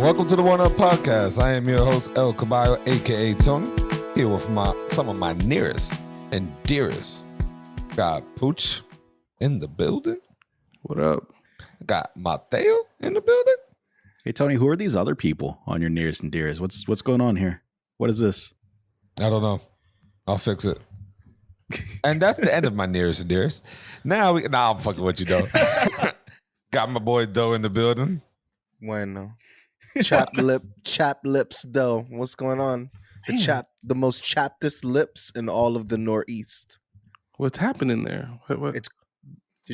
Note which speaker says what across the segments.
Speaker 1: Welcome to the One Up Podcast. I am your host, El Caballo, aka Tony, here with some of my nearest and dearest. Got Pooch in the building.
Speaker 2: What up?
Speaker 1: Got Mateo in the building.
Speaker 3: Hey Tony, who are these other people on your nearest and dearest? What's going on here? What is this?
Speaker 1: I don't know. I'll fix it. And that's the end of my nearest and dearest. Now I'm fucking with you though. Got my boy Doe in the building.
Speaker 4: Bueno. Chapped lips though. What's going on? The most chappedest lips in all of the Northeast.
Speaker 2: What's happening there? What?
Speaker 4: It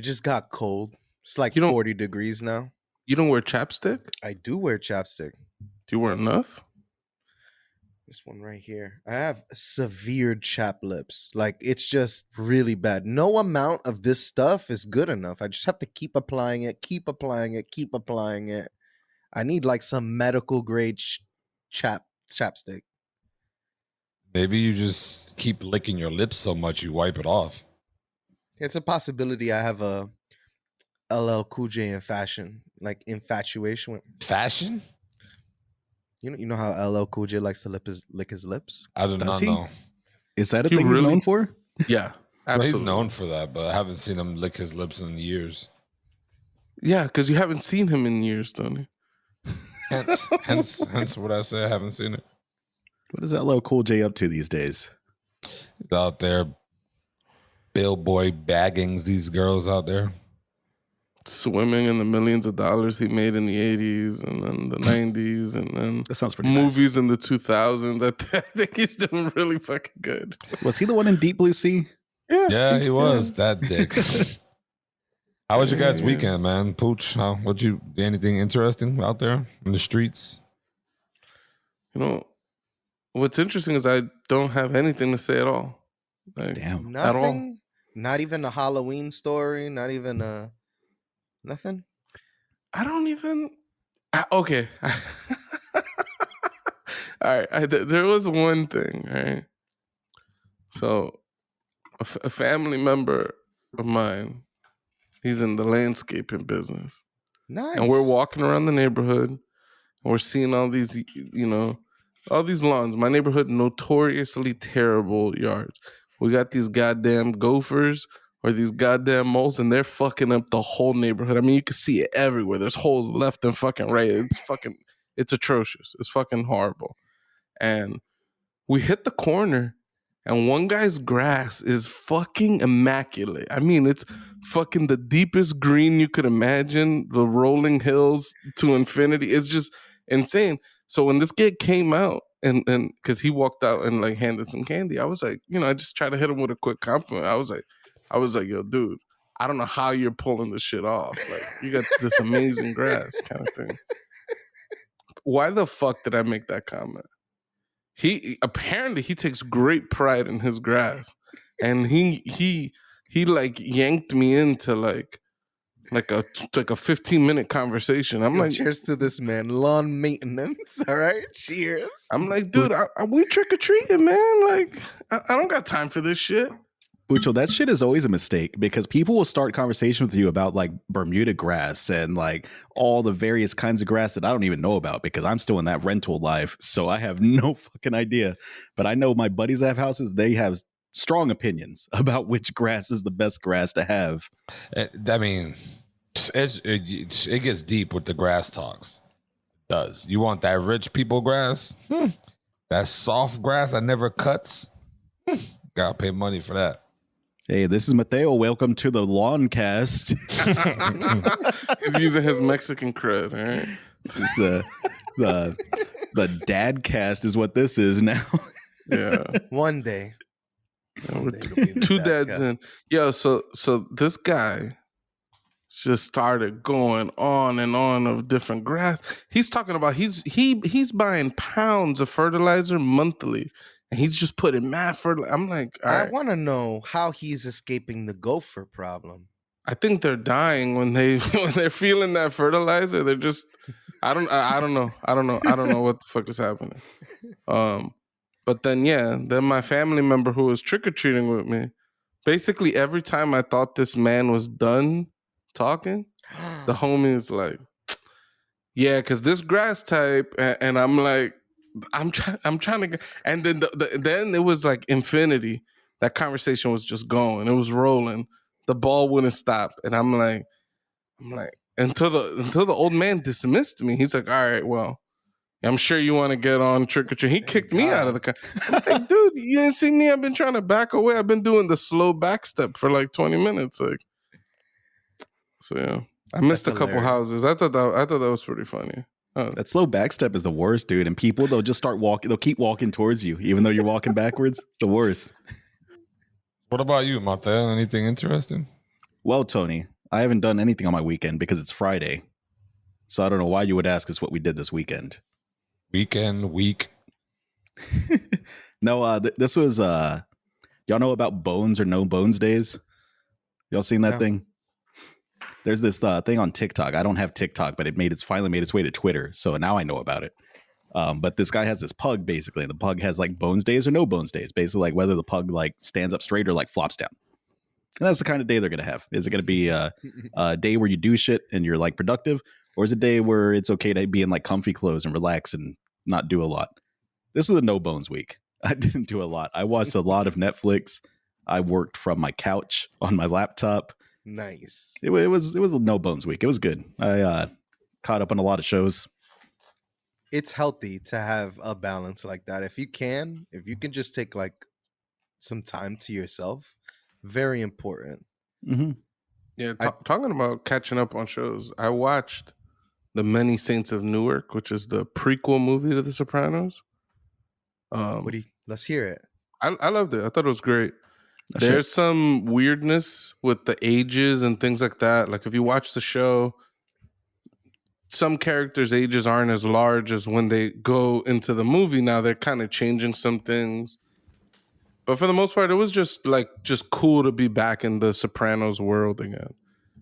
Speaker 4: just got cold. It's like 40 degrees now.
Speaker 2: You don't wear chapstick?
Speaker 4: I do wear chapstick.
Speaker 2: Do you wear enough?
Speaker 4: This one right here. I have severe chapped lips. Like, it's just really bad. No amount of this stuff is good enough. I just have to keep applying it. I need like some medical grade chapstick.
Speaker 1: Maybe you just keep licking your lips so much you wipe it off.
Speaker 4: It's a possibility. I have a LL Cool J in fashion, like infatuation with
Speaker 1: fashion.
Speaker 4: You know how LL Cool J likes to lick his lips?
Speaker 1: I do not know.
Speaker 3: Is that a thing he's known for?
Speaker 2: Yeah,
Speaker 1: absolutely. Well, he's known for that, but I haven't seen him lick his lips in years.
Speaker 2: Yeah, because you haven't seen him in years, Tony.
Speaker 1: Hence what I say. I haven't seen it.
Speaker 3: What is LL Cool J up to these days?
Speaker 1: He's out there, billboy bagging these girls out there.
Speaker 2: Swimming in the millions of dollars he made in the 80s and then the 90s and then
Speaker 3: that sounds pretty
Speaker 2: movies
Speaker 3: nice.
Speaker 2: In the 2000s. I think he's doing really fucking good.
Speaker 3: Was he the one in Deep Blue Sea?
Speaker 1: Yeah, he was. That dick. How was your guys' weekend, man? Pooch, anything interesting out there in the streets?
Speaker 2: You know, what's interesting is I don't have anything to say at all. Like,
Speaker 3: damn.
Speaker 4: Nothing?
Speaker 2: At all.
Speaker 4: Not even a Halloween story? Not even nothing?
Speaker 2: I don't even... okay. All right. There was one thing, right? So, a family member of mine, he's in the landscaping business.
Speaker 4: Nice.
Speaker 2: And we're walking around the neighborhood, and we're seeing all these, all these lawns. My neighborhood, notoriously terrible yards. We got these goddamn gophers or these goddamn moles, and they're fucking up the whole neighborhood. I mean, you can see it everywhere. There's holes left and fucking right. It's atrocious. It's fucking horrible. And we hit the corner, and one guy's grass is fucking immaculate. I mean, it's fucking the deepest green you could imagine, the rolling hills to infinity. It's just insane. So when this kid came out, and because he walked out and like handed some candy, I was like, I just tried to hit him with a quick compliment. I was like, yo, dude, I don't know how you're pulling this shit off. Like, you got this amazing grass kind of thing. Why the fuck did I make that comment? He takes great pride in his grass, and he like yanked me into like a 15-minute conversation. I'm like,
Speaker 4: cheers to this man, lawn maintenance. All right, cheers.
Speaker 2: I'm like, dude, we trick or treating, man. Like, I don't got time for this shit.
Speaker 3: Bucho, that shit is always a mistake because people will start conversation with you about like Bermuda grass and like all the various kinds of grass that I don't even know about because I'm still in that rental life. So I have no fucking idea. But I know my buddies that have houses, they have strong opinions about which grass is the best grass to have.
Speaker 1: I mean, it gets deep with the grass talks. It does. You want that rich people grass? That soft grass that never cuts? Gotta pay money for that.
Speaker 3: Hey, this is Mateo. Welcome to the Lawn Cast.
Speaker 2: He's using his Mexican cred, all right?
Speaker 3: It's the dad cast is what this is now.
Speaker 2: Yeah.
Speaker 4: One day.
Speaker 2: We're two dads in. Yo, so this guy just started going on and on of different grass. He's talking about he's buying pounds of fertilizer monthly. And he's just putting mad fertilizer. I'm like, all right.
Speaker 4: I want to know how he's escaping the gopher problem.
Speaker 2: I think they're dying when they're feeling that fertilizer. They're just, I don't know what the fuck is happening. But then my family member who was trick or treating with me, basically every time I thought this man was done talking, the homie is like, yeah, because this grass type, and I'm like, I'm trying to get, and then then it was like infinity. That conversation was just going. It was rolling. The ball wouldn't stop, and I'm like, until the old man dismissed me. He's like, all right, well, I'm sure you want to get on trick or treat. He
Speaker 4: Thank
Speaker 2: kicked me out of the
Speaker 4: God.
Speaker 2: car. I'm like, dude, you didn't see me. I've been trying to back away. I've been doing the slow back step for like 20 minutes. Like, so yeah, I missed
Speaker 4: That's
Speaker 2: a couple
Speaker 4: hilarious.
Speaker 2: houses. I thought that was pretty funny.
Speaker 3: That slow backstep is the worst, dude. And people, they'll just start walking. They'll keep walking towards you, even though you're walking backwards. The worst.
Speaker 1: What about you, Mateo? Anything interesting?
Speaker 3: Well, Tony, I haven't done anything on my weekend because it's Friday. So I don't know why you would ask us what we did this weekend.
Speaker 1: Week.
Speaker 3: No, this was, y'all know about Bones or No Bones Days? Y'all seen that
Speaker 2: No.
Speaker 3: thing? There's this thing on TikTok. I don't have TikTok, but it's finally made its way to Twitter. So now I know about it. But this guy has this pug basically, and the pug has like bones days or no bones days, basically like whether the pug like stands up straight or like flops down. And that's the kind of day they're gonna have. Is it gonna be a day where you do shit and you're like productive, or is it a day where it's okay to be in like comfy clothes and relax and not do a lot? This was a no bones week. I didn't do a lot. I watched a lot of Netflix. I worked from my couch on my laptop.
Speaker 4: Nice.
Speaker 3: It was a no bones week. It was good. I caught up on a lot of shows.
Speaker 4: It's healthy to have a balance like that. If you can just take like some time to yourself, very important.
Speaker 3: Mm-hmm.
Speaker 2: Yeah, talking about catching up on shows, I watched The Many Saints of Newark, which is the prequel movie to The Sopranos.
Speaker 4: Let's hear it.
Speaker 2: I loved it. I thought it was great.
Speaker 3: Oh, shit.
Speaker 2: There's some weirdness with the ages and things like that. Like if you watch the show, some characters' ages aren't as large as when they go into the movie. Now they're kind of changing some things. But for the most part, it was just cool to be back in the Sopranos world again.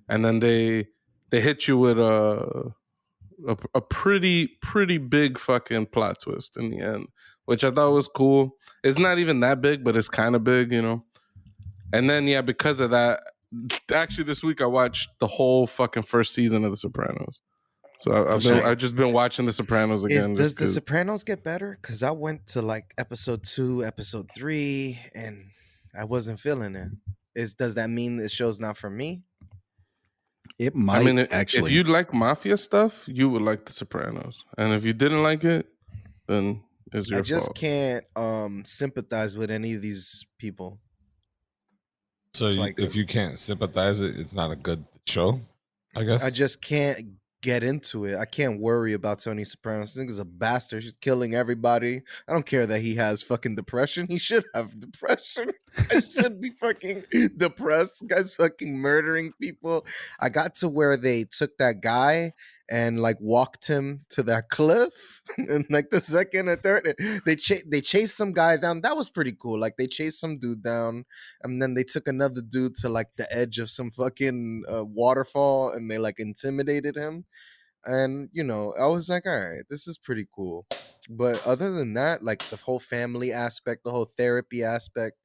Speaker 2: And then they hit you with a pretty big fucking plot twist in the end, which I thought was cool. It's not even that big, but it's kind of big, you know. And then yeah, because of that, actually this week I watched the whole fucking first season of The Sopranos. So I've just been watching The Sopranos again.
Speaker 4: Does The Sopranos get better? Because I went to like episode 2, episode 3, and I wasn't feeling it. Does that mean the show's not for me?
Speaker 3: It might
Speaker 2: If
Speaker 3: actually.
Speaker 2: you like mafia stuff, you would like The Sopranos. And if you didn't like it, then it's your fault.
Speaker 4: I just can't sympathize with any of these people.
Speaker 1: So if you can't sympathize it's not a good show, I guess.
Speaker 4: I just can't get into it. I can't worry about Tony Soprano. This nigga's a bastard. She's killing everybody. I don't care that he has fucking depression. He should have depression. I should be fucking depressed. This guy's fucking murdering people. I got to where they took that guy and like walked him to that cliff, and like the second or third, they chased some guy down. That was pretty cool. Like they chased some dude down, and then they took another dude to like the edge of some fucking waterfall, and they like intimidated him. And you know, I was like, all right, this is pretty cool. But other than that, like the whole family aspect, the whole therapy aspect,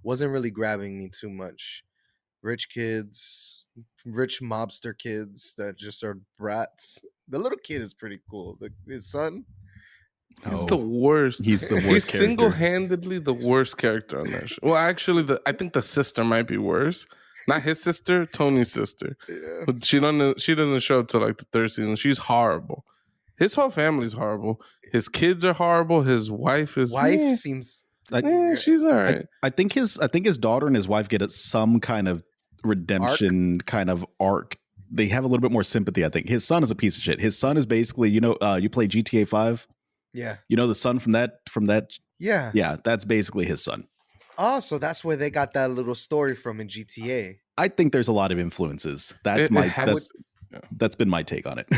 Speaker 4: wasn't really grabbing me too much. Rich kids, rich mobster kids that just are brats. The little kid is pretty cool. His son,
Speaker 2: he's the worst.
Speaker 3: He's the worst
Speaker 2: He's
Speaker 3: character.
Speaker 2: single-handedly the worst character on that show. Well, actually, I think the sister might be worse. Not his sister, Tony's sister.
Speaker 4: yeah.
Speaker 2: But she doesn't show up till like the third season. She's horrible. His whole family's horrible. His kids are horrible. His wife is
Speaker 4: seems
Speaker 2: she's all right.
Speaker 3: I think his daughter and his wife get some kind of redemption kind of arc. They have a little bit more sympathy. I think his son is a piece of shit. His son is basically, you play GTA 5.
Speaker 4: Yeah.
Speaker 3: You know the son from that.
Speaker 4: Yeah.
Speaker 3: Yeah, that's basically his son.
Speaker 4: Oh, so that's where they got that little story from in GTA.
Speaker 3: I think there's a lot of influences. That's been my take on it.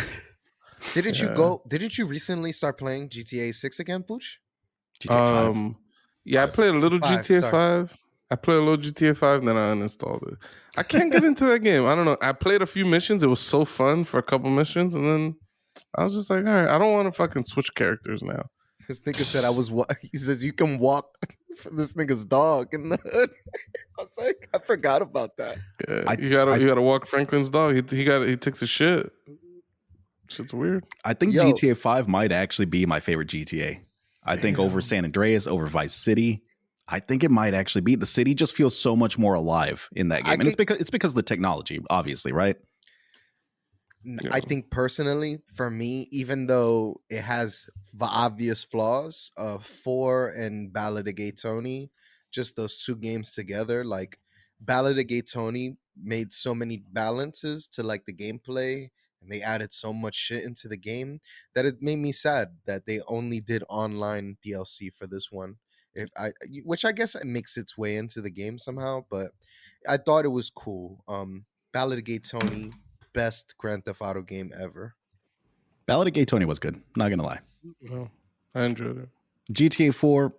Speaker 4: Didn't you recently start playing GTA 6 again, Pooch?
Speaker 3: GTA 5.
Speaker 2: Yeah, I played a little GTA 5. I played a little GTA 5 and then I uninstalled it. I can't get into that game. I don't know. I played a few missions. It was so fun for a couple missions, and then I was just like, all right, I don't want to fucking switch characters now.
Speaker 4: This nigga said he says you can walk for this nigga's dog in the hood. I was like, I forgot about that.
Speaker 2: Yeah, you gotta walk Franklin's dog. He takes a shit. Shit's weird.
Speaker 3: I think
Speaker 4: Yo.
Speaker 3: GTA 5 might actually be my favorite GTA. I think over San Andreas, over Vice City. I think it might actually be. The city just feels so much more alive in that game. And it's because of the technology, obviously, right?
Speaker 4: I think personally, for me, even though it has the obvious flaws of 4 and Ballad of Gay Tony, just those two games together, like Ballad of Gay Tony made so many balances to like the gameplay, and they added so much shit into the game that it made me sad that they only did online DLC for this one. Which I guess it makes its way into the game somehow, but I thought it was cool. Ballad of Gay Tony, best Grand Theft Auto game ever.
Speaker 3: Ballad of Gay Tony was good. Not gonna lie.
Speaker 2: Well, I enjoyed it.
Speaker 3: GTA 4,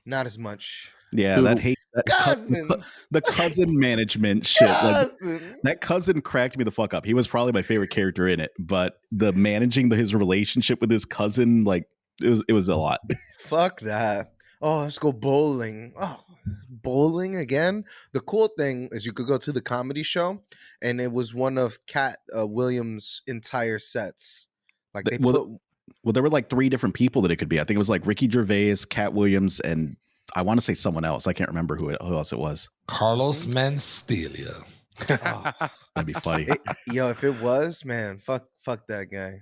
Speaker 4: Not as much.
Speaker 3: yeah,
Speaker 2: Dude.
Speaker 3: that hate that
Speaker 4: Cousin.
Speaker 3: the cousin management shit. Like
Speaker 4: Cousin.
Speaker 3: that cousin cracked me the fuck up. He was probably my favorite character in it, but the managing his relationship with his cousin, like it was a lot.
Speaker 4: Fuck that. Oh, let's go bowling. Oh, bowling again. The cool thing is you could go to the comedy show, and it was one of Cat Williams' entire sets. Like they
Speaker 3: Well, there were like 3 different people that it could be. I think it was like Ricky Gervais, Cat Williams, and I want to say someone else. I can't remember who else it was.
Speaker 1: Carlos Manstelia.
Speaker 4: Oh,
Speaker 3: That'd be funny.
Speaker 4: yo, if it was, man, fuck that guy.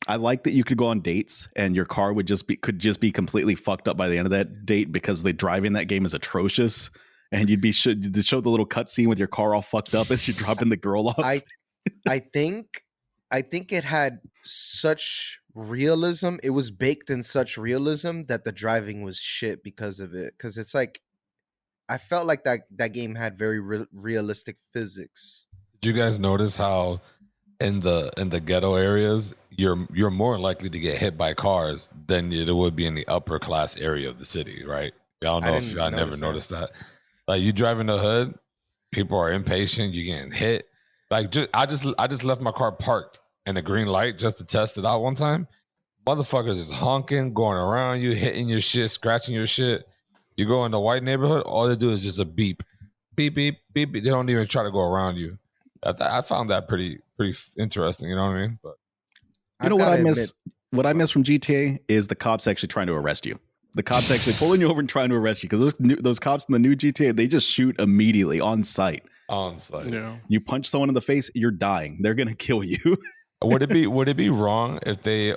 Speaker 3: I like that you could go on dates and your car could just be completely fucked up by the end of that date because the driving that game is atrocious, and you'd show the little cutscene with your car all fucked up as you're dropping the girl off.
Speaker 4: I think it had such realism. It was baked in such realism that the driving was shit because of it. Because it's like I felt like that game had very realistic physics.
Speaker 1: Did you guys notice how in the ghetto areas you're more likely to get hit by cars than it would be in the upper class area of the city, right? I don't know if y'all never noticed that. Like you drive in the hood, people are impatient, you getting hit. Like I just left my car parked in a green light just to test it out one time. Motherfuckers is honking, going around you, hitting your shit, scratching your shit. You go in the white neighborhood, all they do is just a beep, beep, beep, beep. They don't even try to go around you. I found that pretty interesting. You know what I mean? But
Speaker 3: you know what I miss? What I miss from GTA is the cops actually trying to arrest you. The cops actually pulling you over and trying to arrest you, because those cops in the new GTA, they just shoot immediately on sight.
Speaker 1: On site.
Speaker 2: Yeah.
Speaker 3: You punch someone in the face, you're dying. They're gonna kill you.
Speaker 1: would it be wrong if the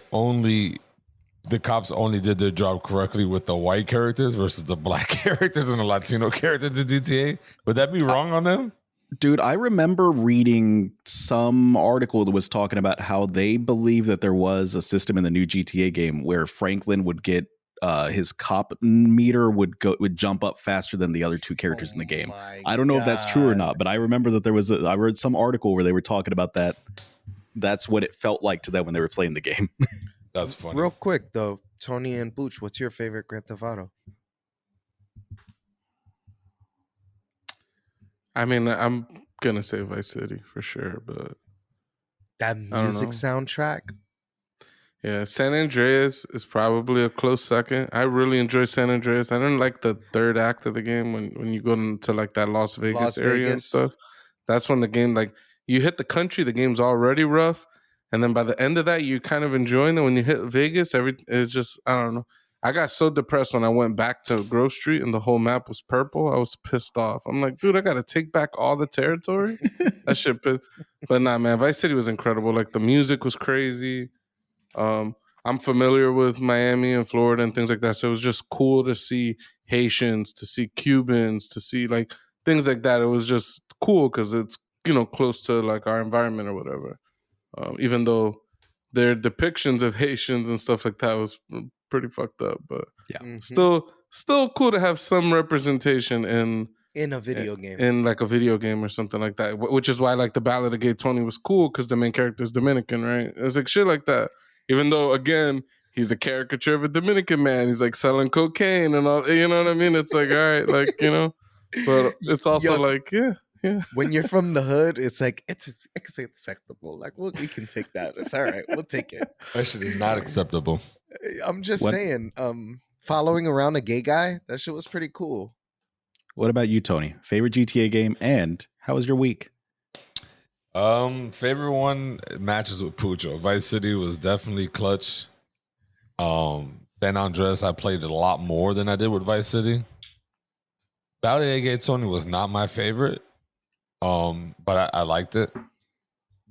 Speaker 1: cops only did their job correctly with the white characters versus the black characters and the Latino characters in GTA? Would that be wrong on them?
Speaker 3: Dude, I remember reading some article that was talking about how they believe that there was a system in the new GTA game where Franklin would get his cop meter would jump up faster than the other 2 characters in the game. I don't know if that's true or not, but I remember that I read some article where they were talking about that. That's what it felt like to them when they were playing the game.
Speaker 1: That's funny.
Speaker 4: Real quick though, Tony and Booch, what's your favorite Grand Theft Auto?
Speaker 2: I mean, I'm gonna say Vice City for sure, but
Speaker 4: That music soundtrack?
Speaker 2: yeah, San Andreas is probably a close second. I really enjoy San Andreas. I didn't like the third act of the game when you go into like that Las Vegas area and stuff. That's when the game, like, you hit the country, the game's already rough, and then by the end of that, you're kind of enjoying it. When you hit Vegas, it's just, I don't know. I got so depressed when I went back to Grove Street and the whole map was purple. I was pissed off. I'm like, dude, I got to take back all the territory. That shit. But nah, man, Vice City was incredible. Like the music was crazy. I'm familiar with Miami and Florida and things like that. So it was just cool to see Haitians, to see Cubans, to see like things like that. It was just cool because it's, close to like our environment or whatever. Even though their depictions of Haitians and stuff like that was pretty fucked up, but
Speaker 3: yeah,
Speaker 2: still cool to have some representation
Speaker 4: in a video game,
Speaker 2: in like a video game or something like that. Which is why like the Ballad of Gay Tony was cool, because the main character is Dominican, right? It's like shit like that. Even though again he's a caricature of a Dominican man, he's like selling cocaine and all. You know what I mean? It's like all right, like but it's also like yeah.
Speaker 4: When you're from the hood, it's like it's acceptable. Like we can take that. It's all right. We'll take it.
Speaker 1: That shit is not acceptable.
Speaker 4: I'm just saying. Following around a gay guy, that shit was pretty cool.
Speaker 3: What about you, Tony? Favorite GTA game, and how was your week?
Speaker 1: Favorite one matches with Pucho. Vice City was definitely clutch. San Andreas, I played it a lot more than I did with Vice City. Gate Tony was not my favorite. But I liked it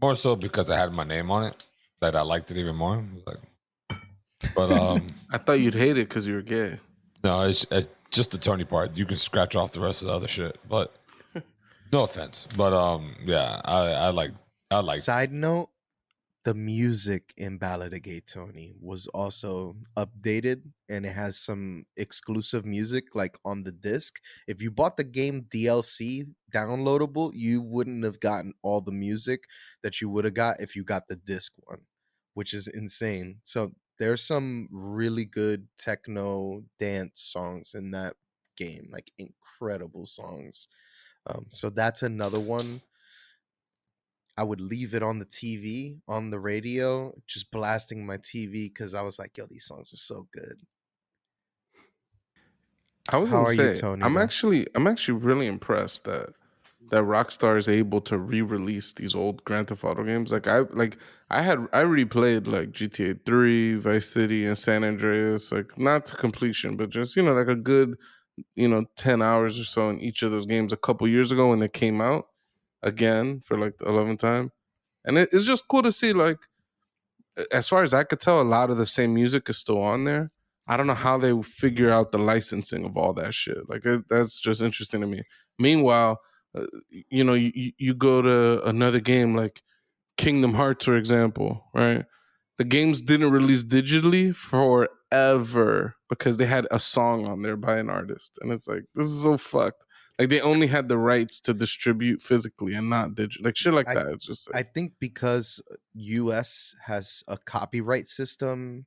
Speaker 1: more so because I had my name on it that I liked it even more. It was like, but
Speaker 2: I thought you'd hate it because you were gay.
Speaker 1: no, it's just the Tony part. You can scratch off the rest of the other shit. But no offense. But yeah, I like.
Speaker 4: Side note, the music in Ballad of Gay Tony was also updated and it has some exclusive music like on the disc. If you bought the game DLC downloadable, you wouldn't have gotten all the music that you would have got if you got the disc one, which is insane. So there's some really good techno dance songs in that game, like incredible songs. So that's another one. I would leave it on the TV, on the radio, just blasting my TV because I was like, yo, these songs are so good.
Speaker 2: I was
Speaker 4: How
Speaker 2: gonna
Speaker 4: are you,
Speaker 2: say,
Speaker 4: Tony,
Speaker 2: I'm
Speaker 4: though?
Speaker 2: actually really impressed that Rockstar is able to re-release these old Grand Theft Auto games. I replayed like GTA 3, Vice City, and San Andreas, like not to completion, but just like a good 10 hours or so in each of those games a couple years ago when they came out again for like the 11th time, and it's just cool to see. Like, as far as I could tell, a lot of the same music is still on there. I don't know how they figure out the licensing of all that shit. Like, that's just interesting to me. Meanwhile, you go to another game like Kingdom Hearts, for example, right? The games didn't release digitally forever because they had a song on there by an artist. And it's like, this is so fucked. Like, they only had the rights to distribute physically and not digital. Like, shit like that. It's just like,
Speaker 4: I think because US has a copyright system,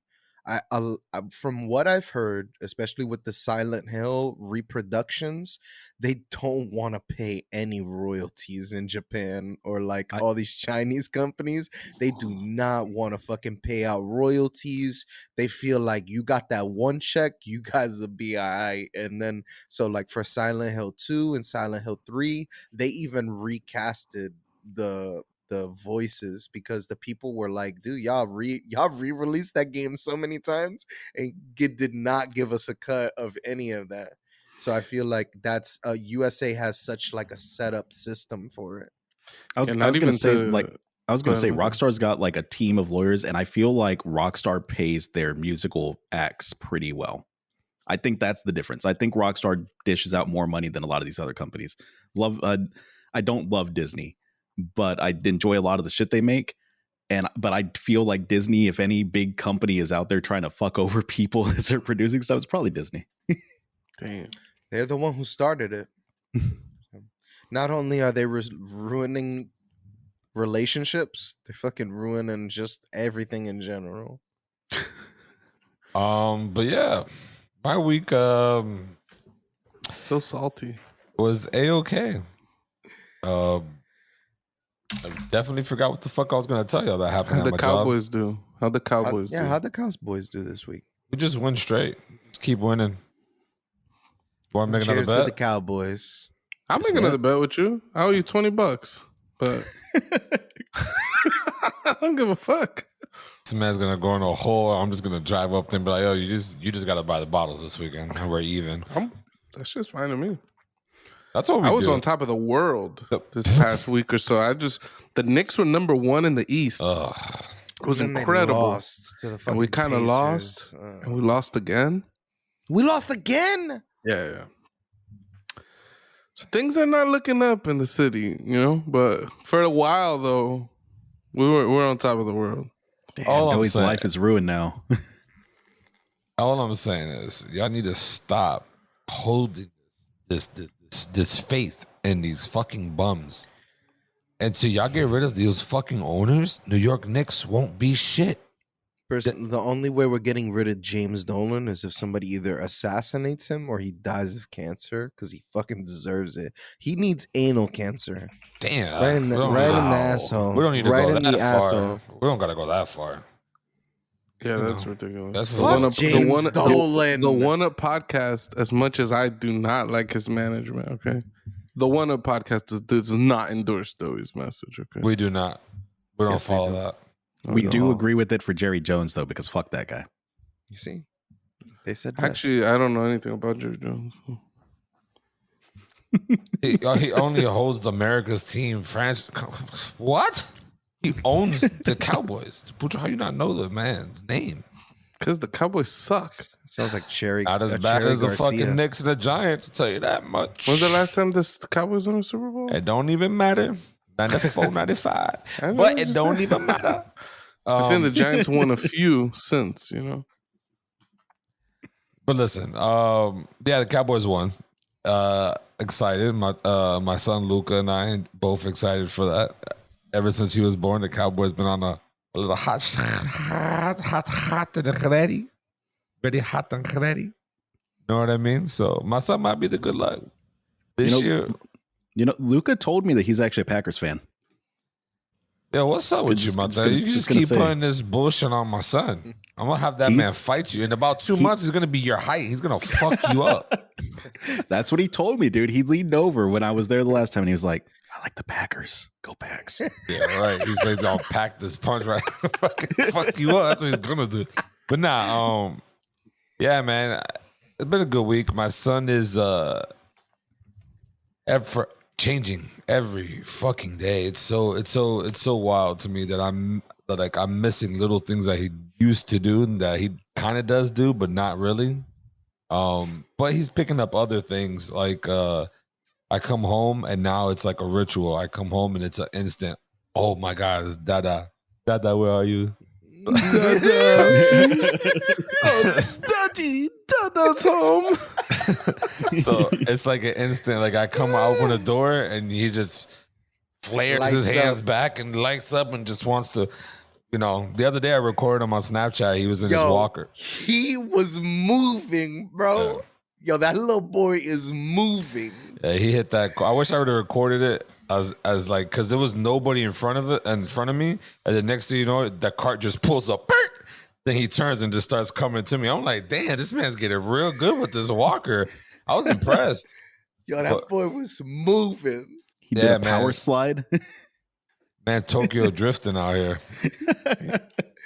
Speaker 4: from what I've heard, especially with the Silent Hill reproductions, they don't want to pay any royalties in Japan or like
Speaker 3: I-
Speaker 4: all these Chinese companies. They do not want to fucking pay out royalties. They feel like you got that one check, you guys will be all right. And then, so like for Silent Hill 2 and Silent Hill 3, they even recasted the voices because the people were like, dude, y'all re-released that game so many times and did not give us a cut of any of that. So I feel like that's USA has such like a setup system for it.
Speaker 3: I was
Speaker 2: not
Speaker 3: gonna
Speaker 2: even
Speaker 3: say
Speaker 2: to-
Speaker 3: like I was
Speaker 2: Go
Speaker 3: gonna say
Speaker 2: ahead, go ahead.
Speaker 3: Rockstar's got like a team of lawyers, and I feel like Rockstar pays their musical acts pretty well. I think that's the difference. I think Rockstar dishes out more money than a lot of these other companies. I don't love Disney, but I enjoy a lot of the shit they make. But I feel like Disney, if any big company is out there trying to fuck over people as they're producing stuff, it's probably Disney.
Speaker 2: damn.
Speaker 4: They're the one who started it. Not only are they ruining relationships, they're fucking ruining just everything in general.
Speaker 1: But yeah, my week
Speaker 2: So salty.
Speaker 1: was A-okay. I definitely forgot what the fuck I was gonna tell y'all that happened
Speaker 2: How'd
Speaker 1: at
Speaker 2: the
Speaker 1: my job.
Speaker 2: Cowboys do? How'd the Cowboys do?
Speaker 4: How'd the Cowboys do this week?
Speaker 1: We just win straight. Just keep winning. Want to make another
Speaker 4: Cheers to the
Speaker 1: bet?
Speaker 4: Cowboys.
Speaker 2: I'll make another bet with you. I owe you $20, but I don't give a fuck.
Speaker 1: This man's gonna go in a hole. I'm just gonna drive up there and be like, "Yo, you just gotta buy the bottles this weekend, and we're even."
Speaker 2: That's just fine to me.
Speaker 1: That's what we
Speaker 2: I was
Speaker 1: do.
Speaker 2: on top of the world
Speaker 1: The-
Speaker 2: this past week or so. The Knicks were number 1 in the East.
Speaker 1: Ugh.
Speaker 2: It was
Speaker 4: And then they
Speaker 2: incredible.
Speaker 4: lost to the
Speaker 2: And
Speaker 4: fucking
Speaker 2: we kind of
Speaker 4: Pacers.
Speaker 2: lost, and we lost again.
Speaker 4: We lost again.
Speaker 2: Yeah. So things are not looking up in the city, But for a while though, we're on top of the world.
Speaker 3: Damn,
Speaker 1: All I'm
Speaker 3: Joey's
Speaker 1: saying-
Speaker 3: life is ruined now.
Speaker 1: All I'm saying is, y'all need to stop holding this faith in these fucking bums. Until y'all get rid of those fucking owners, New York Knicks won't be shit.
Speaker 4: The only way we're getting rid of James Dolan is if somebody either assassinates him or he dies of cancer because he fucking deserves it. He needs anal cancer.
Speaker 1: Damn.
Speaker 4: Right in the asshole.
Speaker 1: We don't need to
Speaker 4: Right
Speaker 1: go
Speaker 4: in
Speaker 1: that
Speaker 4: the
Speaker 1: far.
Speaker 4: asshole.
Speaker 1: We don't gotta go that far.
Speaker 2: Yeah,
Speaker 1: You
Speaker 2: that's
Speaker 1: know,
Speaker 2: ridiculous.
Speaker 1: that's
Speaker 2: The
Speaker 1: Fuck
Speaker 2: One Up-
Speaker 4: James Dolan.
Speaker 2: The One Up podcast, as much as I do not like his management, okay? The One Up podcast does not endorse Doey's message. Okay,
Speaker 1: We do not. We don't
Speaker 4: Yes, they
Speaker 1: follow
Speaker 4: do.
Speaker 1: that.
Speaker 3: We do
Speaker 4: Oh.
Speaker 3: agree with it for Jerry Jones though, because fuck that guy.
Speaker 4: You see, they said best.
Speaker 2: Actually, I don't know anything about Jerry Jones.
Speaker 1: He only holds America's team franchise. What? He owns the Cowboys. Pucho, how you not know the man's name?
Speaker 2: Because the Cowboys suck.
Speaker 4: Sounds like Cherry.
Speaker 1: Not as bad
Speaker 4: Cherry
Speaker 1: as the
Speaker 4: Garcia.
Speaker 1: fucking Knicks and the Giants, I'll tell you that much.
Speaker 2: When's the last time the Cowboys won a Super Bowl?
Speaker 1: It don't even matter. 94, 95.
Speaker 2: I know,
Speaker 1: But
Speaker 2: I'm
Speaker 1: it
Speaker 2: just
Speaker 1: don't
Speaker 2: saying.
Speaker 1: even matter.
Speaker 2: I think the Giants won a few since, you know.
Speaker 1: But listen, yeah, the Cowboys won. Excited. My son Luca and I both excited for that. Ever since he was born, the Cowboys been on a little hot and ready. Very hot and ready. Know what I mean? So my son might be the good luck this year.
Speaker 3: You know, Luca told me that he's actually a Packers fan.
Speaker 1: Yeah, what's up with you, my dad? You just keep putting this bullshit on my son. I'm gonna have that man fight you. In about 2 months, he's gonna be your height. He's gonna fuck you up.
Speaker 3: That's what he told me, dude. He leaned over when I was there the last time and he was like, I like the Packers. Go Packs.
Speaker 1: Yeah, right. He says I'll pack this punch right. Fuck you up. That's what he's gonna do. But nah, yeah, man. It's been a good week. My son is changing every fucking day. It's so wild to me that I'm missing little things that he used to do and that he kind of does do, but not really. But he's picking up other things. Like I come home and now it's like a ritual. I come home and it's an instant. Oh my God, it's Dada. Dada, where are you?
Speaker 2: Daddy, Dada's home.
Speaker 1: So it's like an instant. Like I open the door and he just flares
Speaker 4: Lights
Speaker 1: his hands
Speaker 4: up.
Speaker 1: back and lights up and just wants to, the other day I recorded him on Snapchat. He was in his walker.
Speaker 4: He was moving, bro.
Speaker 1: Yeah.
Speaker 4: Yo, that little boy is moving.
Speaker 1: Yeah, he hit that. I wish I would have recorded it as like, because there was nobody in front of me. And the next thing you know, the cart just pulls up. Then he turns and just starts coming to me. I'm like, damn, this man's getting real good with this walker. I was impressed.
Speaker 4: Yo, that boy was moving.
Speaker 3: He did a power slide.
Speaker 1: Man, Tokyo drifting out here.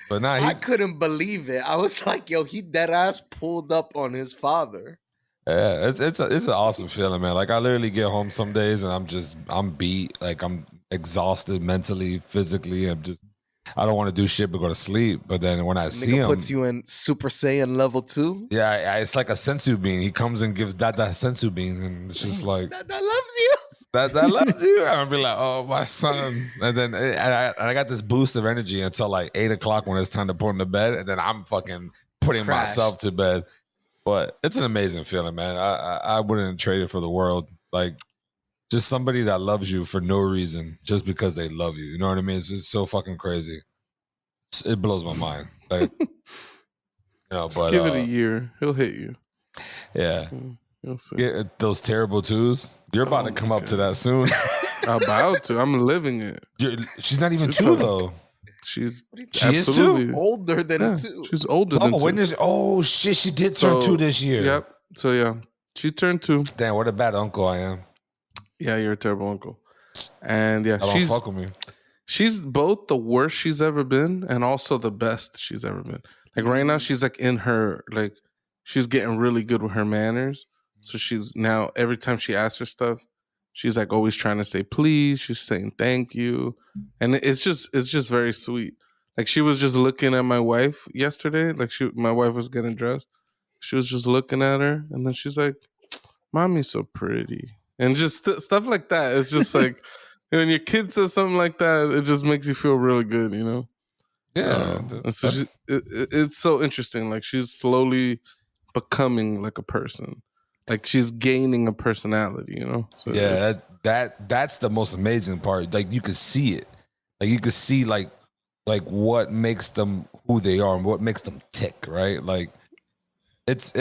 Speaker 1: But nah,
Speaker 4: I couldn't believe it. I was like, yo, he dead ass pulled up on his father.
Speaker 1: Yeah, it's an awesome feeling, man. Like I literally get home some days and I'm beat. Like I'm exhausted mentally, physically. I don't want to do shit but go to sleep. But then when I see him,
Speaker 4: puts you in Super Saiyan level 2.
Speaker 1: yeah, it's like a sensu bean. He comes and gives Dada sensu bean, and it's just like
Speaker 4: That loves you.
Speaker 1: that loves you. I'll be like, oh, my son. And then I got this boost of energy until like 8 o'clock when it's time to put him to bed, and then I'm fucking putting myself to bed. But it's an amazing feeling, man. I wouldn't trade it for the world. Like just somebody that loves you for no reason, just because they love you. You know what I mean? It's so fucking crazy. It blows my mind. Like,
Speaker 2: but give it a year, he'll hit you.
Speaker 1: Yeah.
Speaker 2: So, you'll see.
Speaker 1: Get those terrible twos. You're about to come up to that soon.
Speaker 2: About to. I'm living it.
Speaker 1: She's not even two though.
Speaker 2: She
Speaker 1: is two?
Speaker 4: Older than 2.
Speaker 2: She's older than 2.
Speaker 1: Oh shit, she did turn 2 this year.
Speaker 2: Yep. So yeah, she turned 2.
Speaker 1: Damn, what a bad uncle I am.
Speaker 2: Yeah, you're a terrible uncle. And yeah,
Speaker 1: don't fuck with me.
Speaker 2: She's both the worst she's ever been and also the best she's ever been. Like right now, she's like in her, like she's getting really good with her manners. So she's now, every time she asks for stuff, she's like always trying to say please. She's saying thank you. And it's just very sweet. Like she was just looking at my wife yesterday. Like my wife was getting dressed. She was just looking at her. And then she's like, mommy's so pretty. And just stuff like that. It's just like, when your kid says something like that, it just makes you feel really good, you know?
Speaker 1: Yeah.
Speaker 2: And so it's so interesting. Like she's slowly becoming like a person. Like she's gaining a personality, you know? So
Speaker 1: yeah, that's the most amazing part. Like you could see it. Like you could see like what makes them who they are and what makes them tick, right? Like it's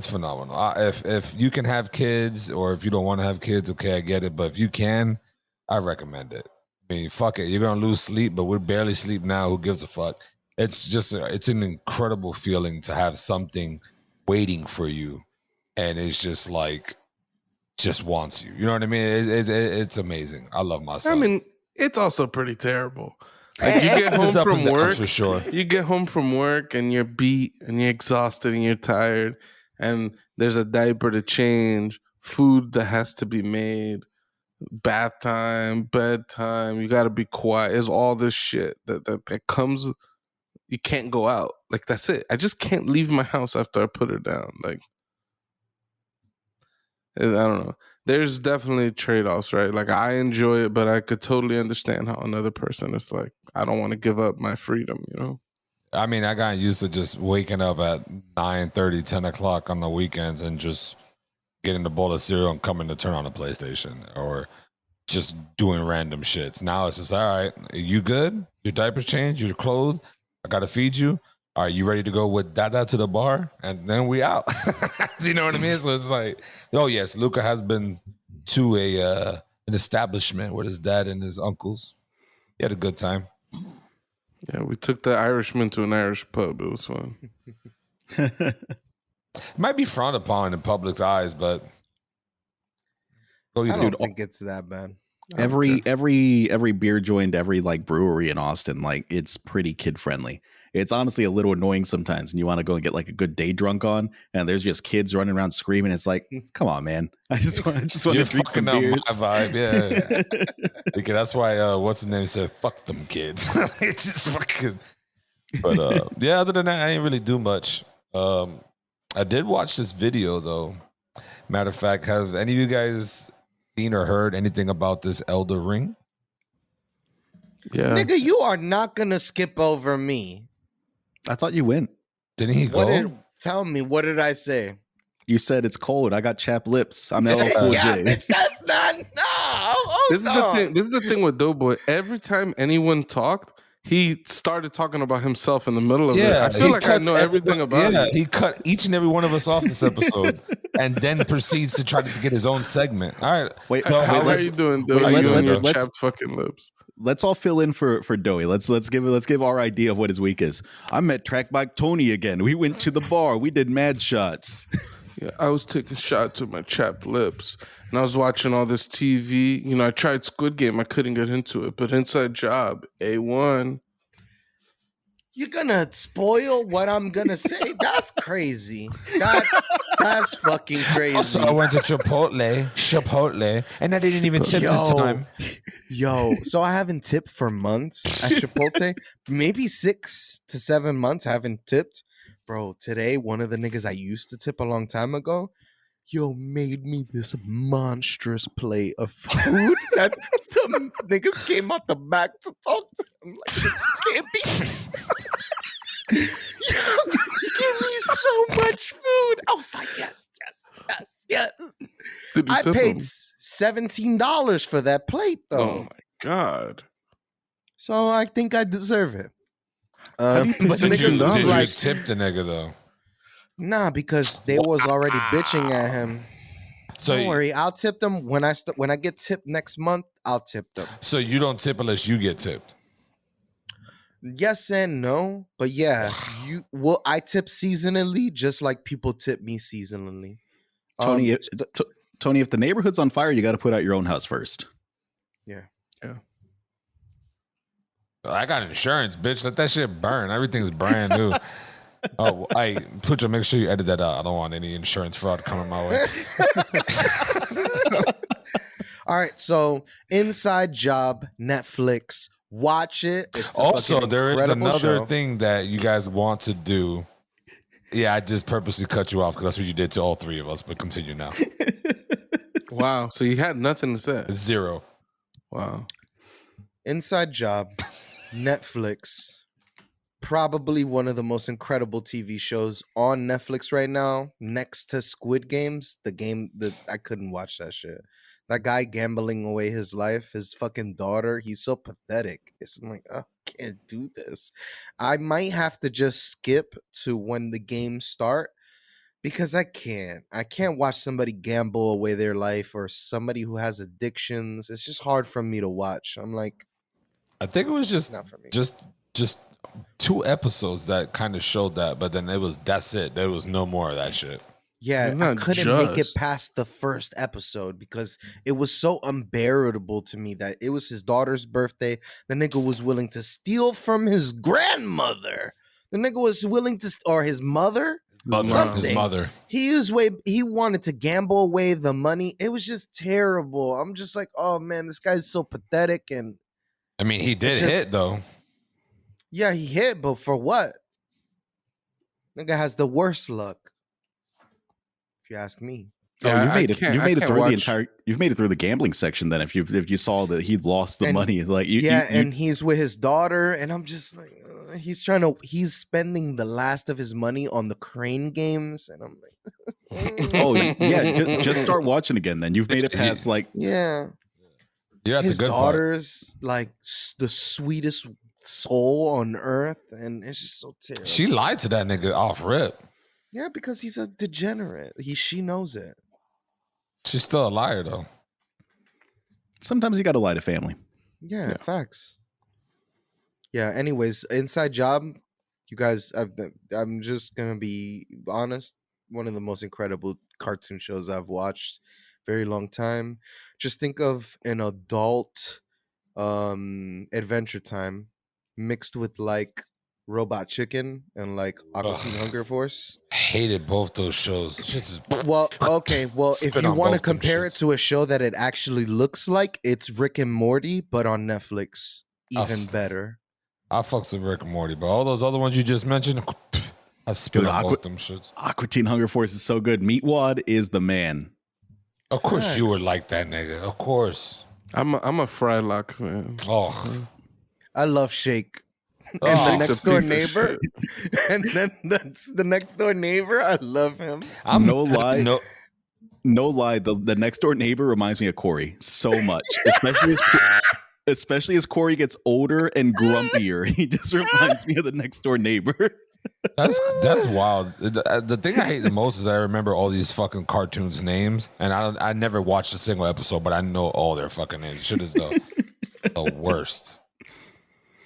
Speaker 1: phenomenal. If you can have kids or if you don't want to have kids, okay, I get it. But if you can, I recommend it. I mean, fuck it. You're gonna lose sleep, but we're barely sleep now. Who gives a fuck? It's an incredible feeling to have something waiting for you, and it's just like just wants you. You know what I mean? It's amazing. I love my son.
Speaker 2: I mean, it's also pretty terrible. Like you get
Speaker 1: It's
Speaker 2: home
Speaker 1: up
Speaker 2: from
Speaker 1: and downs
Speaker 2: work,
Speaker 1: for sure.
Speaker 2: you get home from work and you're beat and you're exhausted and you're tired, and there's a diaper to change, food that has to be made, bath time, bedtime. You got to be quiet. There's all this shit that comes. You can't go out. Like that's it. I just can't leave my house after I put her down. Like I don't know. There's definitely trade-offs, right? Like I enjoy it, but I could totally understand how another person is like, I don't want to give up my freedom, you know?
Speaker 1: I mean, I got used to just waking up at 9:30, 10 o'clock on the weekends and just getting a bowl of cereal and coming to turn on the PlayStation or just doing random shits. Now it's just, all right, you good? Your diaper's changed? You're clothed? I got to feed you? All right, you ready to go with Dada to the bar? And then we out. You know what I mean? So it's like, oh, yes, Luca has been to an establishment with his dad and his uncles. He had a good time.
Speaker 2: Yeah, we took the Irishman to an Irish pub. It was fun.
Speaker 1: It might be frowned upon in public's eyes, but
Speaker 4: I don't think it's that bad.
Speaker 3: every beer joint, every like brewery in Austin, like it's pretty kid friendly. It's honestly a little annoying sometimes, and you want to go and get like a good day drunk on, and there's just kids running around screaming. It's like, come on, man! I just want
Speaker 1: you're
Speaker 3: to drink some
Speaker 1: fucking
Speaker 3: beers.
Speaker 1: up my vibe, yeah. Because that's why what's his name said, "Fuck them kids." It's just fucking. But yeah, other than that, I ain't really do much. I did watch this video though. Matter of fact, have any of you guys seen or heard anything about this Elden Ring?
Speaker 2: Yeah.
Speaker 4: Nigga, you are not gonna skip over me.
Speaker 3: I thought you went.
Speaker 1: Didn't he go?
Speaker 4: Tell me, what did I say?
Speaker 3: You said it's cold. I got chapped lips. I'm LL Cool
Speaker 4: Yeah,
Speaker 3: J.
Speaker 4: bitch, that's not no.
Speaker 2: This is the thing. This is the thing with Doughboy. Every time anyone talked, he started talking about himself in the middle of it. I feel
Speaker 1: he
Speaker 2: like I
Speaker 1: cuts
Speaker 2: know everything about
Speaker 1: Yeah,
Speaker 2: you.
Speaker 1: he cut each and every one of us off this episode, and then proceeds to try to get his own segment. All right,
Speaker 3: Wait,
Speaker 1: No,
Speaker 2: How
Speaker 1: wait,
Speaker 2: are you doing, Doughboy?
Speaker 3: wait,
Speaker 2: You and your
Speaker 3: let's-
Speaker 2: chapped fucking lips.
Speaker 3: let's all fill in for Doey. Let's give our idea of what his week is. I met Track Bike Tony again. We went to the bar. We did mad shots.
Speaker 2: Yeah, I was taking shots with my chapped lips, and I was watching all this TV. You know, I tried Squid Game. I couldn't get into it, but Inside Job, A1.
Speaker 4: You're gonna spoil what I'm gonna say. That's crazy. That's fucking crazy.
Speaker 1: Also, I went to Chipotle, and I didn't even tip this time.
Speaker 4: Yo, so I haven't tipped for months at Chipotle. Maybe 6 to 7 months I haven't tipped. Bro, today, one of the niggas I used to tip a long time ago, made me this monstrous plate of food that the niggas came out the back to talk to him. Like, it can't be. Yo, he gave me so much food. I was like, yes.
Speaker 2: Did you
Speaker 4: I
Speaker 2: tip
Speaker 4: paid
Speaker 2: him?
Speaker 4: $17 for that plate, though.
Speaker 2: Oh my god!
Speaker 4: So I think I deserve it.
Speaker 2: How do you pay
Speaker 4: But niggas
Speaker 2: $17?
Speaker 4: was
Speaker 1: Did
Speaker 4: like,
Speaker 1: you tip the nigga though?
Speaker 4: nah, because they was already bitching at him.
Speaker 1: So
Speaker 4: Don't worry, I'll tip them when I get tipped next month. I'll tip them.
Speaker 1: So you don't tip unless you get tipped.
Speaker 4: Yes and no, but yeah, I tip seasonally, just like people tip me seasonally.
Speaker 3: Tony, Tony, if the neighborhood's on fire, you got to put out your own house first.
Speaker 1: I got insurance, bitch. Let that shit burn. Everything's brand new. Oh, Pucho, make sure you edit that out. I don't want any insurance fraud coming my way.
Speaker 4: All right, so Inside Job, Netflix, watch it. It's a
Speaker 1: Also,
Speaker 4: fucking
Speaker 1: there is
Speaker 4: incredible
Speaker 1: another
Speaker 4: show.
Speaker 1: thing that you guys want to do. Yeah, I just purposely cut you off because that's what you did to all three of us. But continue now.
Speaker 2: Wow. So you had nothing to say.
Speaker 1: It's 0.
Speaker 2: Wow.
Speaker 4: Inside Job, Netflix. Probably one of the most incredible TV shows on Netflix right now, next to Squid Games. The game that I couldn't watch that shit. That guy gambling away his life, his fucking daughter. He's so pathetic. I'm like, oh, I can't do this. I might have to just skip to when the games start because I can't. I can't watch somebody gamble away their life or somebody who has addictions. It's just hard for me to watch. I'm like,
Speaker 1: I think it was just
Speaker 4: not for me.
Speaker 1: just 2 episodes that kind of showed that, but then that's it. There was no more of that shit.
Speaker 4: Yeah,
Speaker 2: It's
Speaker 4: I
Speaker 2: not
Speaker 4: couldn't make it
Speaker 2: just.
Speaker 4: past the first episode because it was so unbearable to me that it was his daughter's birthday. The nigga was willing to steal from his grandmother. The nigga was willing to, or his mother,
Speaker 2: Wow.
Speaker 1: His
Speaker 4: something.
Speaker 1: mother.
Speaker 4: He wanted to gamble away the money. It was just terrible. I'm just like, oh man, this guy's so pathetic. And
Speaker 1: I mean, he did
Speaker 4: just-
Speaker 1: hit though.
Speaker 4: yeah, he hit, but for what? Nigga has the worst luck, if you ask me.
Speaker 2: Yeah,
Speaker 3: you've
Speaker 2: I
Speaker 3: made it.
Speaker 2: can't-
Speaker 3: You've
Speaker 2: I
Speaker 3: made it
Speaker 2: can't
Speaker 3: through the
Speaker 2: watch-
Speaker 3: entire. You've made it through the gambling section. Then, if you saw that he lost the
Speaker 4: And-
Speaker 3: money, like
Speaker 4: And he's with his daughter, and I'm just like, he's spending the last of his money on the crane games, and I'm like,
Speaker 3: oh yeah, just start watching again. Then you've made it past like
Speaker 4: yeah.
Speaker 1: You're at
Speaker 4: His
Speaker 1: the good part.
Speaker 4: daughter's like the sweetest soul on earth, and it's just so terrible.
Speaker 1: She lied to that nigga off rip.
Speaker 4: Yeah, because he's a degenerate. She knows it.
Speaker 1: She's still a liar though.
Speaker 3: sometimes you got to lie to family.
Speaker 4: Yeah, facts. Yeah. Anyways, Inside Job, you guys. I'm just gonna be honest. One of the most incredible cartoon shows I've watched. Very long time. Just think of an adult Adventure Time mixed with like Robot Chicken and like Aqua Teen
Speaker 1: Ugh.
Speaker 4: Hunger Force.
Speaker 1: Hated both those shows. Shit's just-
Speaker 4: Well, okay. Well, if
Speaker 1: Spit
Speaker 4: you
Speaker 1: on
Speaker 4: want to
Speaker 1: both them
Speaker 4: compare it
Speaker 1: shits.
Speaker 4: to a show that it actually looks like, it's Rick and Morty, but on Netflix.
Speaker 1: I'll
Speaker 4: Even
Speaker 1: s-
Speaker 4: better.
Speaker 1: I fucks with Rick and Morty, but all those other ones you just mentioned, I spit
Speaker 3: Dude,
Speaker 1: on
Speaker 3: Aqua-
Speaker 1: both them shits.
Speaker 3: Aqua Teen Hunger Force is so good. Meatwad is the man.
Speaker 1: Of course you would
Speaker 4: Facts.
Speaker 1: like that nigga. Of course.
Speaker 2: I'm a Frylock fan.
Speaker 1: Oh,
Speaker 4: I love Shake. And
Speaker 1: Oh.
Speaker 4: the
Speaker 2: Shake's a
Speaker 4: next door
Speaker 2: piece of
Speaker 4: neighbor. And then that's the next door neighbor. I love him.
Speaker 1: I'm
Speaker 3: No lie.
Speaker 1: No,
Speaker 3: No lie, the next door neighbor reminds me of Corey so much, especially as Corey gets older and grumpier. He just reminds me of the next door neighbor.
Speaker 1: that's wild. The thing I hate the most is I remember all these fucking cartoons names, and I never watched a single episode, but I know all their fucking names. Shit is the worst.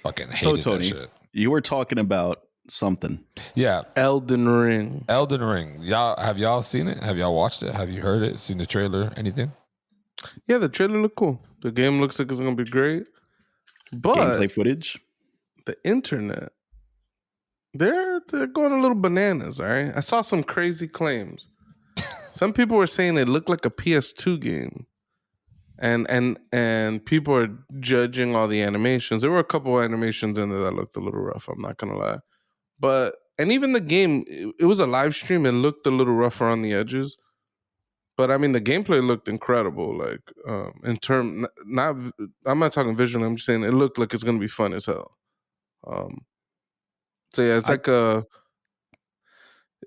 Speaker 1: Fucking hated
Speaker 3: So
Speaker 1: that
Speaker 3: Tony,
Speaker 1: shit.
Speaker 3: you were talking about something.
Speaker 1: Yeah,
Speaker 2: Elden Ring.
Speaker 1: Elden Ring. Have y'all seen it? Have y'all watched it? Have you heard it? Seen the trailer? Anything?
Speaker 2: Yeah, the trailer looked cool. The game looks like it's gonna be great. But
Speaker 3: Gameplay footage.
Speaker 2: the internet, they're going a little bananas. All right, I saw some crazy claims. Some people were saying it looked like a PS2 game, and people are judging all the animations. There were a couple of animations in there that looked a little rough. I'm not gonna lie, and even the game, it was a live stream. It looked a little rough around the edges. But I mean, the gameplay looked incredible. Like in term, not I'm not talking visually. I'm just saying it looked like it's gonna be fun as hell. So yeah, it's like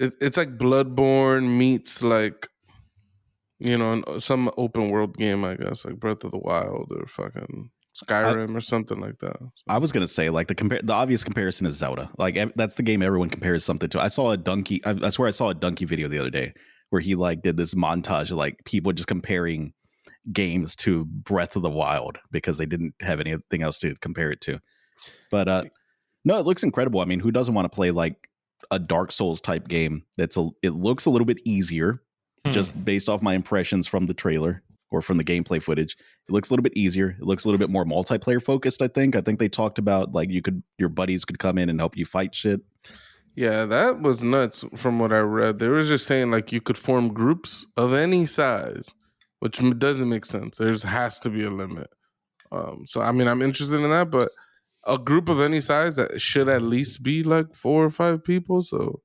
Speaker 2: it's like Bloodborne meets like some open world game, I guess, like Breath of the Wild or fucking Skyrim or something like that.
Speaker 3: I was gonna say like the obvious comparison is Zelda. Like that's the game everyone compares something to. I saw a donkey. I swear I saw a donkey video the other day where he like did this montage of like people just comparing games to Breath of the Wild because they didn't have anything else to compare it to. But no, it looks incredible. I mean, who doesn't want to play like a Dark Souls type game? It looks a little bit easier, just based off my impressions from the trailer or from the gameplay footage. It looks a little bit easier. It looks a little bit more multiplayer focused. I think they talked about like your buddies could come in and help you fight shit.
Speaker 2: Yeah, that was nuts from what I read. They were just saying like you could form groups of any size, which doesn't make sense. There has to be a limit. So I mean, I'm interested in that, but a group of any size that should at least be like 4 or 5 people. So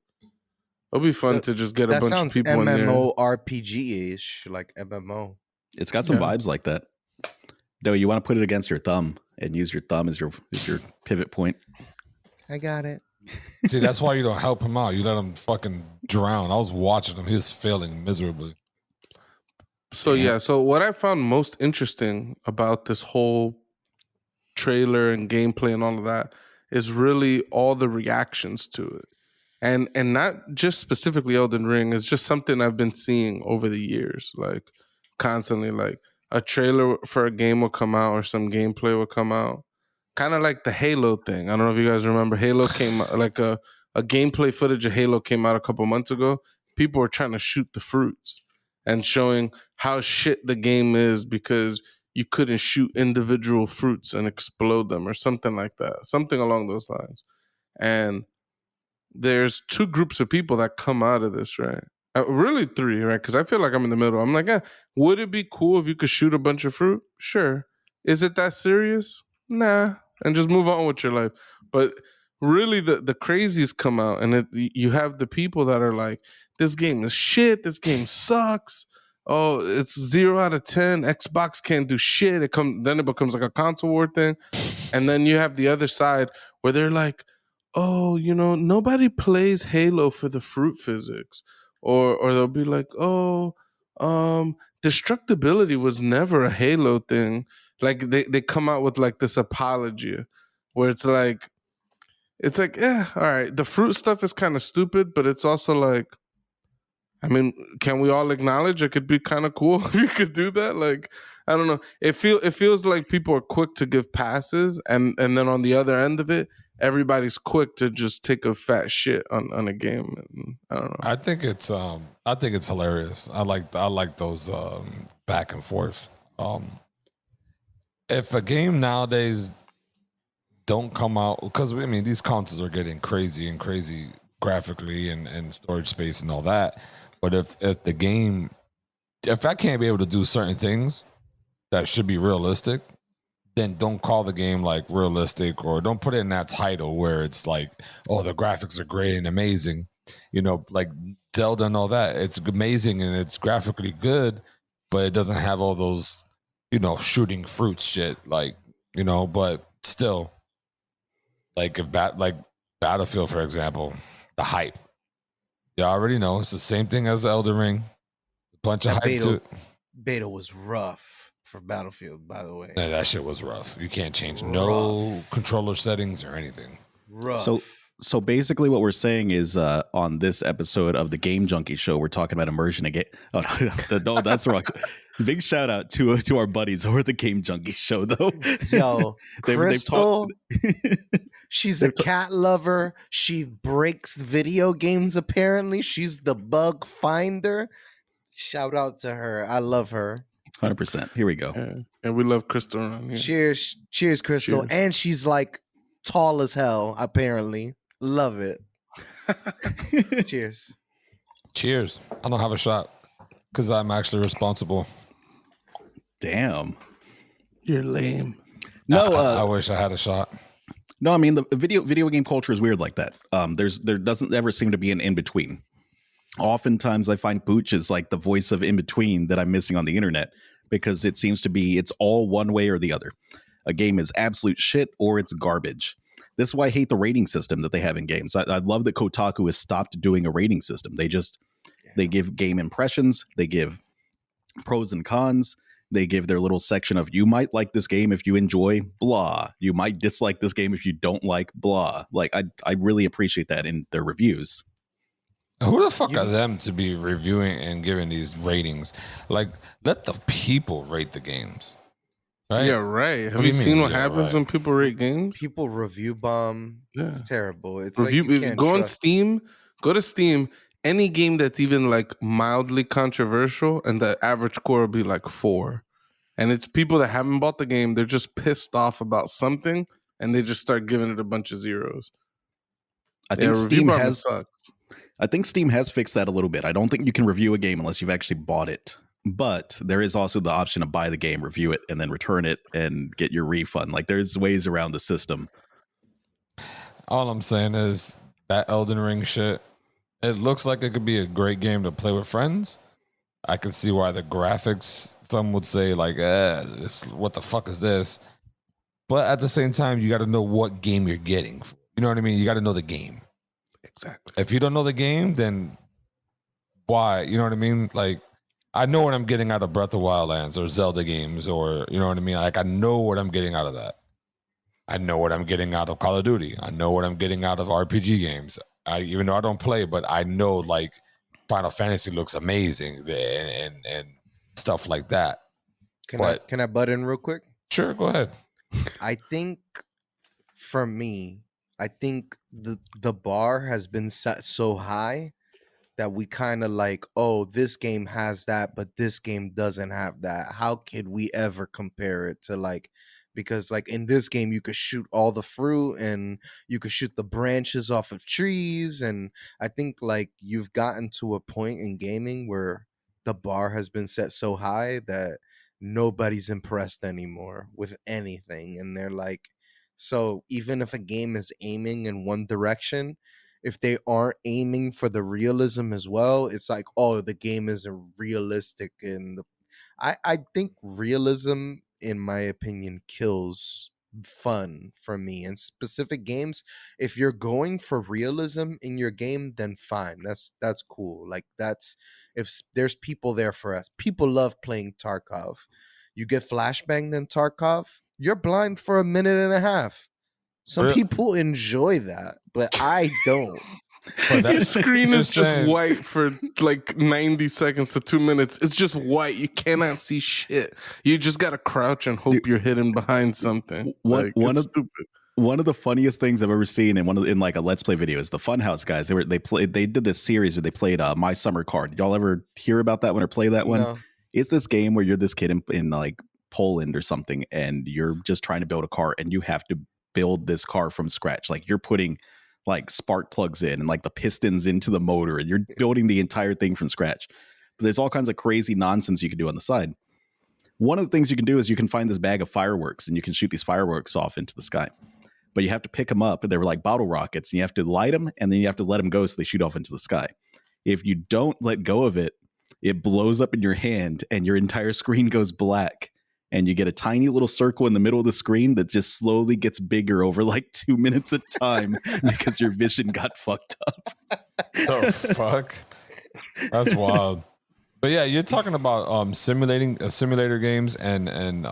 Speaker 2: it'll be fun to just get a
Speaker 4: That
Speaker 2: bunch of
Speaker 4: sounds
Speaker 2: people in there.
Speaker 4: MMORPG-ish, like MMO.
Speaker 3: It's got some
Speaker 2: Yeah.
Speaker 3: vibes like that. Though you want to put it against your thumb and use your thumb as your pivot point.
Speaker 4: I got it.
Speaker 1: See, that's why you don't help him out. You let him fucking drown. I was watching him. He was failing miserably.
Speaker 2: So yeah, so what I found most interesting about this whole trailer and gameplay and all of that is really all the reactions to it. And not just specifically Elden Ring, it's just something I've been seeing over the years, like constantly, like a trailer for a game will come out or some gameplay will come out. Kind of like the Halo thing. I don't know if you guys remember Halo came like a gameplay footage of Halo came out a couple months ago. people are trying to shoot the fruits and showing how shit the game is because you couldn't shoot individual fruits and explode them or something like that, something along those lines. And there's two groups of people that come out of this, right? Really three, right? Because I feel like I'm in the middle. I'm like, would it be cool if you could shoot a bunch of fruit? Sure. Is it that serious? Nah. And just move on with your life. But really, the crazies come out, and you have the people that are like, this game is shit. This game sucks. Oh, it's 0 out of 10. Xbox can't do shit. Then it becomes like a console war thing. And then you have the other side where they're like, oh, nobody plays Halo for the fruit physics. Or they'll be like, oh, destructibility was never a Halo thing. Like they come out with like this apology where it's like, all right, the fruit stuff is kind of stupid, but it's also like, I mean, can we all acknowledge it could be kind of cool if you could do that? Like, I don't know. It feels like people are quick to give passes, and then on the other end of it, everybody's quick to just take a fat shit on a game. And I don't know.
Speaker 1: I think it's hilarious. I like those back and forth. If a game nowadays don't come out, because I mean these consoles are getting crazy graphically and storage space and all that. But if I can't be able to do certain things that should be realistic, then don't call the game like realistic, or don't put it in that title where it's like, oh, the graphics are great and amazing. Like Zelda and all that. It's amazing and it's graphically good, but it doesn't have all those, shooting fruits shit. Like, but still, like like Battlefield, for example, the hype. You already know it's the same thing as Elden Ring. A bunch of hype too.
Speaker 4: Beta was rough for Battlefield, by the way.
Speaker 1: Yeah, that shit was rough. You can't change no controller settings or anything.
Speaker 4: Rough.
Speaker 3: So basically what we're saying is on this episode of the Game Junkie Show, we're talking about immersion again. Oh, no, that's wrong. Big shout out to our buddies over the Game Junkie Show, though.
Speaker 4: Yo, Crystal, she's a cat lover. She breaks video games, apparently. She's the bug finder. Shout out to her. I love her.
Speaker 3: 100%. Here we go.
Speaker 2: Yeah. And we love Crystal around here.
Speaker 4: Cheers, Crystal.
Speaker 2: Cheers.
Speaker 4: And she's like tall as hell, apparently. Love it. Cheers.
Speaker 1: Cheers. I don't have a shot because I'm actually responsible.
Speaker 3: Damn.
Speaker 2: You're lame.
Speaker 3: No,
Speaker 1: I wish I had a shot.
Speaker 3: No, I mean the video game culture is weird like that. There doesn't ever seem to be an in between. Oftentimes, I find Booch is like the voice of in between that I'm missing on the internet, because it seems to be it's all one way or the other. A game is absolute shit or it's garbage. This is why I hate the rating system that they have in games. I love that Kotaku has stopped doing a rating system. They give game impressions, they give pros and cons. They give their little section of, you might like this game if you enjoy blah. You might dislike this game if you don't like blah. Like, I really appreciate that in their reviews.
Speaker 1: Who the fuck are them to be reviewing and giving these ratings? Like, let the people rate the games. Right?
Speaker 2: Yeah, right. Have
Speaker 1: What do
Speaker 2: you
Speaker 1: you
Speaker 2: seen
Speaker 1: mean?
Speaker 2: what
Speaker 1: Yeah,
Speaker 2: happens
Speaker 1: right.
Speaker 2: when people rate games?
Speaker 4: People review bomb.
Speaker 2: Yeah.
Speaker 4: It's terrible. It's
Speaker 2: Review,
Speaker 4: like you can't
Speaker 2: go on
Speaker 4: trust.
Speaker 2: Steam. Go to Steam. Any game that's even like mildly controversial, and the average score will be like 4. And it's people that haven't bought the game. They're just pissed off about something, and they just start giving it a bunch of zeros.
Speaker 3: I think Steam has fixed that a little bit. I don't think you can review a game unless you've actually bought it. But there is also the option to buy the game, review it, and then return it and get your refund. Like, there's ways around the system.
Speaker 1: All I'm saying is that Elden Ring shit, it looks like it could be a great game to play with friends. I can see why the graphics, some would say like, what the fuck is this? But at the same time, you got to know what game you're getting. You know what I mean? You got to know the game.
Speaker 2: Exactly.
Speaker 1: If you don't know the game, then why? You know what I mean? Like, I know what I'm getting out of Breath of Wildlands or Zelda games, or, you know what I mean? Like, I know what I'm getting out of that. I know what I'm getting out of Call of Duty. I know what I'm getting out of RPG games. Even though I don't play, but I know, like, Final Fantasy looks amazing and stuff like that.
Speaker 4: Can I butt in real quick?
Speaker 1: Sure, go ahead.
Speaker 4: I think for me, the bar has been set so high that we kind of like, oh, this game has that, but this game doesn't have that. How could we ever compare it to like, because like in this game you could shoot all the fruit and you could shoot the branches off of trees, and I think like you've gotten to a point in gaming where the bar has been set so high that nobody's impressed anymore with anything, and they're like, so even if a game is aiming in one direction, if they aren't aiming for the realism as well, it's like, oh, the game isn't realistic. And I think realism, in my opinion, kills fun for me in specific games. If you're going for realism in your game, then fine, that's cool. Like that's, there's people there for us. People love playing Tarkov. You get flashbanged in Tarkov, you're blind for a minute and a half. Some people enjoy that, but I don't.
Speaker 1: But
Speaker 2: Your
Speaker 1: that's
Speaker 2: screen is
Speaker 1: just
Speaker 2: just
Speaker 1: saying.
Speaker 2: white for like 90 seconds to 2 minutes. It's just white. You cannot see shit. You just gotta crouch and hope you're hidden behind something.
Speaker 3: One
Speaker 2: It's
Speaker 3: of
Speaker 2: stupid.
Speaker 3: one of the funniest things I've ever seen in like a Let's Play video is the Funhouse guys. They did this series where they played My Summer Car. Did y'all ever hear about that one or play that one?
Speaker 4: No.
Speaker 3: It's this game where you're this kid in like Poland or something, and you're just trying to build a car, and you have to build this car from scratch. Like you're putting like spark plugs in and like the pistons into the motor, and you're building the entire thing from scratch. But there's all kinds of crazy nonsense you can do on the side. One of the things you can do is you can find this bag of fireworks, and you can shoot these fireworks off into the sky. But you have to pick them up, and they were like bottle rockets, and you have to light them, and then you have to let them go so they shoot off into the sky. If you don't let go of it, it blows up in your hand, and your entire screen goes black. And you get a tiny little circle in the middle of the screen that just slowly gets bigger over like 2 minutes at a time because your vision got fucked up.
Speaker 1: The fuck? That's wild. But yeah, you're talking about simulator games and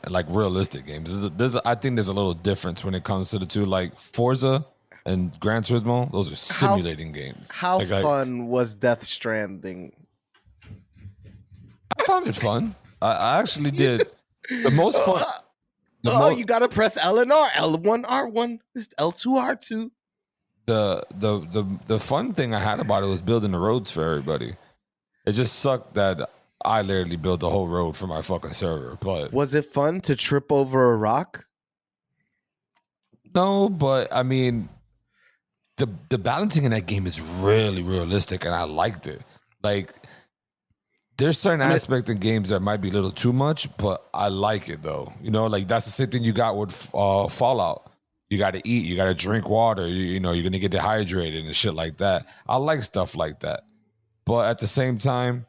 Speaker 1: like realistic games. I think there's a little difference when it comes to the two. Like Forza and Gran Turismo, those are simulating games.
Speaker 4: How
Speaker 1: like,
Speaker 4: fun was Death Stranding?
Speaker 1: I found it fun. I actually did. The most fun.
Speaker 4: You gotta press L and R, L1, R1, L2, R2.
Speaker 1: The fun thing I had about it was building the roads for everybody. It just sucked that I literally built the whole road for my fucking server. But
Speaker 4: was it fun to trip over a rock?
Speaker 1: No, but I mean, the balancing in that game is really realistic, and I liked it. Like, there's certain aspects in games that might be a little too much, but I like it though. You know, like that's the same thing you got with Fallout. You got to eat, you got to drink water. You know, you're gonna get dehydrated and shit like that. I like stuff like that, but at the same time,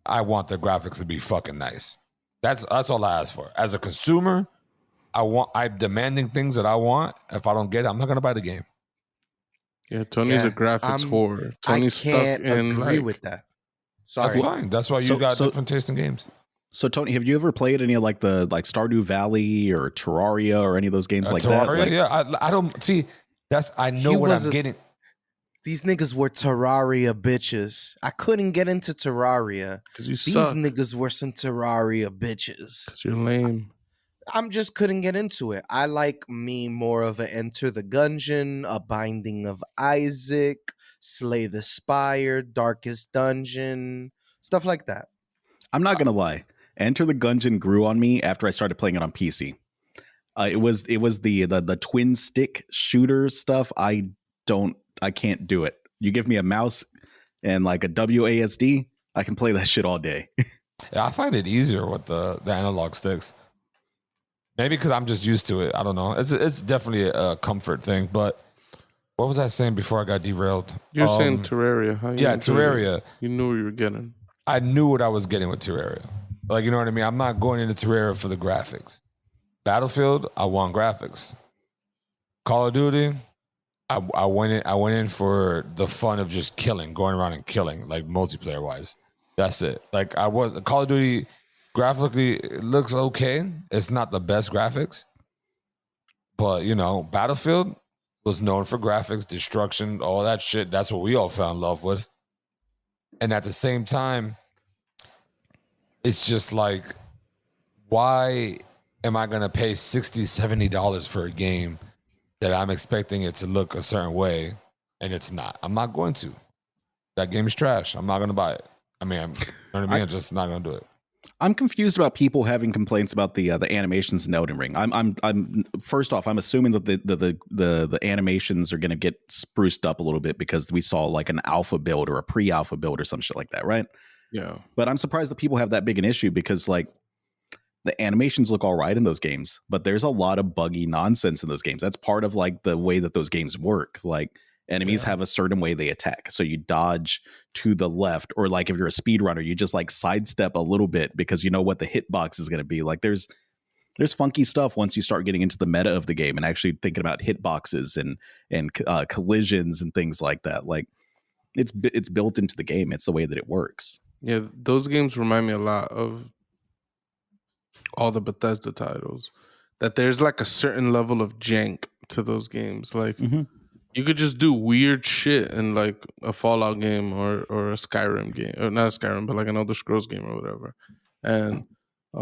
Speaker 1: I want the graphics to be fucking nice. That's all I ask for. As a consumer, I'm demanding things that I want. If I don't get it, I'm not gonna buy the game.
Speaker 2: Yeah, Tony's a graphics whore. Tony's
Speaker 4: I can't
Speaker 2: stuck in
Speaker 4: agree
Speaker 2: like,
Speaker 4: with that. Sorry.
Speaker 1: That's fine. That's why you got different taste in games.
Speaker 3: So Tony, have you ever played any of like the Stardew Valley or Terraria or any of those games like
Speaker 1: Terraria?
Speaker 3: that? Like,
Speaker 1: Yeah, I don't see. I know what I'm getting.
Speaker 4: These niggas were Terraria bitches. I couldn't get into Terraria.
Speaker 2: These
Speaker 4: suck. Niggas were some Terraria bitches.
Speaker 2: 'Cause you're lame.
Speaker 4: I'm just couldn't get into it. I like me more of an Enter the Gungeon, a Binding of Isaac, Slay the Spire, Darkest Dungeon, stuff like that.
Speaker 3: I'm not gonna lie. Enter the Gungeon grew on me after I started playing it on PC. It was the twin stick shooter stuff. I can't do it. You give me a mouse and like a WASD, I can play that shit all day.
Speaker 1: Yeah, I find it easier with the analog sticks. Maybe because I'm just used to it. I don't know. It's definitely a comfort thing. But what was I saying before I got derailed?
Speaker 2: You're saying Terraria. How you
Speaker 1: Yeah,
Speaker 2: enjoyed it?
Speaker 1: Terraria.
Speaker 2: You knew what you were getting.
Speaker 1: I knew what I was getting with Terraria. Like, you know what I mean? I'm not going into Terraria for the graphics. Battlefield, I want graphics. Call of Duty, I went in for the fun of just killing, going around and killing, like multiplayer wise. That's it. Like Call of Duty graphically it looks okay. It's not the best graphics. But, you know, Battlefield was known for graphics, destruction, all that shit. That's what we all fell in love with. And at the same time, it's just like, why am I going to pay $60, $70 for a game that I'm expecting it to look a certain way and it's not? I'm not going to. That game's trash. I'm not gonna buy it. I mean, you know what I mean? I'm just not gonna do it.
Speaker 3: I'm confused about people having complaints about the animations in Elden Ring. I'm first off, I'm assuming that the animations are going to get spruced up a little bit because we saw like an alpha build or a pre-alpha build or some shit like that, right?
Speaker 2: Yeah.
Speaker 3: But I'm surprised that people have that big an issue because like the animations look all right in those games, but there's a lot of buggy nonsense in those games. That's part of like the way that those games work. Like enemies have a certain way they attack. So you dodge to the left, or like if you're a speedrunner, you just like sidestep a little bit because you know what the hitbox is going to be. Like there's funky stuff once you start getting into the meta of the game and actually thinking about hitboxes and collisions and things like that. Like it's built into the game. It's the way that it works.
Speaker 2: Yeah, those games remind me a lot of all the Bethesda titles. That there's like a certain level of jank to those games. Like you could just do weird shit in like a Fallout game or a Skyrim game, or not a Skyrim, but like an Elder Scrolls game or whatever. And I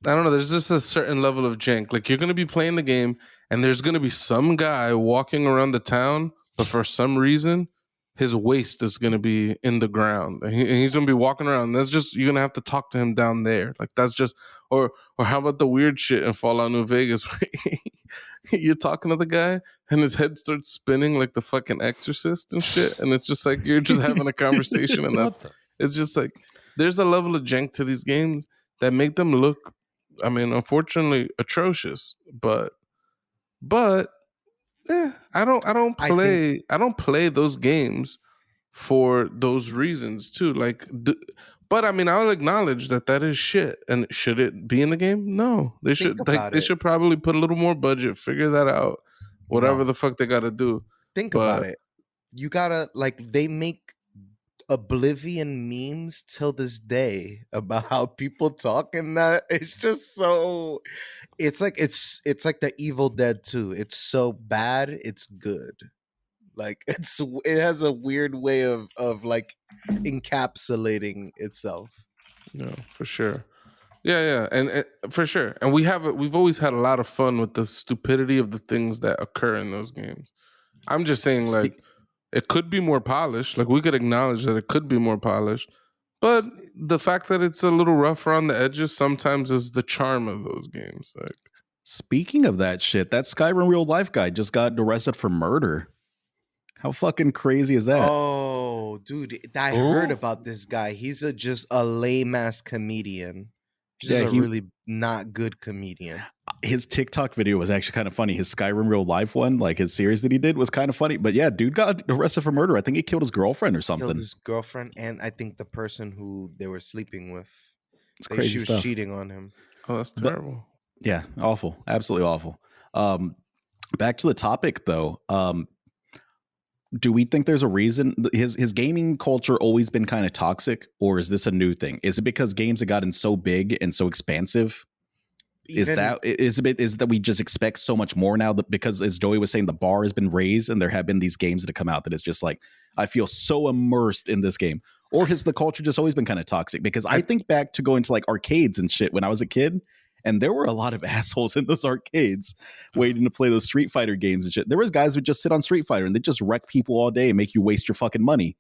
Speaker 2: don't know. There's just a certain level of jank. Like you're gonna be playing the game, and there's gonna be some guy walking around the town, but for some reason, his waist is gonna be in the ground, and he's gonna be walking around. That's just you're gonna have to talk to him down there. Like that's just, or how about the weird shit in Fallout New Vegas where you're talking to the guy and his head starts spinning like the fucking Exorcist and shit, and it's just like you're just having a conversation, and that's it's just like there's a level of jank to these games that make them look, I mean, unfortunately atrocious, but I don't play those games for those reasons too. Like, but I mean, I'll acknowledge that is shit. And should it be in the game? No, they should. Like, they should probably put a little more budget, figure that out, whatever the fuck they got to do.
Speaker 4: Think about it. You gotta they make Oblivion memes till this day about how people talk, and that it's just so. It's like the Evil Dead 2. It's so bad, it's good. Like it has a weird way of like encapsulating itself.
Speaker 2: No, for sure. Yeah, and for sure. And we've always had a lot of fun with the stupidity of the things that occur in those games. I'm just saying, like, it could be more polished. Like, we could acknowledge that it could be more polished. But the fact that it's a little rough around the edges sometimes is the charm of those games. Like,
Speaker 3: speaking of that shit, that Skyrim real life guy just got arrested for murder. How fucking crazy is that?
Speaker 4: Oh, dude, I heard about this guy. He's just a lame ass comedian. He's a really not good comedian.
Speaker 3: His TikTok video was actually kind of funny. His Skyrim real life one, like his series that he did, was kind of funny. But yeah, dude got arrested for murder. I think he killed his girlfriend or something.
Speaker 4: Killed his girlfriend, and I think the person who they were sleeping with.
Speaker 3: It's crazy
Speaker 4: she was
Speaker 3: stuff.
Speaker 4: cheating on him.
Speaker 2: Oh, that's terrible.
Speaker 3: But, yeah, awful. Absolutely awful. Back to the topic though. Do we think there's a reason his gaming culture always been kind of toxic, or is this a new thing? Is it because games have gotten so big and so expansive? Is it that we just expect so much more now, that because, as Joey was saying, the bar has been raised and there have been these games that have come out that it's just like, I feel so immersed in this game? Or has the culture just always been kind of toxic? Because I think back to going to like arcades and shit when I was a kid, and there were a lot of assholes in those arcades waiting to play those Street Fighter games and shit. There was guys who would just sit on Street Fighter and they just wreck people all day and make you waste your fucking money.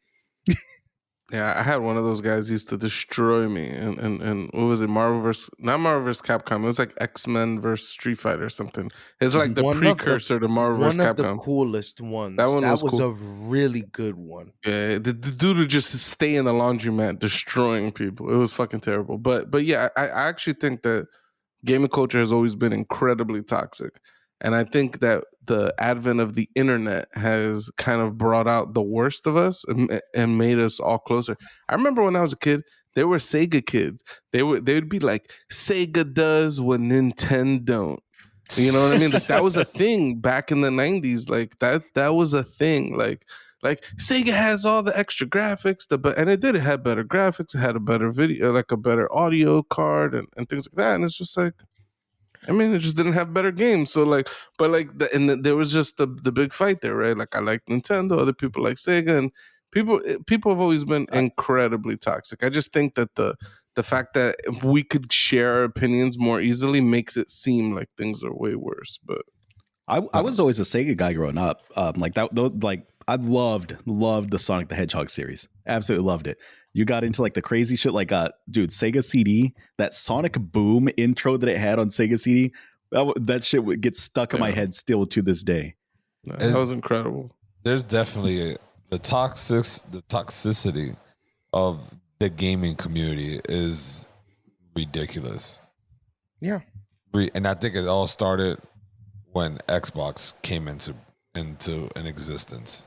Speaker 2: Yeah, I had one of those guys who used to destroy me. And what was it? Not Marvel vs. Capcom. It was like X-Men versus Street Fighter or something. It's like the precursor to Marvel vs. Capcom.
Speaker 4: One of the coolest ones. That was cool. A really good one.
Speaker 2: Yeah, the dude would just stay in the laundromat destroying people. It was fucking terrible. But yeah, I actually think that gaming culture has always been incredibly toxic. And I think that the advent of the internet has kind of brought out the worst of us and made us all closer. I remember when I was a kid, there were Sega kids. They would be like, Sega does what Nintendo don't. You know what I mean? Like, that was a thing back in the 90s. Like that was a thing. Like Sega has all the extra graphics, and it had better graphics. It had a better video, like a better audio card and things like that. And it's just like, I mean, it just didn't have better games. So like, but like, there was just the big fight there, right? Like, I like Nintendo, other people like Sega, and people have always been incredibly toxic. I just think that the fact that we could share our opinions more easily makes it seem like things are way worse. But
Speaker 3: I was always a Sega guy growing up. Like that, though, like I loved the Sonic the Hedgehog series. Absolutely loved it. You got into like the crazy shit, like dude, Sega CD, that Sonic Boom intro that it had on Sega CD, that shit would get stuck in my
Speaker 2: Yeah.
Speaker 3: head still to this day.
Speaker 2: That was incredible.
Speaker 1: There's definitely the toxicity of the gaming community is ridiculous.
Speaker 4: Yeah.
Speaker 1: And I think it all started when Xbox came into an existence.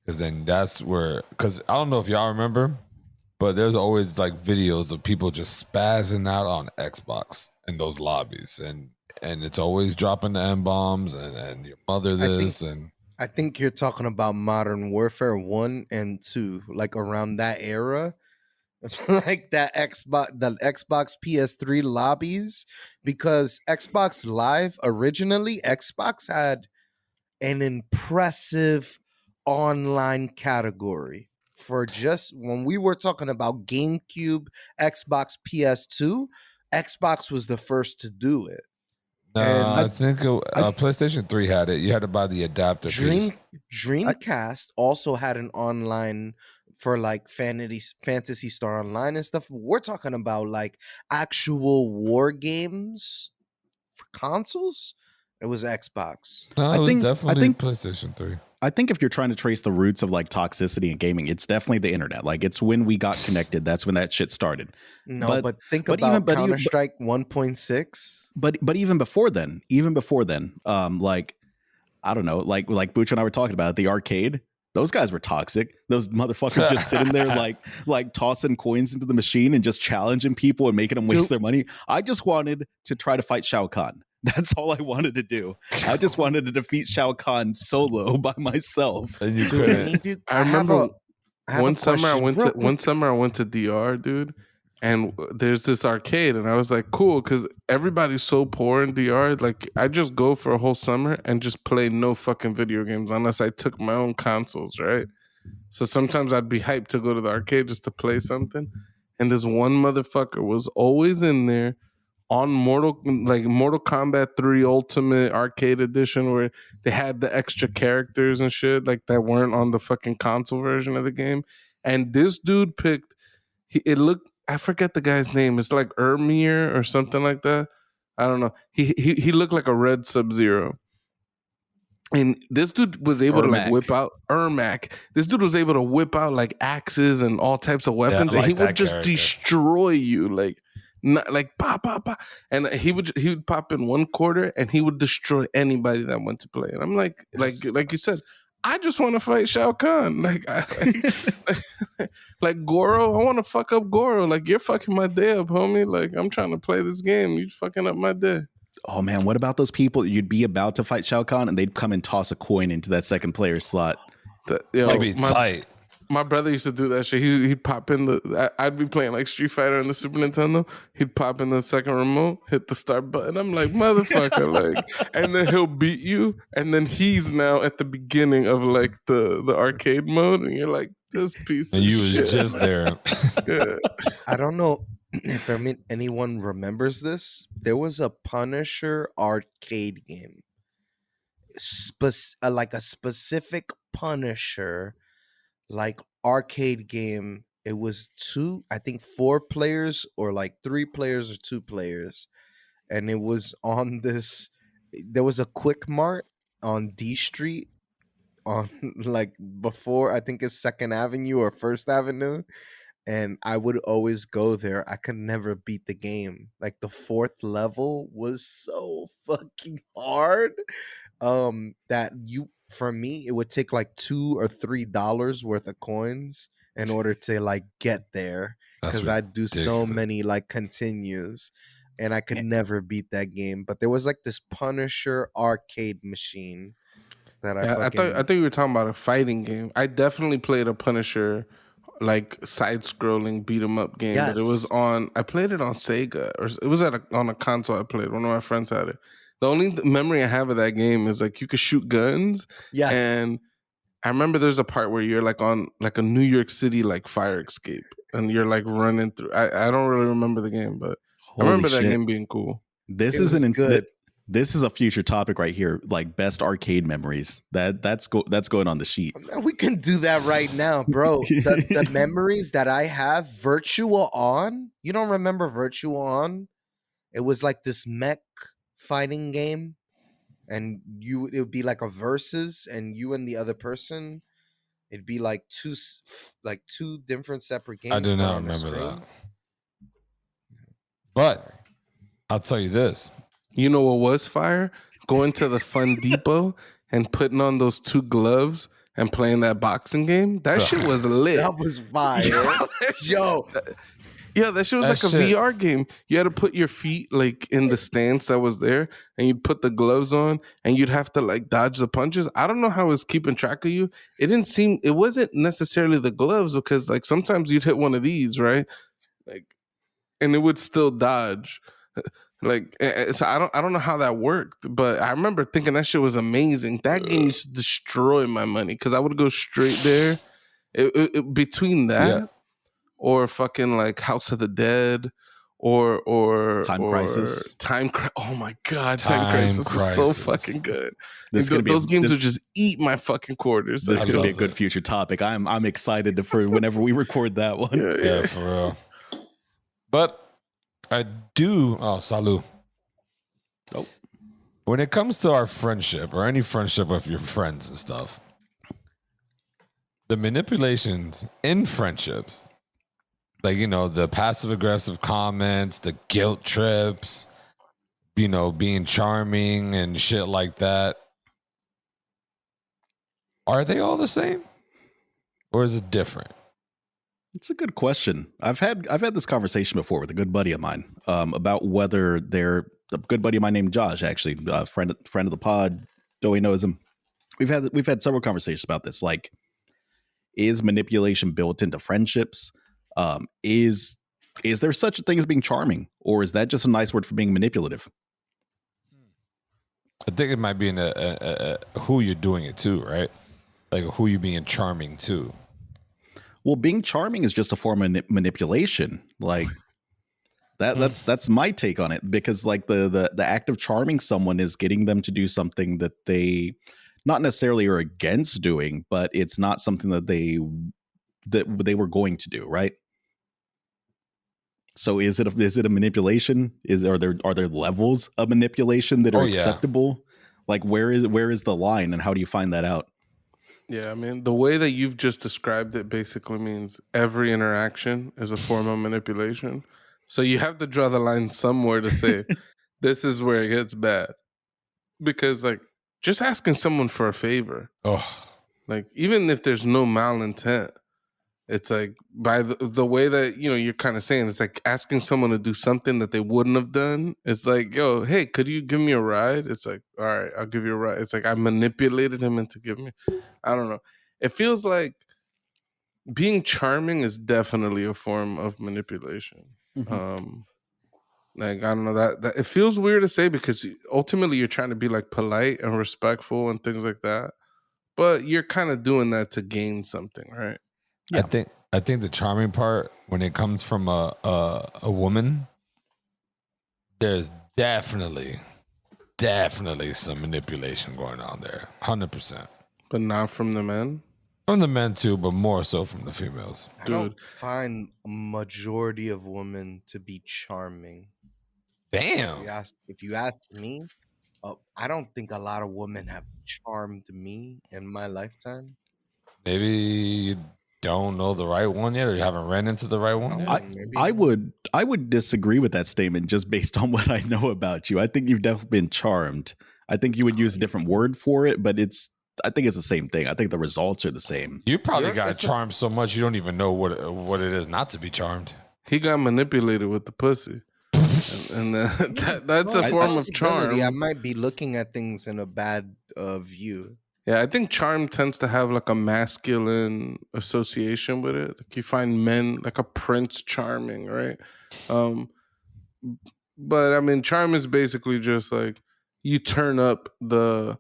Speaker 1: Because then that's where, because I don't know if y'all remember, but there's always like videos of people just spazzing out on Xbox in those lobbies, and it's always dropping the M-bombs and your mother this and
Speaker 4: I think you're talking about Modern Warfare 1 and 2, like around that era. Like the Xbox PS3 lobbies, because Xbox Live originally, Xbox had an impressive online category for just when we were talking about GameCube, Xbox, PS2. Xbox was the first to do it. And
Speaker 1: I think PlayStation 3 had it. You had to buy the adapter piece.
Speaker 4: Dreamcast also had an online for like Fantasy Star Online and stuff. We're talking about like actual war games for consoles. It was Xbox.
Speaker 1: No,
Speaker 3: I
Speaker 1: it was
Speaker 3: think-
Speaker 1: definitely PlayStation 3.
Speaker 3: I think if you're trying to trace the roots of like toxicity and gaming, it's definitely the internet. Like it's when we got connected. That's when that shit started.
Speaker 4: No, but think
Speaker 3: but
Speaker 4: about
Speaker 3: even- but even-
Speaker 4: Counter Strike 1.6.
Speaker 3: But even before then, like I don't know, like Booch and I were talking about at the arcade. Those guys were toxic. Those motherfuckers just sitting there like tossing coins into the machine and just challenging people and making them waste their money. I just wanted to try to fight Shao Kahn. That's all I wanted to do. I just wanted to defeat Shao Kahn solo by myself.
Speaker 1: And you
Speaker 4: Dude,
Speaker 1: couldn't.
Speaker 2: I remember one summer I went to DR, dude, and there's this arcade, and I was like, cool, because everybody's so poor in DR. Like, I just go for a whole summer and just play no fucking video games unless I took my own consoles, right? So sometimes I'd be hyped to go to the arcade just to play something, and this one motherfucker was always in there on Mortal Kombat 3 Ultimate Arcade Edition, where they had the extra characters and shit like that weren't on the fucking console version of the game. And this dude picked, I forget the guy's name. It's like Ermir or something like that. I don't know. He looked like a red Sub-Zero. And this dude was able to like whip out Ermac. This dude was able to whip out like axes and all types of weapons, and he would just destroy you, like pop, and he would pop in one quarter and he would destroy anybody that went to play. And I'm like you said, I just want to fight Shao Kahn, like Goro. I want to fuck up Goro. Like, you're fucking my day up, homie. Like, I'm trying to play this game. You fucking up my day.
Speaker 3: Oh man, what about those people? You'd be about to fight Shao Kahn and they'd come and toss a coin into that second player slot.
Speaker 1: That'd be tight.
Speaker 2: My brother used to do that shit. He'd pop in I'd be playing like Street Fighter on the Super Nintendo. He'd pop in the second remote, hit the start button. I'm like, motherfucker, like, and then he'll beat you. And then he's now at the beginning of like the arcade mode. And you're like, this piece
Speaker 1: and
Speaker 2: of
Speaker 1: you
Speaker 2: shit.
Speaker 1: was just there.
Speaker 2: Yeah.
Speaker 4: I don't know if anyone remembers this. There was a Punisher arcade game. Like a specific Punisher like arcade game. It was 4 players, or like 3 players or 2 players, and it was on this. There was a Quick Mart on D Street, on like before, I think it's 2nd Avenue or 1st Avenue, and I would always go there. I could never beat the game. Like the 4th level was so fucking hard, that for me, it would take like $2 or $3 worth of coins in order to like get there, because I'd do so many like continues, and I could never beat that game. But there was like this Punisher arcade machine that
Speaker 2: I thought you were talking about a fighting game. I definitely played a Punisher like side-scrolling beat 'em up game, but it was I played it on Sega, or it was on a console I played. One of my friends had it. The only memory I have of that game is like you could shoot guns.
Speaker 4: Yes.
Speaker 2: And I remember there's a part where you're like on like a New York City like fire escape, and you're like running through. I don't really remember the game, but I remember that game being cool.
Speaker 3: This
Speaker 4: It was
Speaker 3: isn't
Speaker 4: good.
Speaker 3: This is a future topic right here, like best arcade memories. That's going on the sheet.
Speaker 4: We can do that right now, bro. The memories that I have, Virtua On. You don't remember Virtua On? It was like this mech fighting game, and it would be like a versus, and you and the other person. It'd be like two different separate games.
Speaker 1: I do
Speaker 4: but
Speaker 1: not
Speaker 4: on a
Speaker 1: remember that.
Speaker 4: screen.
Speaker 1: But I'll tell you this.
Speaker 2: You know what was fire? Going to the Fun Depot and putting on those 2 gloves and playing that boxing game. That shit was lit.
Speaker 4: That was fire. Yo,
Speaker 2: Yeah, that shit was like a VR game. You had to put your feet like in the stance that was there, and you'd put the gloves on, and you'd have to like dodge the punches. I don't know how it was keeping track of you. It wasn't necessarily the gloves, because like sometimes you'd hit one of these, right? Like, and it would still dodge. Like, so I don't know how that worked, but I remember thinking that shit was amazing. That game used to destroy my money because I would go straight there. Between that or fucking like House of the Dead or
Speaker 3: Time Crisis.
Speaker 2: Oh my god, Time Crisis was so fucking good. Those games would just eat my fucking quarters.
Speaker 3: This is gonna be a good future topic. I'm excited for whenever we record that one.
Speaker 1: Yeah, for real. But I do. Oh, salud.
Speaker 3: Oh.
Speaker 1: When it comes to our friendship or any friendship with your friends and stuff, the manipulations in friendships, like, you know, the passive aggressive comments, the guilt trips, you know, being charming and shit like that, are they all the same? Or is it different?
Speaker 3: It's a good question. I've had this conversation before with a good buddy of mine about whether they're a good buddy of mine named Josh, actually, friend of the pod. Joey knows him. We've had several conversations about this. Like, is manipulation built into friendships? Is there such a thing as being charming, or is that just a nice word for being manipulative?
Speaker 1: I think it might be in who you're doing it to, right? Like who you being charming to.
Speaker 3: Well, being charming is just a form of manipulation. Like that's my take on it, because like the act of charming someone is getting them to do something that they not necessarily are against doing, but it's not something that they were going to do, right? So is it a manipulation? Are there levels of manipulation that are acceptable? Like where is the line, and how do you find that out?
Speaker 2: Yeah, I mean, the way that you've just described it basically means every interaction is a form of manipulation. So you have to draw the line somewhere to say, this is where it gets bad. Because, like, just asking someone for a favor, like, even if there's no malintent, it's like, by the way that, you know, you're kind of saying, it's like asking someone to do something that they wouldn't have done. It's like, yo, hey, could you give me a ride? It's like, all right, I'll give you a ride. It's like I manipulated him into giving me. I don't know. It feels like being charming is definitely a form of manipulation.
Speaker 3: Mm-hmm.
Speaker 2: Like, I don't know, that it feels weird to say, because ultimately you're trying to be like polite and respectful and things like that, but you're kind of doing that to gain something, right?
Speaker 1: Yeah. I think the charming part, when it comes from a woman, there's definitely some manipulation going on there, 100%.
Speaker 2: But not from the men.
Speaker 1: From the men too, but more so from the females.
Speaker 4: I don't find a majority of women to be charming.
Speaker 1: Damn.
Speaker 4: If you ask me, I don't think a lot of women have charmed me in my lifetime.
Speaker 1: Maybe you don't know the right one yet, or you haven't ran into the right one yet?
Speaker 3: I would disagree with that statement just based on what I know about you. I think you've definitely been charmed. I think you would use a different word for it, but I think it's the same thing. I think the results are the same.
Speaker 1: You probably got charmed so much you don't even know what it is not to be charmed.
Speaker 2: He got manipulated with the pussy. and that's a form of charm.
Speaker 4: I might be looking at things in a bad view.
Speaker 2: Yeah, I think charm tends to have like a masculine association with it. Like you find men like a Prince Charming, right? But I mean, charm is basically just like you turn up the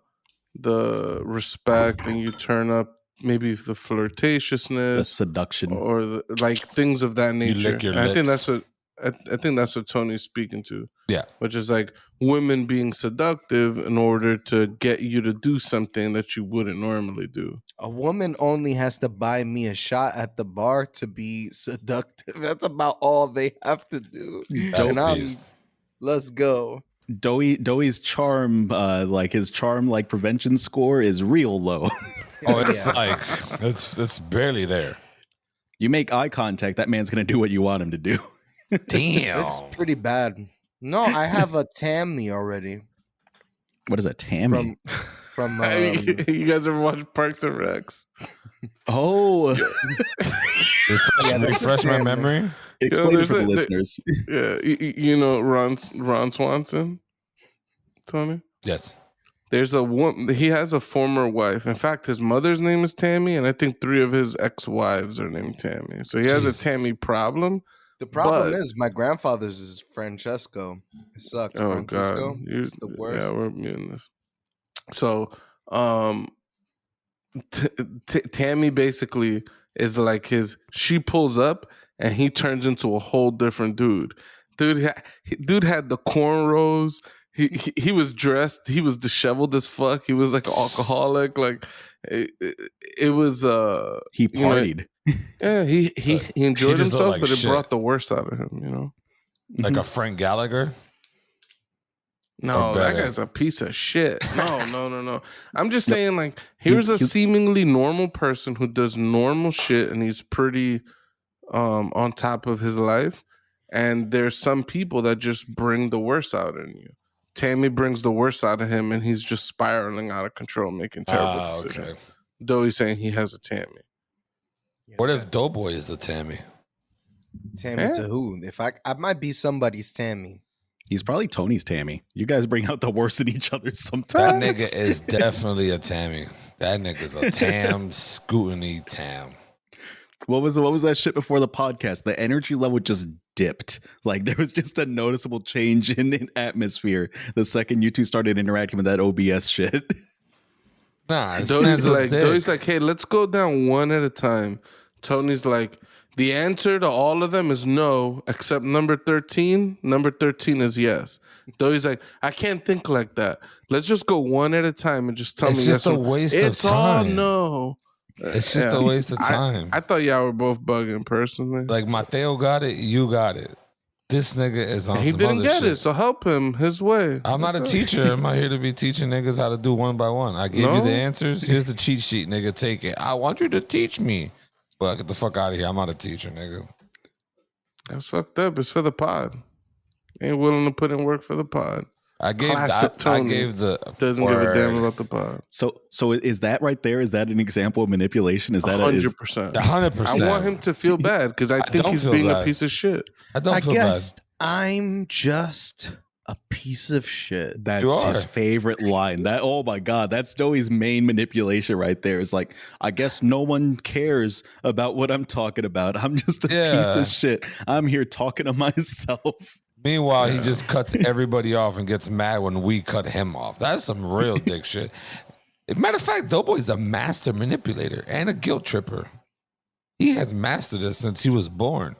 Speaker 2: respect, and you turn up maybe the flirtatiousness,
Speaker 3: the seduction,
Speaker 2: or like things of that nature.
Speaker 1: You lick your lips.
Speaker 2: I think that's what I think that's what Tony's speaking to.
Speaker 1: Yeah.
Speaker 2: Which is like women being seductive in order to get you to do something that you wouldn't normally do.
Speaker 4: A woman only has to buy me a shot at the bar to be seductive. That's about all they have to do.
Speaker 1: That's
Speaker 4: And
Speaker 1: beast.
Speaker 4: let's go.
Speaker 3: Doey's charm, like his charm, like prevention score is real low.
Speaker 1: Oh, it's
Speaker 4: Yeah.
Speaker 1: like it's barely there.
Speaker 3: You make eye contact, that man's gonna do what you want him to do.
Speaker 1: Damn.
Speaker 4: It's pretty bad. No, I have a Tammy already
Speaker 3: What is that, Tammy?
Speaker 4: from
Speaker 2: You guys ever watch Parks and Recs?
Speaker 3: Oh,
Speaker 1: Refresh my memory.
Speaker 3: explain it
Speaker 2: there's
Speaker 3: for the
Speaker 2: a-
Speaker 3: listeners.
Speaker 2: Yeah, you know Ron Swanson, Tony.
Speaker 1: Yes.
Speaker 2: There's a woman. He has a former wife. In fact, his mother's name is Tammy, and I think 3 of his ex-wives are named Tammy. So he has
Speaker 1: Jesus.
Speaker 2: a Tammy problem.
Speaker 4: the problem
Speaker 2: but-
Speaker 4: is my grandfather's is Francesco. It sucks.
Speaker 2: Oh
Speaker 4: Francesco.
Speaker 2: God,
Speaker 4: It's the worst.
Speaker 2: Yeah, we're muting this. So, Tammy basically is like his. She pulls up, and he turns into a whole different dude. Dude had the cornrows. He was dressed. He was disheveled as fuck. He was like an alcoholic. Like it was.
Speaker 3: He
Speaker 2: you know,
Speaker 3: partied.
Speaker 2: Yeah, he enjoyed
Speaker 1: just looked
Speaker 2: himself,
Speaker 1: like
Speaker 2: but it
Speaker 1: shit.
Speaker 2: brought the worst out of him. You know.
Speaker 1: Like a Frank Gallagher.
Speaker 2: No, that
Speaker 1: better.
Speaker 2: guy's a piece of shit. No. I'm just saying, like, here's a
Speaker 3: he-
Speaker 2: seemingly normal person who does normal shit and he's pretty on top of his life. And there's some people that just bring the worst out in you. Tammy brings the worst out of him and he's just spiraling out of control, making terrible decisions.
Speaker 1: Okay.
Speaker 2: Though he's saying he has a Tammy.
Speaker 1: What if Doughboy is the Tammy?
Speaker 4: Tammy
Speaker 2: Yeah.
Speaker 4: to who? If I might be somebody's Tammy.
Speaker 3: He's probably Tony's Tammy. You guys bring out the worst in each other
Speaker 1: That
Speaker 3: sometimes.
Speaker 1: nigga is definitely a Tammy. That nigga's a Tam Scootiny Tam.
Speaker 3: What was that shit before the podcast? The energy level just dipped. Like there was just a noticeable change in atmosphere the second you two started interacting with that OBS shit.
Speaker 1: Nah, this
Speaker 2: Doty's
Speaker 1: man's a
Speaker 2: like,
Speaker 1: dick.
Speaker 2: hey, let's go down one at a time. Tony's like, the answer to all of them is no, except number 13. Number 13 is yes. Doty's like, I can't think like that. Let's just go one at a time and just tell
Speaker 1: It's
Speaker 2: me
Speaker 1: just
Speaker 2: yes
Speaker 1: a
Speaker 2: or-
Speaker 1: waste of
Speaker 2: It's all
Speaker 1: time.
Speaker 2: no.
Speaker 1: It's just
Speaker 2: Yeah.
Speaker 1: a waste of time.
Speaker 2: I thought y'all were both bugging personally.
Speaker 1: Like Mateo got it, you got it. This nigga is on
Speaker 2: And he
Speaker 1: some
Speaker 2: didn't
Speaker 1: other
Speaker 2: get
Speaker 1: shit.
Speaker 2: it, so help him his way.
Speaker 1: I'm not a
Speaker 2: That's it.
Speaker 1: teacher. I'm not here to be teaching niggas how to do one by one. I gave you
Speaker 2: No?
Speaker 1: the answers. Here's the cheat sheet, nigga. Take it. I want you to teach me. But get the fuck out of here. I'm not a teacher, nigga.
Speaker 2: That's fucked up. It's for the pod. Ain't willing to put in work for the pod.
Speaker 1: I gave
Speaker 2: Classic
Speaker 1: I
Speaker 2: Tony.
Speaker 1: gave the
Speaker 2: Doesn't give a damn
Speaker 1: word.
Speaker 2: about the pod.
Speaker 3: So is that right there? Is that an example of manipulation? Is that
Speaker 2: 100%.
Speaker 1: 100%.
Speaker 2: I want him to feel bad because I think
Speaker 1: don't
Speaker 2: he's
Speaker 1: feel
Speaker 2: being a
Speaker 1: bad.
Speaker 2: piece of shit.
Speaker 1: I don't
Speaker 4: I
Speaker 1: feel
Speaker 4: guess
Speaker 1: bad.
Speaker 4: I'm just a piece of shit.
Speaker 3: That's
Speaker 1: You
Speaker 3: his
Speaker 1: are.
Speaker 3: favorite line. That oh my god, that's Doey's main manipulation right there. It's like, I guess no one cares about what I'm talking about. I'm just a piece
Speaker 1: Yeah.
Speaker 3: of shit. I'm here talking to myself.
Speaker 1: Meanwhile, he just cuts everybody off and gets mad when we cut him off. That's some real dick shit. Matter of fact, Doughboy's a master manipulator and a guilt tripper. He has mastered it since he was born.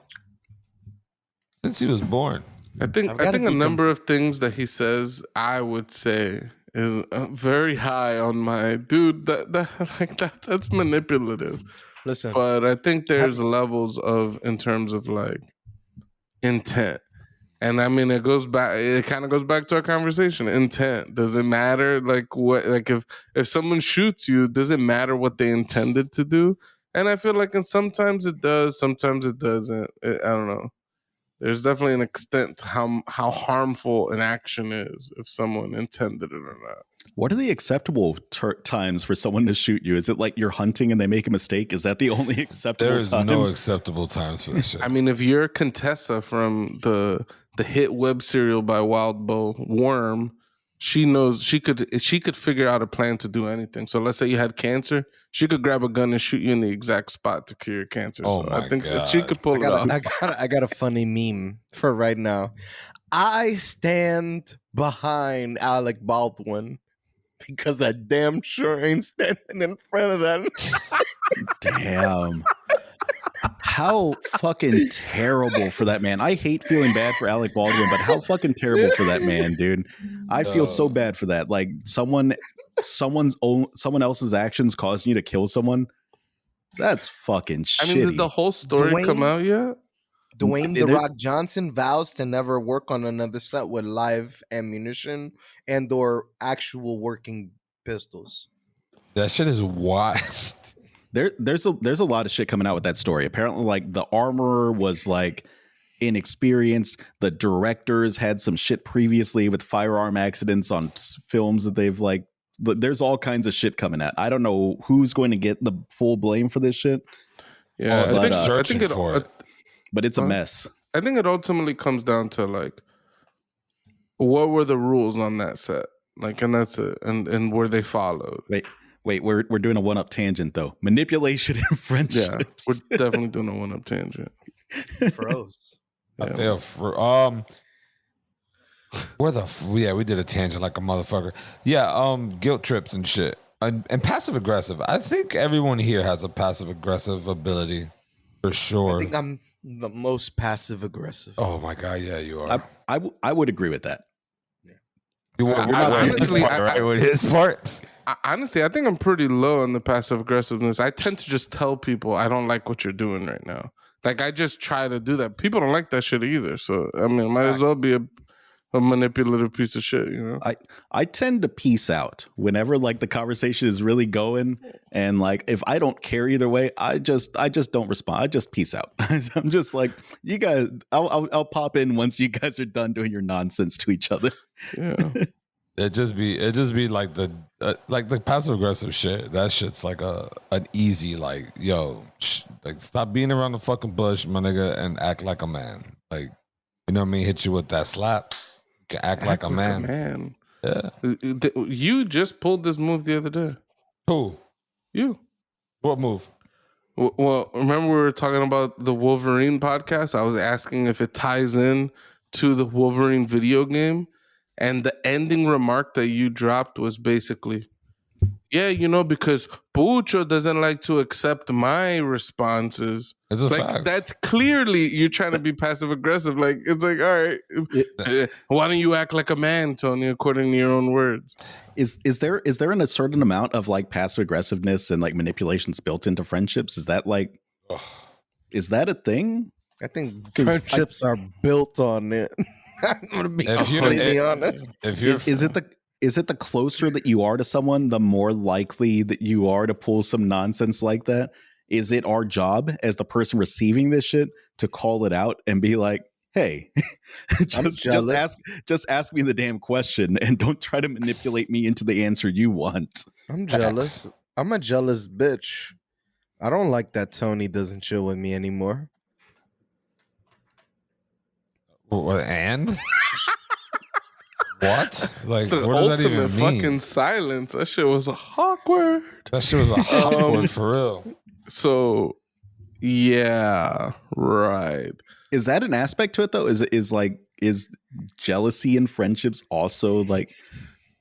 Speaker 1: Since he was born.
Speaker 2: I think
Speaker 4: I've gotta
Speaker 2: a
Speaker 4: be
Speaker 2: number of things that he says, I would say, is very high on my dude. That's manipulative.
Speaker 4: Listen,
Speaker 2: But I think there's levels of in terms of like intent. And I mean, it kind of goes back to our conversation. Intent. Does it matter? Like what, like if someone shoots you, does it matter what they intended to do? And I feel like, and sometimes it does, sometimes it doesn't. I don't know. There's definitely an extent to how harmful an action is if someone intended it or not.
Speaker 3: What are the acceptable times for someone to shoot you? Is it like you're hunting and they make a mistake? Is that the only acceptable
Speaker 1: There is
Speaker 3: time?
Speaker 1: no acceptable times for this shit.
Speaker 2: I mean, if you're Contessa from the hit web serial by Wild Bow Worm, she knows she could figure out a plan to do anything. So let's say you had cancer, she could grab a gun and shoot you in the exact spot to cure your cancer.
Speaker 1: Oh
Speaker 2: so
Speaker 1: my
Speaker 2: I think that she
Speaker 1: God.
Speaker 2: could pull it off.
Speaker 4: I got a funny meme for right now. I stand behind Alec Baldwin because I damn sure ain't standing in front of that.
Speaker 3: Damn. how fucking terrible for that man. I hate feeling bad for Alec Baldwin, but how fucking terrible for that man, dude. I feel so bad for that. Like someone else's actions causing you to kill someone. That's fucking shitty.
Speaker 2: I mean, did the whole story come out yet?
Speaker 4: Dwayne "The Rock" Johnson vows to never work on another set with live ammunition and or actual working pistols.
Speaker 1: That shit is wild.
Speaker 3: There's a lot of shit coming out with that story. Apparently, like the armorer was like inexperienced. The directors had some shit previously with firearm accidents on films that they've like. There's all kinds of shit coming out. I don't know who's going to get the full blame for this shit.
Speaker 2: Yeah,
Speaker 1: I think
Speaker 3: but it's a mess.
Speaker 2: I think it ultimately comes down to like, what were the rules on that set? Like, and that's it. And were they followed?
Speaker 3: Wait, we're doing a one-up tangent though. Manipulation and friendships.
Speaker 2: Yeah, we're definitely doing a one-up tangent.
Speaker 4: Froze.
Speaker 2: Yeah.
Speaker 1: We did a tangent like a motherfucker. Yeah, guilt trips and shit. And passive aggressive. I think everyone here has a passive aggressive ability for sure.
Speaker 4: I think I'm the most passive aggressive.
Speaker 1: Oh my god, yeah, you are.
Speaker 3: I would agree with that.
Speaker 1: You would
Speaker 2: honestly,
Speaker 1: with his part.
Speaker 2: Honestly, I think I'm pretty low on the passive aggressiveness. I tend to just tell people I don't like what you're doing right now. Like I just try to do that. People don't like that shit either. So I mean, it might as well be a manipulative piece of shit, you know.
Speaker 3: I tend to peace out whenever like the conversation is really going, and like if I don't care either way, I just don't respond. I just peace out. I'm just like, you guys. I'll pop in once you guys are done doing your nonsense to each other.
Speaker 2: Yeah.
Speaker 1: It just be like the passive aggressive shit. That shit's like an easy like, yo, like stop being around the fucking bush, my nigga, and act like a man. Like, you know what I mean? Hit you with that slap. You can act like a man. Yeah.
Speaker 2: You just pulled this move the other day.
Speaker 1: Who?
Speaker 2: You.
Speaker 1: What move?
Speaker 2: Well, remember we were talking about the Wolverine podcast? I was asking if it ties in to the Wolverine video game. And the ending remark that you dropped was basically, yeah, you know, because Pucho doesn't like to accept my responses.
Speaker 1: It's a
Speaker 2: like
Speaker 1: fact.
Speaker 2: That's clearly you're trying to be passive aggressive. Like it's like, all right, why don't you act like a man, Tony, according to your own words?
Speaker 3: Is there a certain amount of like passive aggressiveness and like manipulations built into friendships? Is that like, is that a thing?
Speaker 4: I think friendships are built on it. I'm gonna be completely honest.
Speaker 3: Is it the closer that you are to someone, the more likely that you are to pull some nonsense like that? Is it our job as the person receiving this shit to call it out and be like, hey, just ask me the damn question and don't try to manipulate me into the answer you want?
Speaker 4: I'm jealous. I'm a jealous bitch. I don't like that Tony doesn't chill with me anymore.
Speaker 1: And what? Like,
Speaker 2: the
Speaker 1: what does that
Speaker 2: ultimate
Speaker 1: even mean?
Speaker 2: fucking silence. That shit was awkward.
Speaker 1: That shit was awkward for real.
Speaker 2: So, yeah, right.
Speaker 3: Is that an aspect to it though? Is jealousy in friendships also like?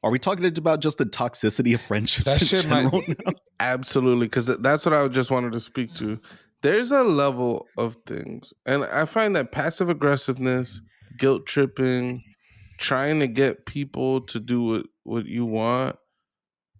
Speaker 3: Are we talking about just the toxicity of friendships in general now?
Speaker 2: Absolutely, because that's what I just wanted to speak to. There's a level of things, and I find that passive aggressiveness, guilt tripping, trying to get people to do what you want,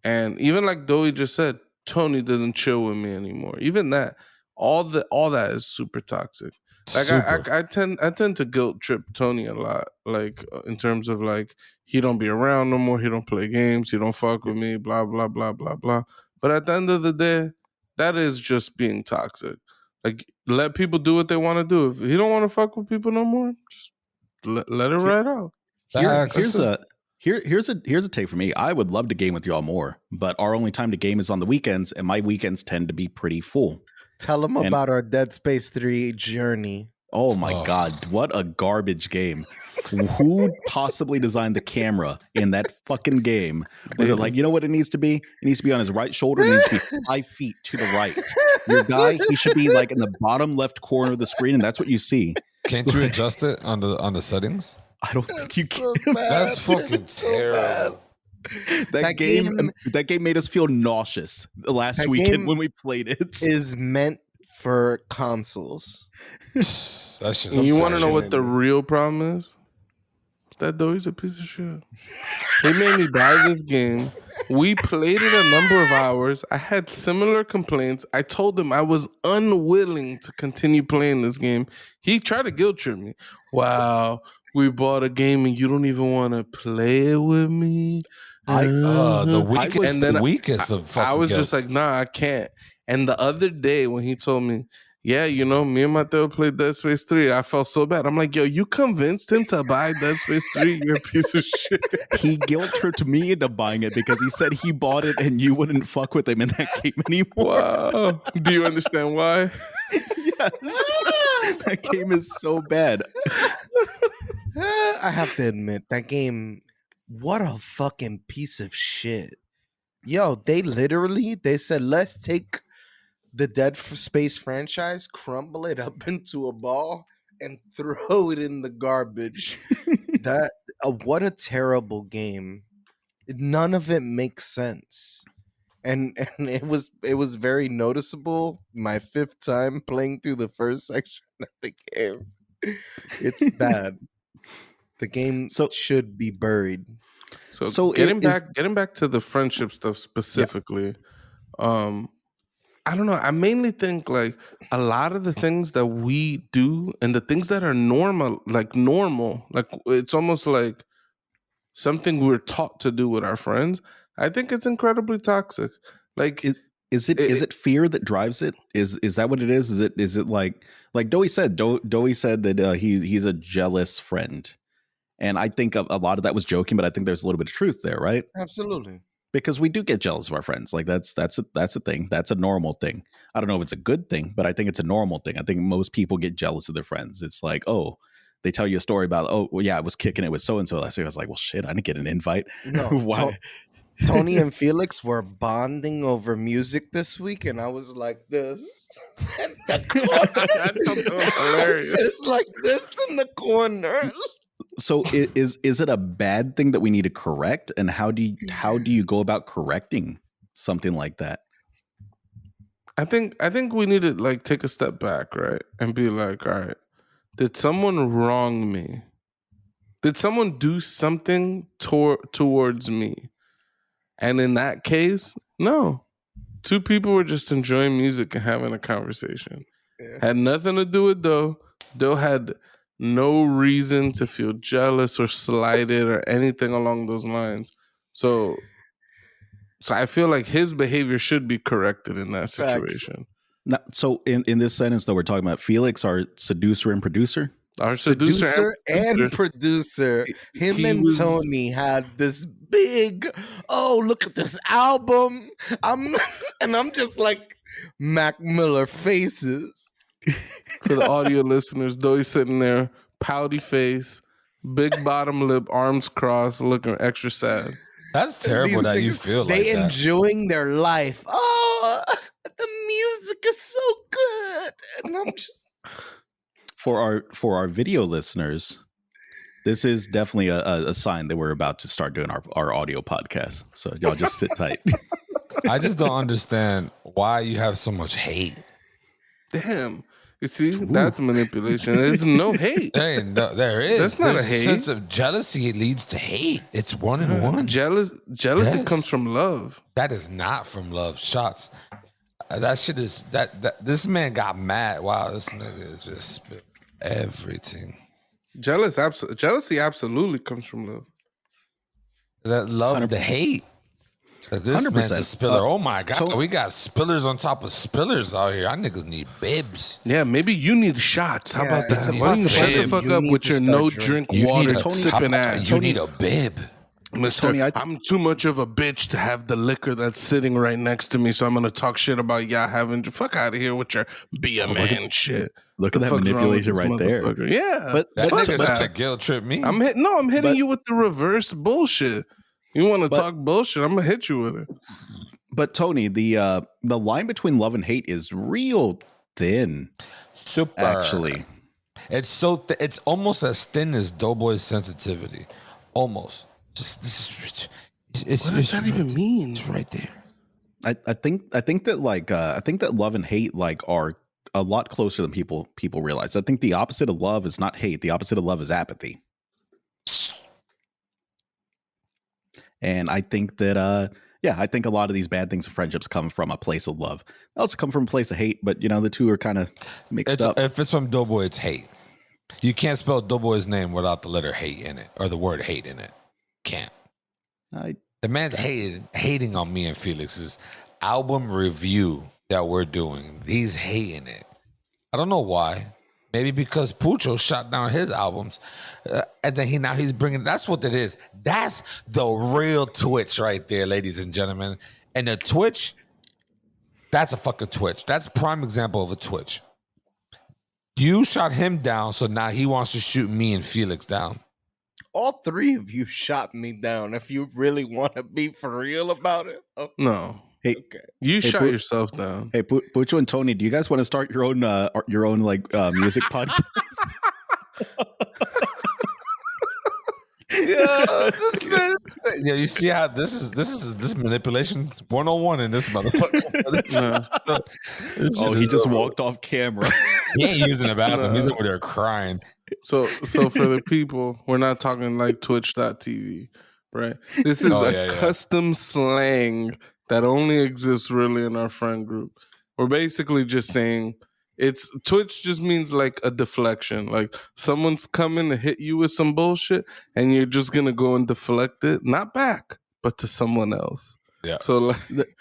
Speaker 2: and even like Doey just said, Tony doesn't chill with me anymore. Even that, all that is super toxic. Like I tend to guilt trip Tony a lot, like in terms of like he don't be around no more, he don't play games, he don't fuck with me, blah blah blah blah blah. But at the end of the day, that is just being toxic. Like let people do what they want to do. If he don't want to fuck with people no more, just let it ride out.
Speaker 3: Here's a take for me. I would love to game with y'all more, but our only time to game is on the weekends, and my weekends tend to be pretty full.
Speaker 4: Tell them about our Dead Space 3 journey.
Speaker 3: Oh my God, what a garbage game. Who possibly designed the camera in that fucking game? Where they're like, you know what it needs to be? It needs to be on his right shoulder. It needs to be 5 feet to the right. Your guy, he should be like in the bottom left corner of the screen, and that's what you see.
Speaker 1: Can't you adjust it on the settings?
Speaker 3: I don't think you can.
Speaker 1: That's fucking terrible.
Speaker 3: That game made us feel nauseous last weekend when we played it.
Speaker 4: Is meant for consoles.
Speaker 1: That shit
Speaker 2: And
Speaker 1: is
Speaker 2: you want to know
Speaker 1: trash.
Speaker 2: what the real problem is? That Doe's a piece of shit. He made me buy this game. We played it a number of hours. I had similar complaints. I told him I was unwilling to continue playing this game. He tried to guilt trip me. Wow, we bought a game and you don't even want to play it with me.
Speaker 1: The
Speaker 2: And
Speaker 1: weakest of fucking
Speaker 2: I was
Speaker 1: guilt.
Speaker 2: just like, nah, I can't. And the other day when he told me, yeah, you know, me and Mateo played Dead Space 3, I felt so bad. I'm like, yo, you convinced him to buy Dead Space 3? You're a piece of shit.
Speaker 3: He guilt tripped me into buying it because he said he bought it and you wouldn't fuck with him in that game anymore.
Speaker 2: Wow. Do you understand why?
Speaker 3: Yes. That game is so bad.
Speaker 4: I have to admit, that game, what a fucking piece of shit. Yo, they said, let's take the Dead Space franchise, crumble it up into a ball, and throw it in the garbage. What a terrible game. None of it makes sense. And it was very noticeable my 5th time playing through the first section of the game. It's bad. The game should be buried.
Speaker 2: So getting back to the friendship stuff specifically, I don't know. I mainly think like a lot of the things that we do and the things that are normal, like it's almost like something we're taught to do with our friends. I think it's incredibly toxic. Like,
Speaker 3: is it fear that drives it? Is that what it is? Is it like Doey said? Doey said that he's a jealous friend, and I think a lot of that was joking, but I think there's a little bit of truth there, right?
Speaker 4: Absolutely.
Speaker 3: Because we do get jealous of our friends. Like that's a thing. That's a normal thing. I don't know if it's a good thing, but I think it's a normal thing. I think most people get jealous of their friends. It's like, oh, they tell you a story about, oh, well, yeah, I was kicking it with so and so last week. I was like, well, shit, I didn't get an invite.
Speaker 4: No,
Speaker 3: why?
Speaker 4: Tony and Felix were bonding over music this week, and I was like this in the corner. I was just like this in the corner.
Speaker 3: So is it a bad thing that we need to correct? And how do you go about correcting something like that?
Speaker 2: I think we need to like take a step back, right? And be like, all right, did someone wrong me? Did someone do something towards me? And in that case, no. 2 people were just enjoying music and having a conversation. Yeah. Had nothing to do with Doe. Doe had no reason to feel jealous or slighted or anything along those lines. So I feel like his behavior should be corrected in that situation.
Speaker 3: Now, so in this sentence, though, we're talking about Felix, our seducer and producer.
Speaker 2: Our seducer
Speaker 4: and producer. Him and Tony had this big, oh, look at this album. I'm just like Mac Miller faces.
Speaker 2: For the audio listeners, Doe's sitting there, pouty face, big bottom lip, arms crossed, looking extra sad.
Speaker 1: That's terrible that you feel like that.
Speaker 4: They enjoying their life. Oh, the music is so good. And I'm just...
Speaker 3: For our video listeners, this is definitely a sign that we're about to start doing our audio podcast. So y'all just sit tight.
Speaker 1: I just don't understand why you have so much hate.
Speaker 2: Damn. You see, that's manipulation. There's no hate.
Speaker 1: There is.
Speaker 2: That's not a hate.
Speaker 1: Sense of jealousy leads to hate. It's 1 and 1.
Speaker 2: Jealousy comes from love.
Speaker 1: That is not from love. Shots. That shit is that. This man got mad. Wow, this nigga just spit everything.
Speaker 2: Jealousy absolutely comes from love.
Speaker 1: That love 100%. The hate. This 100%. Man's a spiller. Oh my God, we got spillers on top of spillers out here. Our niggas need bibs.
Speaker 2: Yeah, maybe you need shots. How about that? Why don't you shut the fuck up with your no drink water sipping ass?
Speaker 1: You need a bib.
Speaker 2: Mr. Tony, I'm too much of a bitch to have the liquor that's sitting right next to me, so I'm gonna talk shit about y'all having to fuck out of here with your be a man shit.
Speaker 3: Look at that manipulation right there.
Speaker 2: Yeah,
Speaker 1: but that nigga's trying to guilt trip me.
Speaker 2: I'm hitting you with the reverse bullshit. You want to talk bullshit? I'm gonna hit you with it.
Speaker 3: But Tony, the line between love and hate is real thin.
Speaker 1: Super.
Speaker 3: Actually,
Speaker 1: it's so it's almost as thin as Doughboy's sensitivity. Almost. Just
Speaker 2: what does that even mean?
Speaker 1: It's right there.
Speaker 3: I think that love and hate like are a lot closer than people realize. I think the opposite of love is not hate. The opposite of love is apathy. And I think that I think a lot of these bad things in friendships come from a place of love. They also come from a place of hate, but the two are kind of mixed up.
Speaker 1: If it's from Doughboy, it's hate. You can't spell Doughboy's name without the letter hate in it or the word hate in it. Can't. The man's hating on me and Felix's album review that we're doing. He's hating it. I don't know why. Maybe because Pucho shot down his albums, and then he's bringing. That's what it is. That's the real Twitch right there, ladies and gentlemen. And the Twitch, that's a fucking Twitch. That's prime example of a Twitch. You shot him down, so now he wants to shoot me and Felix down.
Speaker 4: All three of you shot me down. If you really want to be for real about it, okay.
Speaker 2: No.
Speaker 3: Hey,
Speaker 4: okay.
Speaker 2: You shot yourself down.
Speaker 3: Hey, Pucho and Tony, do you guys want to start your own music podcast?
Speaker 1: Yeah, you see how this is manipulation 101 in this motherfucker.
Speaker 3: He just walked off camera.
Speaker 1: He ain't using the bathroom. He's over there crying.
Speaker 2: So for the people, we're not talking like Twitch.tv, right? This is custom slang that only exists really in our friend group. We're basically just saying Twitch just means like a deflection. Like someone's coming to hit you with some bullshit and you're just going to go and deflect it, not back, but to someone else.
Speaker 1: Yeah.
Speaker 2: So like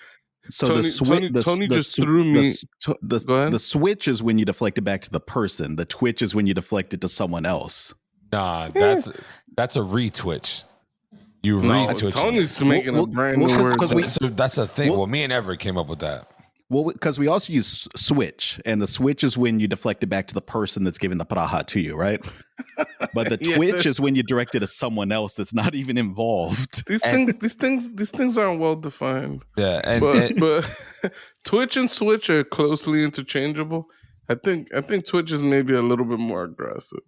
Speaker 2: Tony just threw me. Go ahead.
Speaker 3: The switch is when you deflect it back to the person. The twitch is when you deflect it to someone else.
Speaker 1: Nah, that's a retwitch. You retwitch.
Speaker 2: Tony's making a brand new word.
Speaker 1: So that's a thing. Well, me and Everett came up with that.
Speaker 3: Well, because we also use switch, and the switch is when you deflect it back to the person that's giving the praha to you, right? But the twitch is when you direct it to someone else that's not even involved.
Speaker 2: These things aren't well defined.
Speaker 1: Yeah,
Speaker 2: but Twitch and switch are closely interchangeable. I think Twitch is maybe a little bit more aggressive.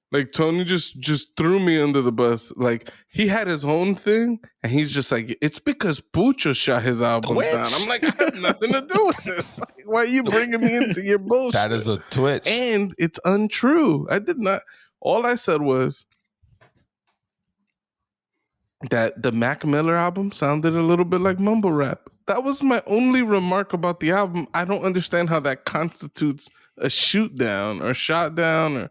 Speaker 2: Like Tony just threw me under the bus. Like he had his own thing, and he's just like, it's because Pucho shot his albums down. I'm like, I have nothing to do with this. Like, why are you bringing me into your bullshit?
Speaker 1: That is a Twitch,
Speaker 2: and it's untrue. I did not. All I said was that the Mac Miller album sounded a little bit like mumble rap. That was my only remark about the album. I don't understand how that constitutes a shoot down or shot down or.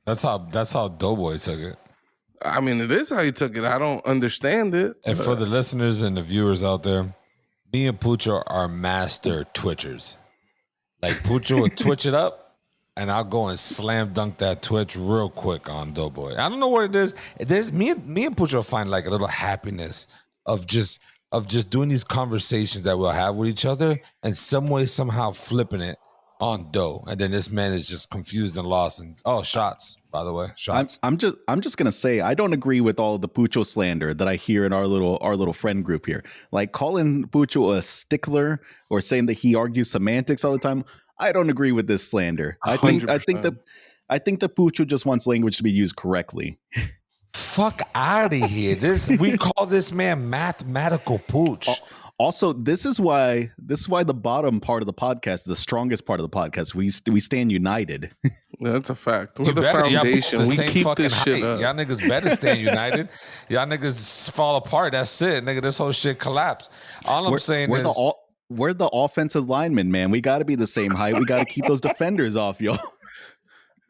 Speaker 1: That's how Doughboy took it.
Speaker 2: I mean, it is how he took it. I don't understand it.
Speaker 1: And for the listeners and the viewers out there, me and Pucho are master twitchers. Like Pucho will twitch it up, and I'll go and slam dunk that twitch real quick on Doughboy. I don't know what it is. There's me and Pucho find like a little happiness of just doing these conversations that we'll have with each other, and some way somehow flipping it on Doe, and then this man is just confused and lost. And shots, by the way, shots.
Speaker 3: I'm just gonna say I don't agree with all of the Pucho slander that I hear in our little friend group here. Like calling Pucho a stickler or saying that he argues semantics all the time. I don't agree with this slander. I think that Pucho just wants language to be used correctly.
Speaker 1: Fuck out of here! We call this man mathematical pooch.
Speaker 3: Also, this is why the bottom part of the podcast is the strongest part of the podcast. We stand united.
Speaker 2: Yeah, that's a fact. We're the foundation. We keep this shit up.
Speaker 1: Y'all niggas better stand united. Y'all niggas fall apart. That's it, nigga. This whole shit collapse. All I'm saying is
Speaker 3: we're the offensive linemen, man. We got to be the same height. We got to keep those defenders off, y'all.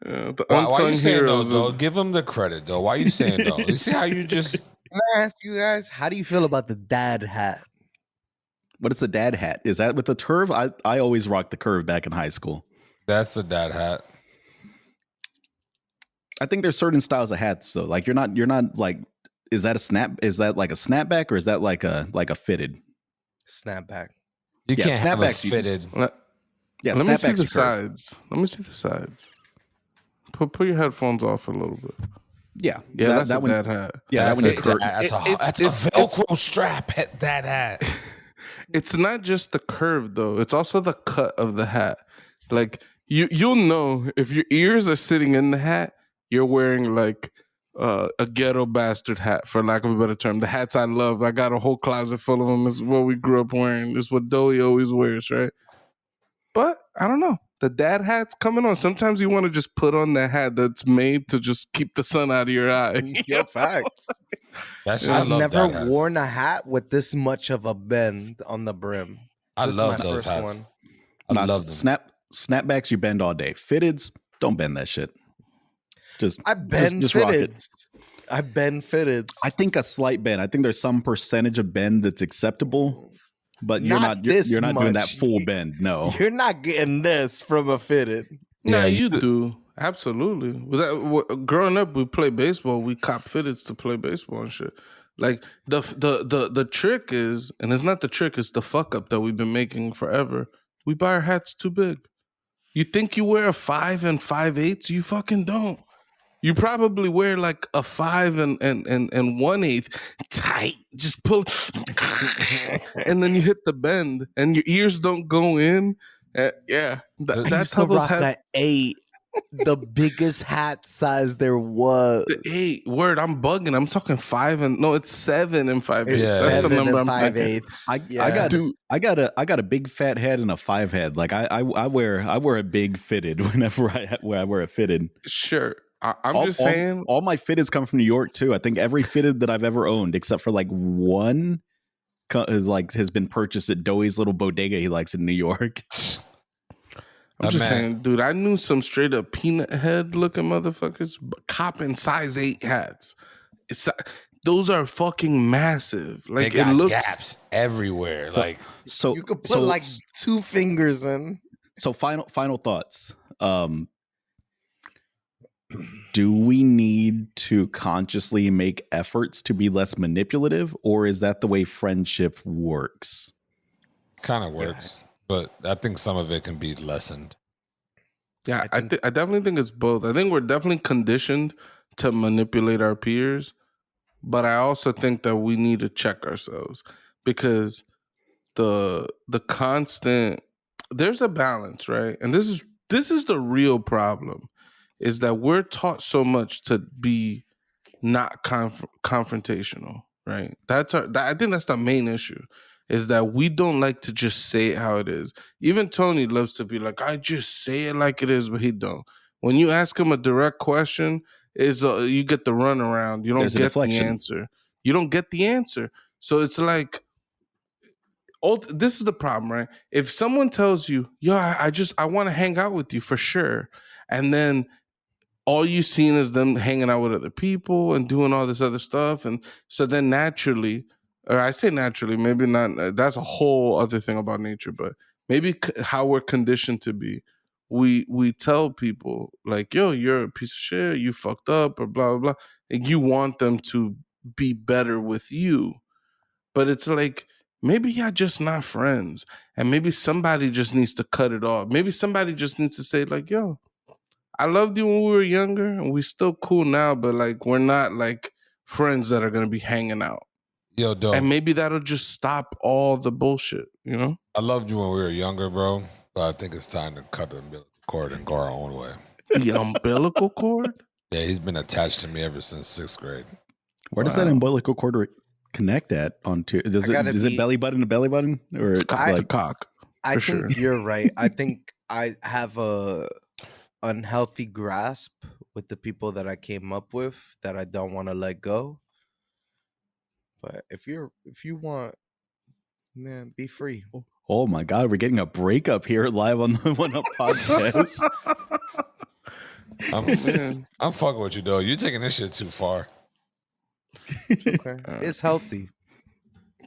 Speaker 2: The
Speaker 1: why are you saying
Speaker 2: heroes
Speaker 1: though? Give them the credit though. Why are you saying though? You see how you just?
Speaker 4: Can I ask you guys, how do you feel about the dad hat?
Speaker 3: What is the dad hat? Is that with the curve? I always rocked the curve back in high school.
Speaker 1: That's the dad hat.
Speaker 3: I think there's certain styles of hats though. Like you're not like, is that like a snapback or is that like a fitted
Speaker 4: Snapback?
Speaker 1: You can't have a
Speaker 3: snapbacks
Speaker 1: fitted.
Speaker 2: Let me see the sides. Let me see the sides. Put your headphones off a little bit.
Speaker 3: Yeah,
Speaker 2: that's that one. Dad hat.
Speaker 3: Yeah,
Speaker 1: that's a Velcro strap. That hat.
Speaker 2: It's not just the curve though. It's also the cut of the hat. Like you'll know if your ears are sitting in the hat, you're wearing like a ghetto bastard hat, for lack of a better term. The hats I love. I got a whole closet full of them. It's what we grew up wearing. It's what Doey always wears, right? But I don't know. The dad hat's coming on. Sometimes you want to just put on that hat that's made to just keep the sun out of your eye.
Speaker 4: Yo, facts.
Speaker 1: That shit,
Speaker 2: Yeah.
Speaker 1: I
Speaker 4: I've
Speaker 1: love
Speaker 4: never
Speaker 1: that hats.
Speaker 4: worn a hat with this much of a bend on the brim.
Speaker 1: I
Speaker 4: This is
Speaker 1: love
Speaker 4: my
Speaker 1: those
Speaker 4: first
Speaker 1: hats.
Speaker 4: one.
Speaker 1: I
Speaker 3: Nah,
Speaker 1: love them.
Speaker 3: Snapbacks you bend all day. Fitteds, don't bend that shit. Just
Speaker 4: I bend
Speaker 3: just rock it.
Speaker 4: fitteds. I bend fitteds.
Speaker 3: I think a slight bend. I think there's some percentage of bend that's acceptable, but you're
Speaker 4: Not
Speaker 3: not
Speaker 4: this
Speaker 3: you're not doing that
Speaker 4: much.
Speaker 3: full bend. No.
Speaker 4: You're not getting this from a fitted.
Speaker 2: No,
Speaker 1: Yeah,
Speaker 2: you do. Absolutely. Growing up, we play baseball. We cop fitteds to play baseball and shit. Like the trick is, and it's not the trick, it's the fuck up that we've been making forever. We buy our hats too big. You think you wear a 5 and 5/8? You fucking don't. You probably wear like a 5 and 1/8 tight. Just pull, and then you hit the bend, and your ears don't go in. Yeah,
Speaker 4: I
Speaker 2: that's
Speaker 4: used
Speaker 2: how
Speaker 4: to
Speaker 2: those
Speaker 4: rock
Speaker 2: hats.
Speaker 4: an 8, the biggest hat size there was.
Speaker 2: Hey, word, I'm bugging. I'm talking 5 and no, it's 7 and 5/8.
Speaker 4: It's
Speaker 1: Yeah.
Speaker 2: That's the
Speaker 4: 7
Speaker 2: number
Speaker 4: and
Speaker 2: I'm thinking.
Speaker 4: 5/8.
Speaker 3: I got a big fat head and a 5 head. Like I wear a big fitted whenever I wear a fitted.
Speaker 2: Sure, I'm just saying.
Speaker 3: All my fitteds come from New York too. I think every fitted that I've ever owned, except for like one, has been purchased at Doey's little bodega he likes in New York.
Speaker 2: I'm just saying, dude. I knew some straight up peanut head looking motherfuckers copping size 8 hats. Those are fucking massive. Like
Speaker 1: they got
Speaker 2: it looks
Speaker 1: gaps everywhere.
Speaker 3: So
Speaker 4: You could put like 2 fingers in.
Speaker 3: So final thoughts. Do we need to consciously make efforts to be less manipulative, or is that the way friendship works?
Speaker 1: kind of works, but I think some of it can be lessened.
Speaker 2: Yeah, I definitely think it's both. I think we're definitely conditioned to manipulate our peers, but I also think that we need to check ourselves because the constant there's a balance, right? And this is the real problem, is that we're taught so much to be not confrontational, right? I think that's the main issue, is that we don't like to just say it how it is. Even Tony loves to be like, I just say it like it is, but he don't. When you ask him a direct question, you get the runaround. You don't
Speaker 3: There's a
Speaker 2: get
Speaker 3: deflection.
Speaker 2: the answer. You don't get the answer. So it's like, this is the problem, right? If someone tells you, yo, I want to hang out with you for sure, and then all you've seen is them hanging out with other people and doing all this other stuff, and so then naturally, or I say naturally, maybe not, that's a whole other thing about nature, but maybe how we're conditioned to be, we tell people like, yo, you're a piece of shit, you fucked up, or blah blah blah, and you want them to be better with you. But it's like, maybe y'all just not friends, and maybe somebody just needs to cut it off. Maybe somebody just needs to say like, yo, I loved you when we were younger, and we still cool now, but like we're not like friends that are gonna be hanging out.
Speaker 1: Yo, dope.
Speaker 2: And maybe that'll just stop all the bullshit, you know?
Speaker 1: I loved you when we were younger, bro, but I think it's time to cut the umbilical cord and go our own way.
Speaker 2: The umbilical cord?
Speaker 1: Yeah, he's been attached to me ever since 6th grade.
Speaker 3: Where does that umbilical cord connect at onto? Is it belly button to belly button, or
Speaker 2: Cock to cock?
Speaker 4: I think
Speaker 2: sure.
Speaker 4: you're right. I think I have a unhealthy grasp with the people that I came up with that I don't want to let go. But if you want, man, be free.
Speaker 3: Oh my God, we're getting a breakup here live on the One Up podcast.
Speaker 1: I'm fucking with you, though. You're taking this shit too far.
Speaker 4: Okay. It's healthy.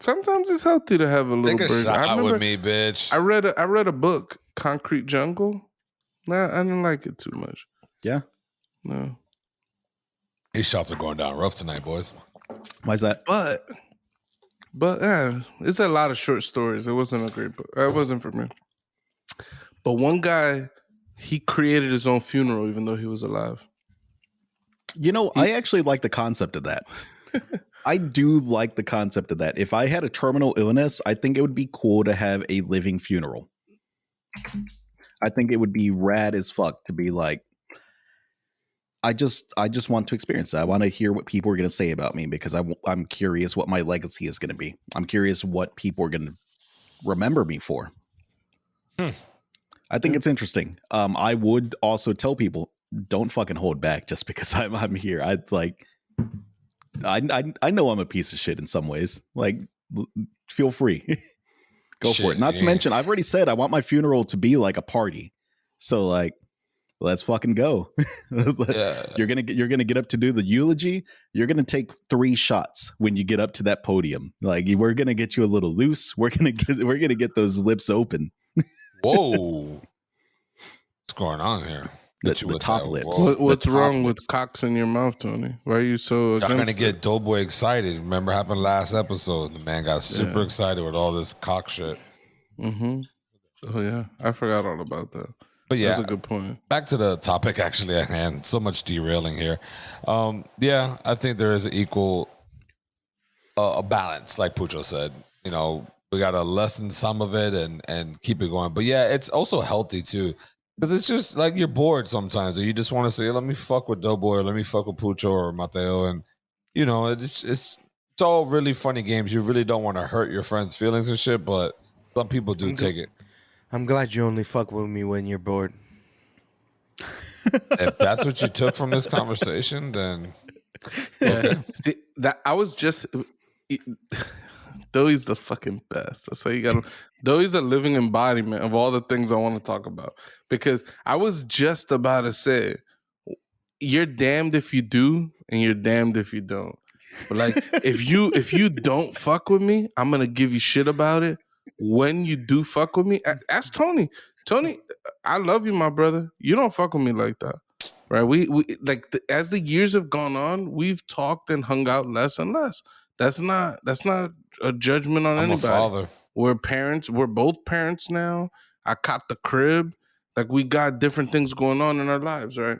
Speaker 2: Sometimes it's healthy to have a little
Speaker 1: Take a
Speaker 2: break.
Speaker 1: shot with me, bitch.
Speaker 2: I read a book, Concrete Jungle. Nah, I didn't like it too much.
Speaker 3: Yeah.
Speaker 2: No.
Speaker 1: These shots are going down rough tonight, boys.
Speaker 3: Why's that?
Speaker 2: But yeah, it's a lot of short stories. It wasn't a great book. It wasn't for me. But one guy, he created his own funeral even though he was alive.
Speaker 3: You know, I actually like the concept of that. I do like the concept of that. If I had a terminal illness, I think it would be cool to have a living funeral. I think it would be rad as fuck to be like, I just want to experience that. I want to hear what people are going to say about me because I'm curious what my legacy is going to be. I'm curious what people are going to remember me for. I I think it's interesting. I would also tell people, don't fucking hold back just because I'm here. I know I'm a piece of shit in some ways. Like, feel free. Go for it. Not to mention, I've already said I want my funeral to be like a party. So like, let's fucking go. You're gonna get up to do the eulogy. You're gonna take 3 shots when you get up to that podium. Like, we're gonna get you a little loose. We're gonna get those lips open.
Speaker 1: Whoa. What's going on here?
Speaker 3: The top lips.
Speaker 2: What's wrong with cocks in your mouth, Tony? Why are you so against
Speaker 1: I'm gonna get Doughboy excited. Remember what happened last episode? The man got super excited with all this cock shit.
Speaker 2: Mm-hmm. Oh yeah, I forgot all about that.
Speaker 1: But yeah,
Speaker 2: that's a good point.
Speaker 1: Back to the topic actually at hand. So much derailing here. Yeah, I think there is an equal a balance, like Pucho said. You know, we gotta lessen some of it and keep it going. But yeah, it's also healthy too. Because it's just like you're bored sometimes, or you just want to say, "Let me fuck with Doughboy, or let me fuck with Pucho or Mateo," and you know, it's all really funny games. You really don't want to hurt your friends' feelings and shit, but some people do take it.
Speaker 4: I'm glad you only fuck with me when you're bored.
Speaker 1: If that's what you took from this conversation, then
Speaker 2: okay. See, that I was just. Doey's the fucking best. That's why you got. Doey's a living embodiment of all the things I want to talk about. Because I was just about to say, you're damned if you do, and you're damned if you don't. But like, if you don't fuck with me, I'm gonna give you shit about it. When you do fuck with me, ask Tony. Tony, I love you, my brother. You don't fuck with me like that, right? We like as the years have gone on, we've talked and hung out less and less. That's not a judgment on anybody.
Speaker 1: A father.
Speaker 2: We're parents. We're both parents now. I caught the crib. Like, we got different things going on in our lives, right?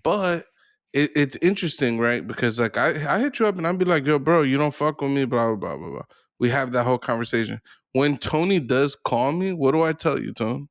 Speaker 2: But it's interesting, right? Because like I hit you up and I'd be like, yo, bro, you don't fuck with me, blah, blah, blah, blah, blah. We have that whole conversation. When Tony does call me, what do I tell you, Tony?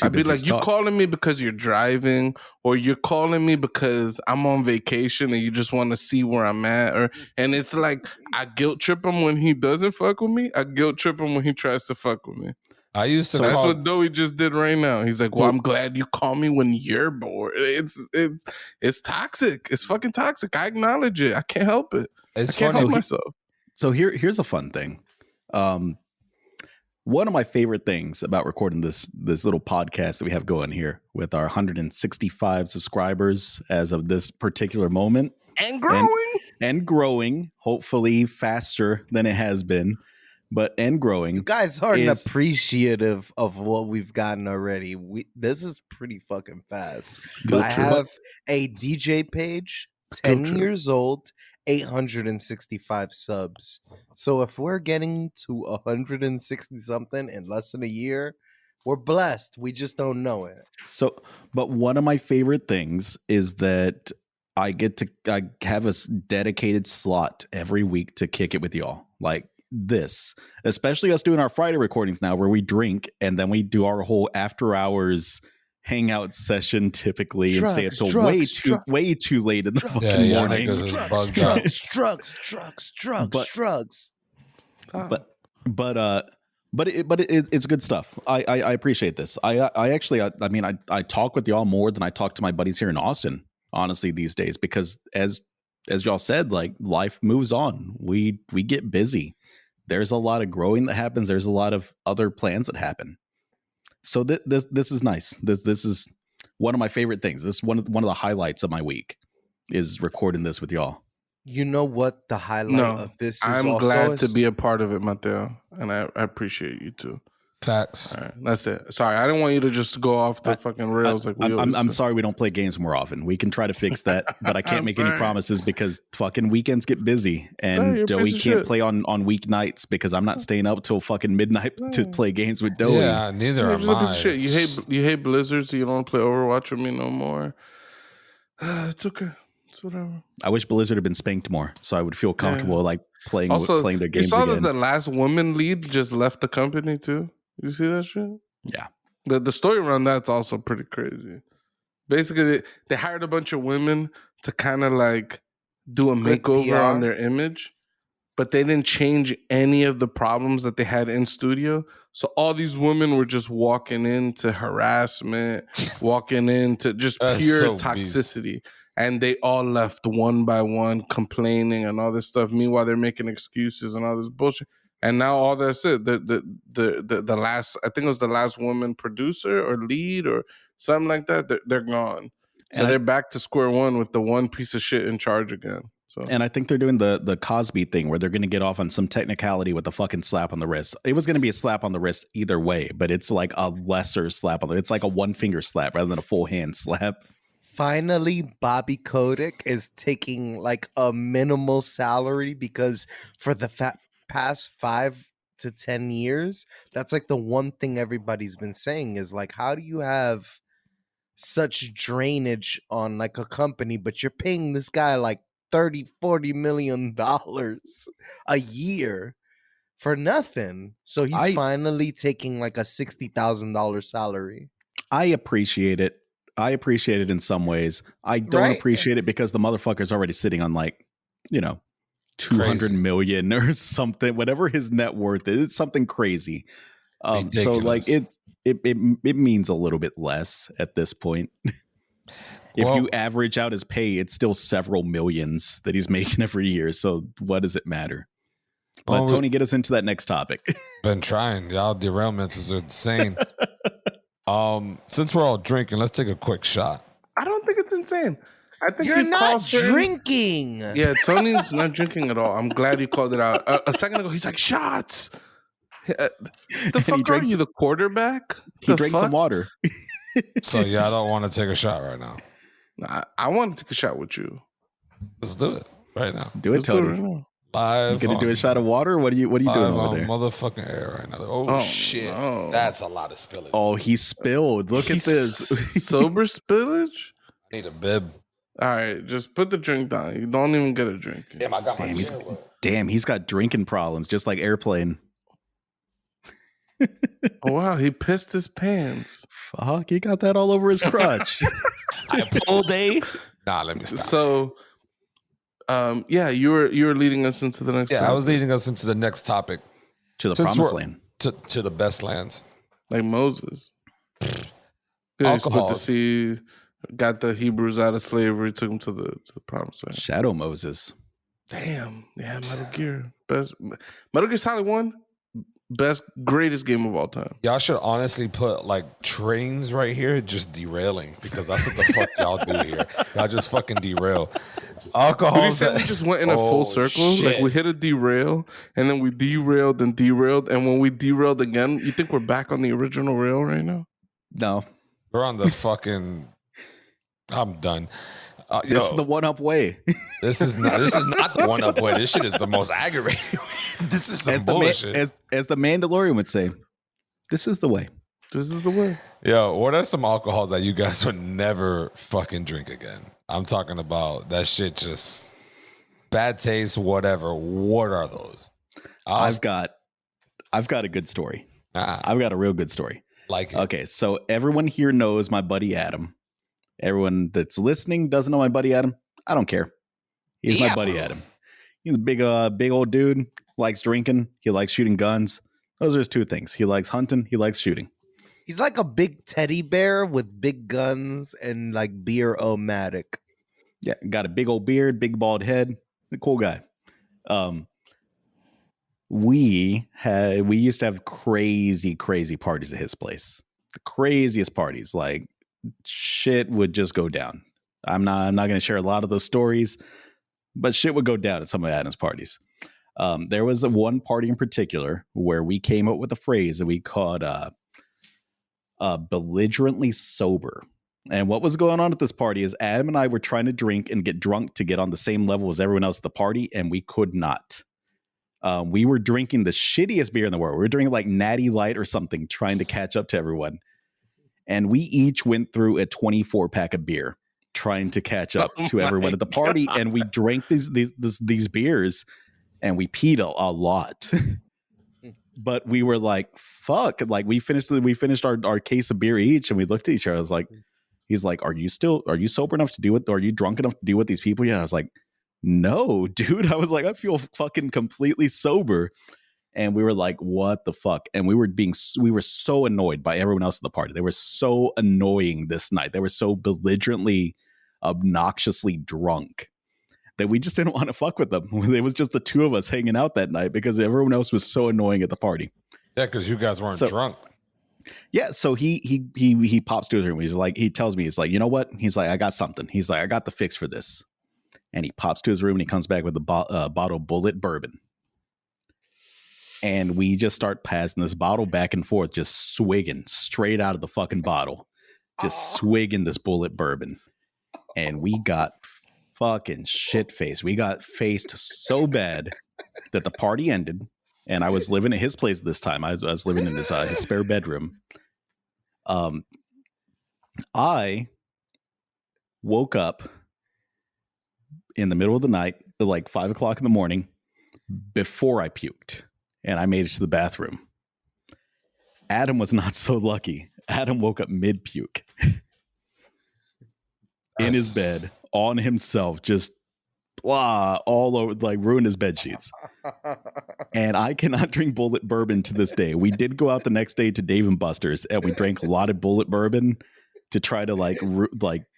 Speaker 2: I'd be like, you calling me because you're driving, or you're calling me because I'm on vacation and you just want to see where I'm at, and it's like I guilt trip him when he doesn't fuck with me. I guilt trip him when he tries to fuck with me.
Speaker 1: I used to.
Speaker 2: So that's what Doey just did right now. He's like, "Well, I'm glad you call me when you're bored." It's toxic. It's fucking toxic. I acknowledge it. I can't help it. I can't help myself.
Speaker 3: So here's a fun thing. One of my favorite things about recording this little podcast that we have going here with our 165 subscribers as of this particular moment,
Speaker 2: and growing,
Speaker 3: hopefully faster than it has been, and growing.
Speaker 4: You guys aren't appreciative of what we've gotten already. This is pretty fucking fast. I have a DJ page, 10 years old, 865 subs. So if we're getting to 160 something in less than a year, we're blessed. We just don't know it.
Speaker 3: So, but one of my favorite things is that I have a dedicated slot every week to kick it with y'all. Like this, especially us doing our Friday recordings now, where we drink and then we do our whole after hours hangout session typically and stay up till way too late in the fucking morning.
Speaker 4: Drugs.
Speaker 3: But it's good stuff. I appreciate this. I mean I talk with y'all more than I talk to my buddies here in Austin, honestly, these days, because as y'all said, like, life moves on. We get busy. There's a lot of growing that happens. There's a lot of other plans that happen. So this is nice. This is one of my favorite things. This is one of the highlights of my week, is recording this with y'all.
Speaker 4: You know what the highlight of this is?
Speaker 2: I'm glad to be a part of it, Mateo, and I appreciate you too.
Speaker 1: Facts.
Speaker 2: All right, that's it. Sorry, I didn't want you to just go off the fucking rails like we always do.
Speaker 3: I'm sorry we don't play games more often. We can try to fix that, but I can't make any promises because fucking weekends get busy, and Doey can't play on weeknights because I'm not staying up till fucking midnight to play games with Doey.
Speaker 1: Yeah, neither am I.
Speaker 2: Shit. You hate Blizzard, so you don't play Overwatch with me no more. It's okay. It's whatever.
Speaker 3: I wish Blizzard had been spanked more, so I would feel comfortable like playing their games.
Speaker 2: You saw
Speaker 3: again.
Speaker 2: that the last woman lead just left the company too. You see that shit?
Speaker 3: Yeah.
Speaker 2: The story around that's also pretty crazy. Basically, they hired a bunch of women to kind of like do a makeover on their image, but they didn't change any of the problems that they had in studio. So all these women were just walking into harassment, walking into just
Speaker 1: That's
Speaker 2: pure
Speaker 1: so beast.
Speaker 2: toxicity. And they all left one by one complaining and all this stuff. Meanwhile, they're making excuses and all this bullshit. And now all that's it. The last, I think it was the last woman producer or lead or something like that. They're gone. So
Speaker 3: And
Speaker 2: they're back to square one with the one piece of shit in charge again. So
Speaker 3: And I think they're doing the Cosby thing where they're going to get off on some technicality with a fucking slap on the wrist. It was going to be a slap on the wrist either way, but it's like a lesser slap on the. It's like a one finger slap rather than a full hand slap.
Speaker 4: Finally, Bobby Kotick is taking like a minimal salary because for the past 5 to 10 years, that's like the one thing everybody's been saying is like, how do you have such drainage on like a company, but you're paying this guy like 30-40 million dollars a year for nothing? So he's finally taking like a $60,000 salary.
Speaker 3: I appreciate it. I appreciate it in some ways. I don't appreciate it because the motherfucker's already sitting on like, 200 million or something, whatever his net worth is. It's something crazy. So like it means a little bit less at this point. If you average out his pay, it's still several millions that he's making every year. So what does it matter? But Tony, get us into that next topic.
Speaker 1: Been trying. Y'all derailments is insane. Since we're all drinking, let's take a quick shot.
Speaker 2: I don't think it's insane. I think
Speaker 4: you're not drinking.
Speaker 2: Yeah, Tony's not drinking at all. I'm glad you called it out. A second ago, he's like, shots. The fuck are you, the quarterback?
Speaker 3: He drank some water.
Speaker 1: So yeah, I don't want to take a shot right now.
Speaker 2: Nah, I want to take a shot with you.
Speaker 1: Let's do it right now.
Speaker 3: Do it, Tony. Right
Speaker 1: live.
Speaker 3: You gonna do a shot of water? What are you doing over there?
Speaker 1: Motherfucking air right now. Oh shit. No. That's a lot of spillage.
Speaker 3: Oh, he spilled. Look at this.
Speaker 2: Sober spillage?
Speaker 1: I need a bib.
Speaker 2: All right, just put the drink down. You don't even get a drink.
Speaker 1: Damn, I got my
Speaker 3: he's got drinking problems, just like Airplane.
Speaker 2: Oh wow, he pissed his pants.
Speaker 3: Fuck, he got that all over his crotch.
Speaker 1: I pulled Nah, let me stop.
Speaker 2: So yeah, you were leading us into the next topic.
Speaker 1: I was leading us into the next topic.
Speaker 3: To the promised land.
Speaker 1: To the best lands.
Speaker 2: Like Moses.
Speaker 1: Alcohol.
Speaker 2: To see, got the Hebrews out of slavery, took them to the promised land.
Speaker 3: Shadow Moses.
Speaker 2: Damn. Yeah, Metal Gear. Metal Gear Solid 1, greatest game of all time.
Speaker 1: Y'all should honestly put like trains right here just derailing, because that's what the fuck y'all do here. Y'all just fucking derail. Alcohol.
Speaker 2: You said we just went in a full circle.
Speaker 1: Shit.
Speaker 2: Like we hit a derail and then we derailed, and when we derailed again, you think we're back on the original rail right now?
Speaker 3: No.
Speaker 1: We're on the fucking I'm done.
Speaker 3: This is the one-up way.
Speaker 1: This is not the one-up way. This shit is the most aggravating way. This is some bullshit.
Speaker 3: As the Mandalorian would say, this is the way.
Speaker 2: This is the way.
Speaker 1: Yo, what are some alcohols that you guys would never fucking drink again? I'm talking about that shit just bad taste, whatever. What are those?
Speaker 3: I've got a good story. I've got a real good story.
Speaker 1: Like it.
Speaker 3: Okay, so everyone here knows my buddy Adam. Everyone that's listening doesn't know my buddy Adam. I don't care. He's my buddy Adam. He's a big old dude. Likes drinking. He likes shooting guns. Those are his two things. He likes hunting. He likes shooting.
Speaker 4: He's like a big teddy bear with big guns and like beer-o-matic.
Speaker 3: Yeah, got a big old beard, big bald head. A cool guy. We used to have crazy parties at his place. The craziest parties. Like shit would just go down. I'm not going to share a lot of those stories, but shit would go down at some of Adam's parties. There was one party in particular where we came up with a phrase that we called belligerently sober. And what was going on at this party is Adam and I were trying to drink and get drunk to get on the same level as everyone else at the party, and we could not. We were drinking the shittiest beer in the world. We were drinking like Natty Light or something, trying to catch up to everyone. And we each went through a 24-pack of beer, trying to catch up to everyone at the party. God. And we drank these beers, and we peed a lot. But we were like, fuck. Like we finished our case of beer each, and we looked at each other. I was like, he's like, are you sober enough to do it? Are you drunk enough to do what these people? Yeah. I was like, no, dude. I was like, I feel fucking completely sober. And we were like, what the fuck? And we were so annoyed by everyone else at the party. They were so annoying this night. They were so belligerently, obnoxiously drunk that we just didn't want to fuck with them. It was just the two of us hanging out that night because everyone else was so annoying at the party.
Speaker 1: Yeah, because you guys weren't drunk.
Speaker 3: Yeah, so he pops to his room. He tells me, he's like, you know what? He's like, I got something. He's like, I got the fix for this. And he pops to his room and he comes back with a bottle of Bullet bourbon. And we just start passing this bottle back and forth, just swigging straight out of the fucking bottle, just swigging this Bullet bourbon. And we got fucking shit faced. We got faced so bad that the party ended. And I was living at his place this time. I was living in his spare bedroom. I woke up in the middle of the night, like 5 o'clock in the morning, before I puked, and I made it to the bathroom. Adam was not so lucky. Adam woke up mid-puke in his bed, on himself, just blah, all over, like ruined his bed sheets. And I cannot drink Bullet bourbon to this day. We did go out the next day to Dave and Buster's, and we drank a lot of Bullet bourbon to try to like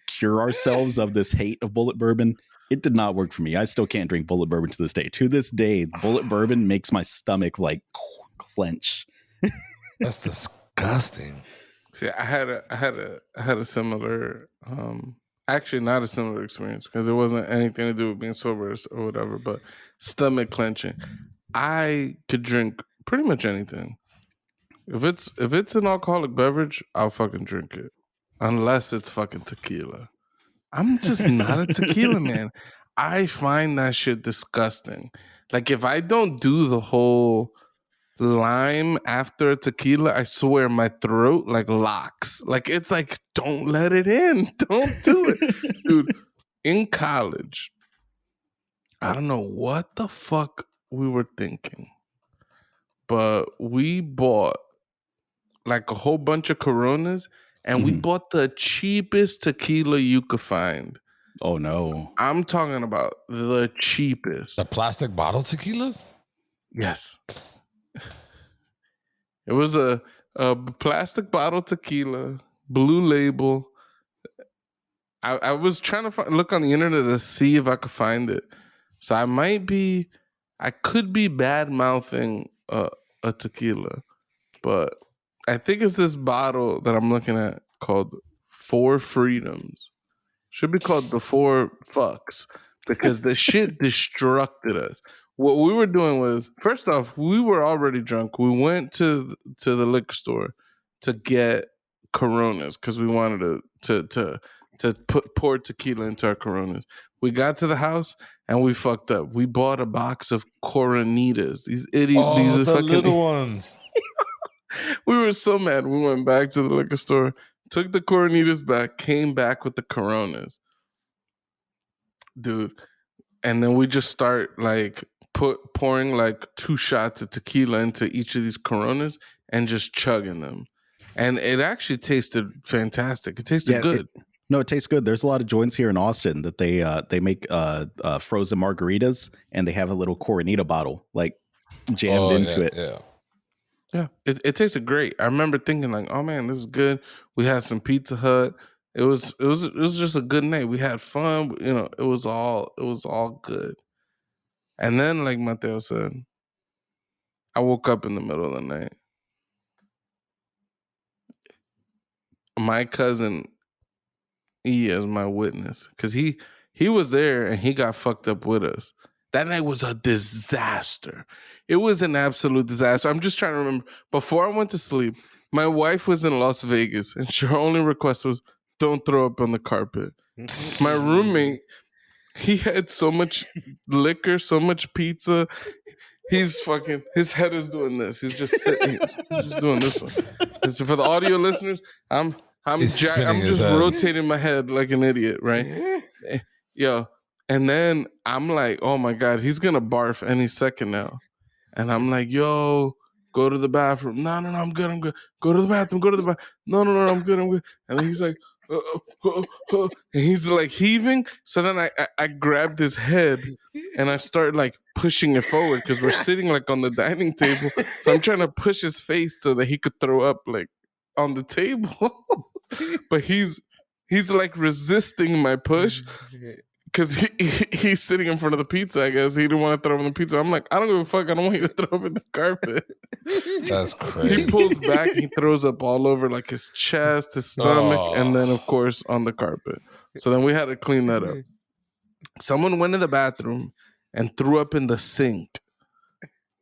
Speaker 3: cure ourselves of this hate of Bullet bourbon. It did not work for me. I still can't drink Bullet bourbon to this day. To this day, Bullet bourbon makes my stomach like clench.
Speaker 1: That's disgusting.
Speaker 2: See, I had a similar, actually not a similar experience because it wasn't anything to do with being sober or whatever, but stomach clenching. I could drink pretty much anything. If it's an alcoholic beverage, I'll fucking drink it, unless it's fucking tequila. I'm just not a tequila man. I find that shit disgusting. Like if I don't do the whole lime after a tequila, I swear my throat like locks. Like it's like, don't let it in. Don't do it. Dude, in college, I don't know what the fuck we were thinking, but we bought like a whole bunch of Coronas and we bought the cheapest tequila you could find.
Speaker 3: Oh no.
Speaker 2: I'm talking about the cheapest.
Speaker 1: The plastic bottle tequilas?
Speaker 2: Yes. It was a plastic bottle tequila, blue label. I was trying to look on the internet to see if I could find it. So I could be bad mouthing a tequila, but I think it's this bottle that I'm looking at called Four Freedoms. Should be called the Four Fucks because the shit destructed us. What we were doing was, first off, we were already drunk. We went to the liquor store to get Coronas because we wanted to pour tequila into our Coronas. We got to the house and we fucked up. We bought a box of Coronitas. These idiots.
Speaker 1: Oh,
Speaker 2: these are
Speaker 1: the
Speaker 2: fucking
Speaker 1: little ones.
Speaker 2: We were so mad. We went back to the liquor store, took the Coronitas back, came back with the Coronas, dude. And then we just start like pouring like 2 shots of tequila into each of these Coronas and just chugging them. And it actually tasted fantastic. It tasted good.
Speaker 3: It tastes good. There's a lot of joints here in Austin that they make frozen margaritas, and they have a little Coronita bottle like jammed into it.
Speaker 1: Yeah.
Speaker 2: Yeah, it tasted great. I remember thinking like, "Oh man, this is good." We had some Pizza Hut. It was just a good night. We had fun. You know, it was all good. And then, like Mateo said, I woke up in the middle of the night. My cousin E is my witness because he was there and he got fucked up with us. That night was a disaster. It was an absolute disaster. I'm just trying to remember. Before I went to sleep, my wife was in Las Vegas, and her only request was, don't throw up on the carpet. My roommate, he had so much liquor, so much pizza. His head is doing this. He's just sitting, he's just doing this one. So for the audio listeners, I'm just rotating my head like an idiot, right? Yo. And then I'm like, oh my God, he's going to barf any second now. And I'm like, yo, go to the bathroom. No, I'm good. Go to the bathroom. No, I'm good. And then he's like, and he's like heaving. So then I grabbed his head and I started like pushing it forward because we're sitting like on the dining table. So I'm trying to push his face so that he could throw up like on the table. But he's like resisting my push because he's sitting in front of the pizza. I guess he didn't want to throw up on the pizza. I'm like, I don't give a fuck. I don't want you to throw up in the carpet.
Speaker 1: That's
Speaker 2: He
Speaker 1: crazy.
Speaker 2: pulls back. He throws up all over like his chest, his stomach, and then of course on the carpet. So then we had to clean that up. Someone went in the bathroom and threw up in the sink.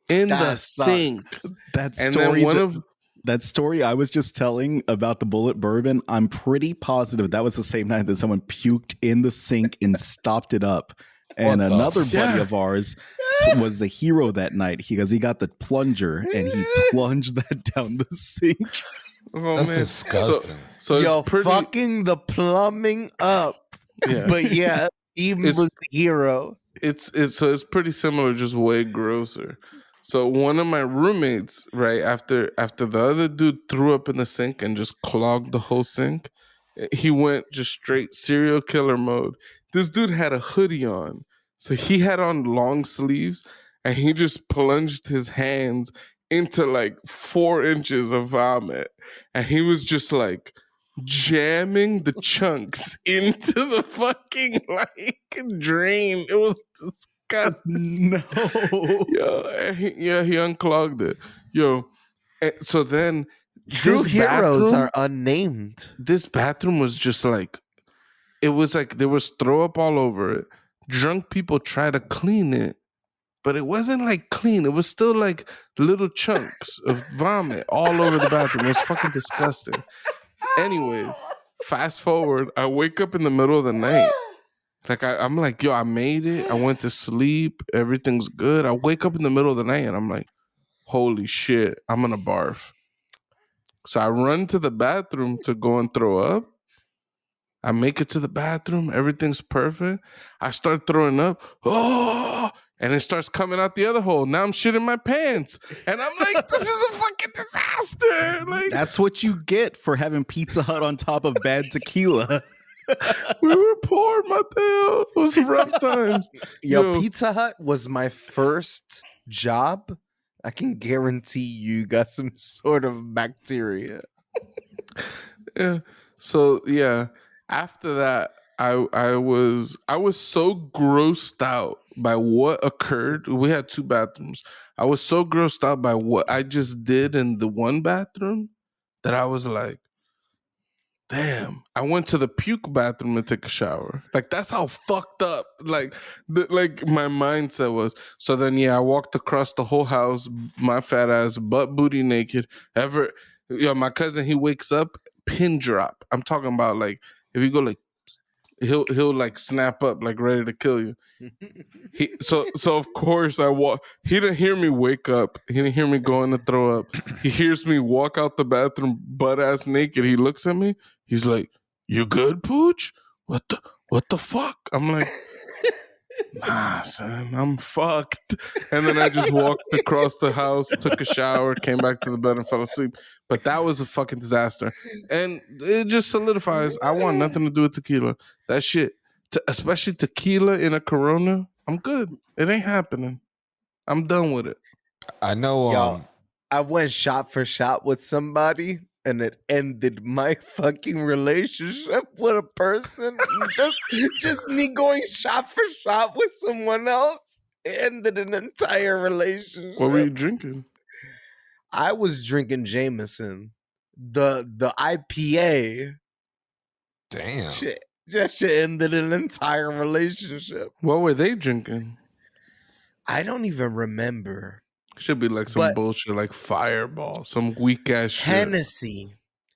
Speaker 2: In the
Speaker 4: That sucks.
Speaker 2: sink.
Speaker 3: That
Speaker 2: And
Speaker 3: story,
Speaker 2: then one of
Speaker 3: that story I was just telling about the bullet bourbon, I'm pretty positive that was the same night that someone puked in the sink and stopped it up. And
Speaker 1: What the
Speaker 3: another
Speaker 1: f-
Speaker 3: buddy
Speaker 2: Yeah.
Speaker 3: of ours was the hero that night because he got the plunger and he plunged that down the sink.
Speaker 2: oh,
Speaker 1: That's
Speaker 2: man.
Speaker 1: disgusting.
Speaker 2: So
Speaker 4: Yo,
Speaker 2: it's pretty.
Speaker 4: fucking the plumbing up.
Speaker 2: Yeah.
Speaker 4: But yeah, he
Speaker 2: It's-
Speaker 4: was the hero.
Speaker 2: It's pretty similar, just way grosser. So one of my roommates, right after the other dude threw up in the sink and just clogged the whole sink, he went just straight serial killer mode. This dude had a hoodie on, so he had on long sleeves, and he just plunged his hands into like 4 inches of vomit, and he was just like jamming the chunks into the fucking like drain. It was disgusting.
Speaker 3: No.
Speaker 2: He unclogged it. Yo, so then
Speaker 4: True
Speaker 2: this
Speaker 4: heroes
Speaker 2: bathroom-
Speaker 4: are unnamed.
Speaker 2: this bathroom was just like, it was like there was throw up all over it. Drunk people try to clean it, but it wasn't like clean. It was still like little chunks of vomit all over the bathroom. It was fucking disgusting. Anyways, fast forward, I wake up in the middle of the night. Like I'm like, yo, I made it. I went to sleep. Everything's good. I wake up in the middle of the night and I'm like, holy shit, I'm gonna barf. So I run to the bathroom to go and throw up. I make it to the bathroom. Everything's perfect. I start throwing up. Oh, and it starts coming out the other hole. Now I'm shitting my pants. And I'm like, this is a fucking disaster. Like,
Speaker 3: That's what you get for having Pizza Hut on top of bad tequila.
Speaker 2: we were poor, Mateo. It was rough times.
Speaker 4: Yo,
Speaker 2: Yo.
Speaker 4: Pizza Hut was my first job. I can guarantee you got some sort of bacteria.
Speaker 2: Yeah. So yeah, after that, I was so grossed out by what occurred. We had 2 bathrooms. I was so grossed out by what I just did in the one bathroom that I was like, damn. I went to the puke bathroom to take a shower. Like that's how fucked up like my mindset was. So then yeah, I walked across the whole house, my fat ass, butt booty naked. My cousin, he wakes up, pin drop. I'm talking about like if you go like he'll like snap up like ready to kill you. So of course I walk. He didn't hear me wake up. He didn't hear me going to throw up. He hears me walk out the bathroom butt ass naked. He looks at me. He's like, "You good, Pooch? What the fuck?" I'm like, "Nah, son, I'm fucked." And then I just walked across the house, took a shower, came back to the bed, and fell asleep. But that was a fucking disaster, and it just solidifies. I want nothing to do with tequila. That shit, especially tequila in a Corona. I'm good. It ain't happening. I'm done with it.
Speaker 1: I know.
Speaker 4: Yo, I went shot for shot with somebody, and it ended my fucking relationship with a person. just me going shot for shot with someone else ended an entire relationship.
Speaker 2: What were you drinking?
Speaker 4: I was drinking Jameson, the IPA.
Speaker 1: Damn.
Speaker 4: Shit, that shit ended an entire relationship.
Speaker 2: What were they drinking?
Speaker 4: I don't even remember.
Speaker 2: Should be like some
Speaker 4: But-
Speaker 2: bullshit, like Fireball, some weak ass shit.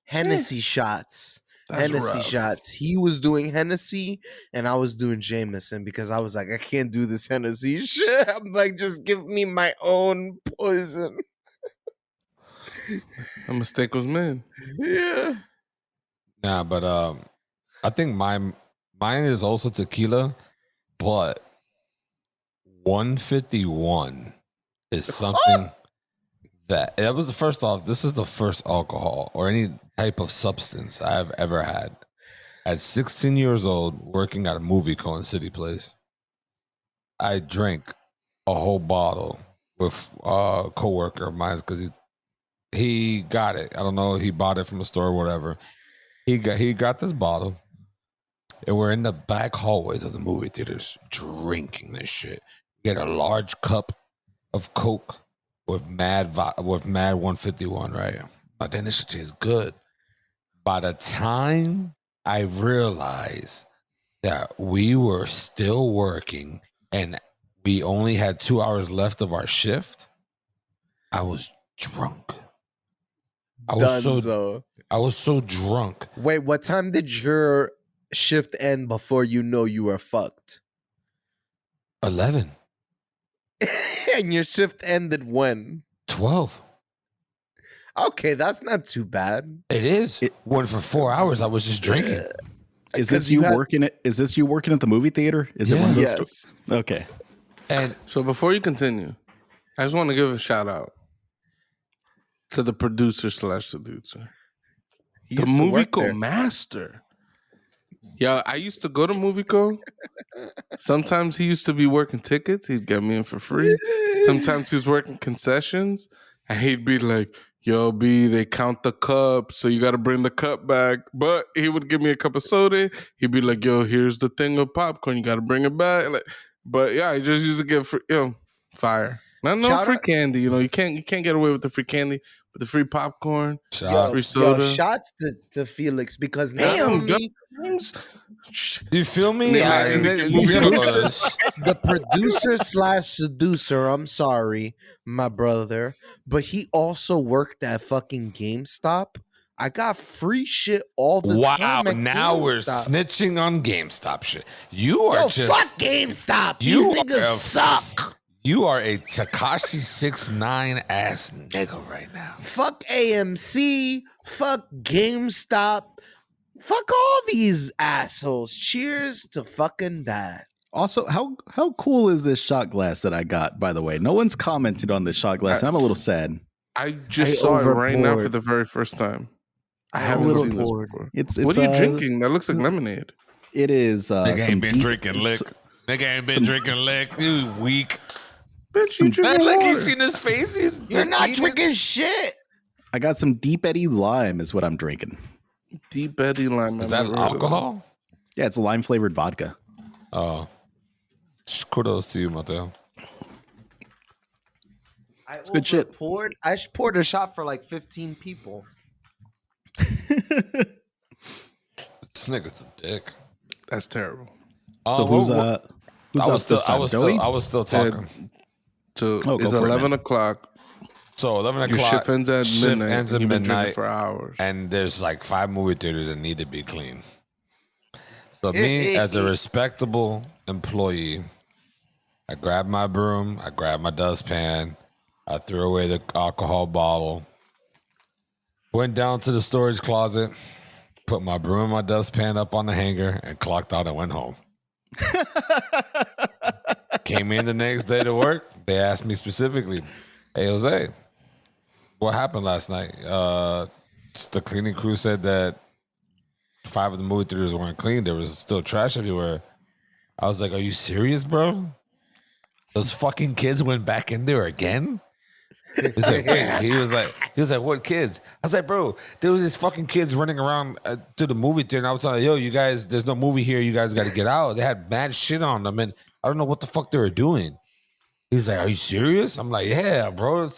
Speaker 4: Hennessy shots.
Speaker 2: That's
Speaker 4: Hennessy
Speaker 2: rough.
Speaker 4: shots. He was doing Hennessy and I was doing Jameson because I was like, I can't do this Hennessy shit. I'm like, just give me my own poison.
Speaker 2: A mistake was made.
Speaker 4: Yeah.
Speaker 1: Nah, but I think mine is also tequila, but 151 is something that was the first off. This is the first alcohol or any type of substance I've ever had At 16 years old, working at a movie called City Place, I drank a whole bottle with a coworker of mine because he got it. I don't know. He bought it from a store or whatever. He got this bottle, and we're in the back hallways of the movie theaters drinking this shit. We get a large cup of Coke with mad 151, right? But then this shit is good. By the time I realized that we were still working and we only had 2 hours left of our shift, I was drunk. I was so drunk.
Speaker 4: Wait, what time did your shift end before you know you were fucked?
Speaker 1: 11,
Speaker 4: And your shift ended when?
Speaker 1: 12.
Speaker 4: Okay, that's not too bad.
Speaker 1: It is. When for 4 hours I was just drinking.
Speaker 3: Is this you working at? Is this you working at the movie theater? Is it one of those?
Speaker 4: Yes.
Speaker 3: Okay.
Speaker 1: And
Speaker 2: So before you continue, I just want to give a shout out to the producer / seducer,
Speaker 4: He
Speaker 2: the
Speaker 4: used to work
Speaker 2: Movieco
Speaker 4: there.
Speaker 2: master. Yeah, I used to go to Movieco. Sometimes he used to be working tickets. He'd get me in for free. Sometimes he was working concessions, and he'd be like, "Yo, B, they count the cups, so you got to bring the cup back." But he would give me a cup of soda. He'd be like, "Yo, here's the thing of popcorn. You got to bring it back." Like, but yeah, I just used to get free, fire. No
Speaker 4: Shout
Speaker 2: free
Speaker 4: out-
Speaker 2: candy. You can't get away with the free candy, but the free popcorn.
Speaker 1: shots.
Speaker 2: Free soda.
Speaker 4: shots to Felix because not
Speaker 2: Damn,
Speaker 4: only
Speaker 1: You feel me?
Speaker 2: Yeah,
Speaker 4: the producer / seducer, I'm sorry, my brother, but he also worked at fucking GameStop. I got free shit all the
Speaker 1: Wow,
Speaker 4: time. At
Speaker 1: now we're
Speaker 4: GameStop.
Speaker 1: snitching on GameStop shit. You are
Speaker 4: Yo,
Speaker 1: just
Speaker 4: fuck GameStop. These
Speaker 1: you
Speaker 4: niggas
Speaker 1: are-
Speaker 4: suck.
Speaker 1: You are a Tekashi 6ix9ine ass nigga right now.
Speaker 4: Fuck AMC. Fuck GameStop. Fuck all these assholes. Cheers to fucking that.
Speaker 3: Also, how cool is this shot glass that I got? By the way, no one's commented on this shot glass, and I'm a little sad.
Speaker 2: I just
Speaker 4: I
Speaker 2: saw it right now for
Speaker 4: overboard.
Speaker 2: the very first time. I
Speaker 4: I
Speaker 2: haven't seen this
Speaker 4: overboard.
Speaker 2: before.
Speaker 3: It's
Speaker 2: What are you drinking? That looks like lemonade.
Speaker 3: It is.
Speaker 1: Nigga
Speaker 3: some
Speaker 1: ain't been
Speaker 3: deep-
Speaker 1: drinking lick. Nigga ain't been
Speaker 3: some-
Speaker 1: drinking lick. You weak.
Speaker 2: Bitch, you
Speaker 3: Some-
Speaker 2: drinking
Speaker 1: Look,
Speaker 2: water.
Speaker 1: you seen his face?
Speaker 4: You're not drinking shit.
Speaker 3: I got some Deep Eddy lime, is what I'm drinking.
Speaker 2: Deep Eddy lime.
Speaker 1: Is
Speaker 2: I've
Speaker 1: that
Speaker 2: never heard of
Speaker 1: alcohol?
Speaker 3: Yeah, it's lime flavored vodka.
Speaker 1: Oh. Kudos to you, Mateo.
Speaker 4: It's
Speaker 3: good shit.
Speaker 4: I poured a shot for like 15 people.
Speaker 1: This nigga's a dick.
Speaker 2: it. That's terrible.
Speaker 3: So who's
Speaker 1: I
Speaker 3: up
Speaker 1: was still,
Speaker 3: this time?
Speaker 1: I was
Speaker 3: Joey?
Speaker 1: still, I was still talking.
Speaker 2: So
Speaker 3: Oh, go
Speaker 2: it's
Speaker 3: for it,
Speaker 2: 11
Speaker 3: man.
Speaker 2: o'clock.
Speaker 1: So 11
Speaker 2: Your
Speaker 1: o'clock.
Speaker 2: shift ends at
Speaker 1: shift
Speaker 2: midnight.
Speaker 1: ends
Speaker 2: and
Speaker 1: at
Speaker 2: you've been drinking
Speaker 1: midnight,
Speaker 2: for hours.
Speaker 1: and there's like 5 movie theaters that need to be clean. So me, as a respectable employee, I grabbed my broom, I grabbed my dustpan, I threw away the alcohol bottle, went down to the storage closet, put my broom and my dustpan up on the hanger, and clocked out and went home. Came in the next day to work. They asked me specifically, "Hey, Jose, what happened last night?" The cleaning crew said that 5 of the movie theaters weren't clean. There was still trash everywhere. I was like, "Are you serious, bro? Those fucking kids went back in there again?" He's like, wait. He was like, "What kids?" I was like, "Bro, there was these fucking kids running around to the movie theater." And I was like, "Yo, you guys, there's no movie here. You guys got to get out." They had mad shit on them, and I don't know what the fuck they were doing. He's like, "Are you serious?" I'm like, "Yeah, bro.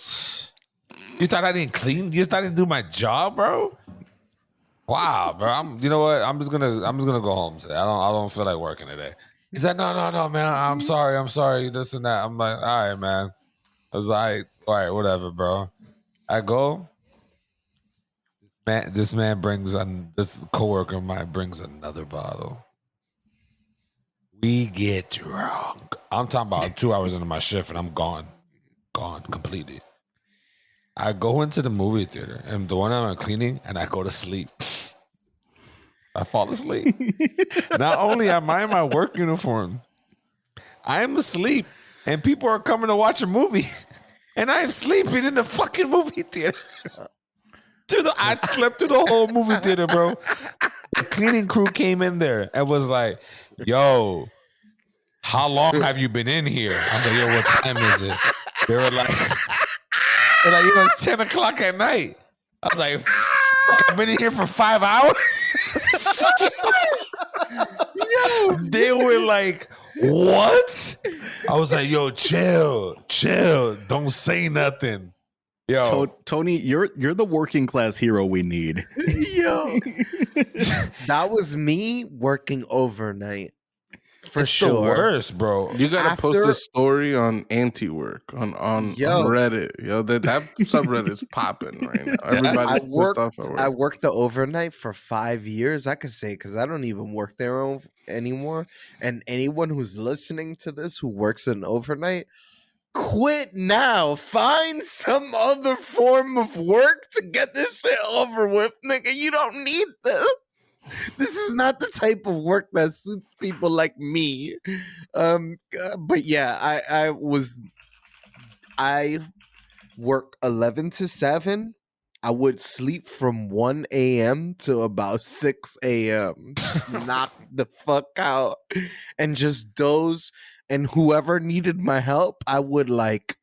Speaker 1: You thought I didn't clean? You thought I didn't do my job, bro?" Wow, bro. You know what? I'm just gonna go home today. I don't feel like working today. He's like, no, man. I'm sorry. This and that. I'm like, all right, man. I was like, all right, whatever, bro. I go. This man brings this coworker of mine brings another bottle. We get drunk. I'm talking about 2 hours into my shift, and I'm gone completely. I go into the movie theater, and the one I'm cleaning, and I go to sleep. I fall asleep. Not only am I in my work uniform, I am asleep, and people are coming to watch a movie, and I am sleeping in the fucking movie theater. I slept through the whole movie theater, bro. The cleaning crew came in there and was like, "Yo, how long have you been in here?" I was like, "Yo, what time is it?" They were like, "Yo, it's 10 o'clock at night." I was like, "I've been in here for 5 hours."
Speaker 4: Yo,
Speaker 1: They were like, "What?" I was like, "Yo, chill, don't say nothing." Yo,
Speaker 3: Tony, you're the working class hero we need.
Speaker 4: yo, that was me working overnight for
Speaker 1: it's
Speaker 4: sure.
Speaker 1: the worst, bro.
Speaker 2: You gotta post
Speaker 4: After-
Speaker 2: this story on anti-work on
Speaker 4: Yo.
Speaker 2: Reddit. Yo, that subreddit is popping right now.
Speaker 4: I
Speaker 2: Everybody's pissed off at
Speaker 4: I
Speaker 2: work.
Speaker 4: worked the overnight for 5 years. I could say because I don't even work there anymore. And anyone who's listening to this who works an overnight, quit now. Find some other form of work to get this shit over with, nigga. You don't need this. This is not the type of work that suits people like me. But yeah, I work 11 to 7. I would sleep from 1 a.m. to about 6 a.m. Just knock the fuck out and just doze. And whoever needed my help, I would like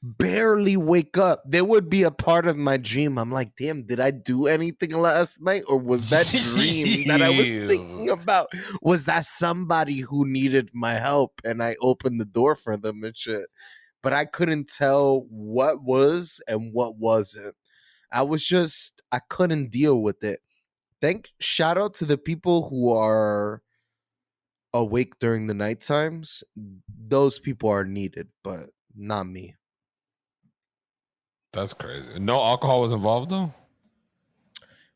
Speaker 4: barely wake up. There would be a part of my dream. I'm like, damn, did I do anything last night? Or was that dream that I was thinking about? Was that somebody who needed my help and I opened the door for them and shit? But I couldn't tell what was and what wasn't. I couldn't deal with it. Shout out to the people who are awake during the night times. Those people are needed, but not me.
Speaker 1: That's crazy. No alcohol was involved though.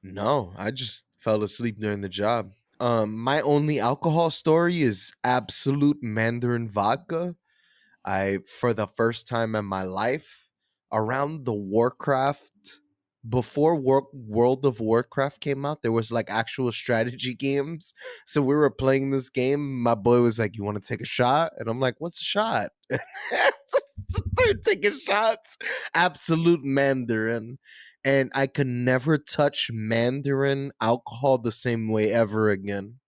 Speaker 4: No, I just fell asleep during the job. My only alcohol story is Absolute Mandarin vodka. For the first time in my life, around the Warcraft, before World of Warcraft came out, there was like actual strategy games. So we were playing this game. My boy was like, "You want to take a shot?" And I'm like, "What's a shot?" Started taking shots. Absolute Mandarin. And I could never touch Mandarin alcohol the same way ever again.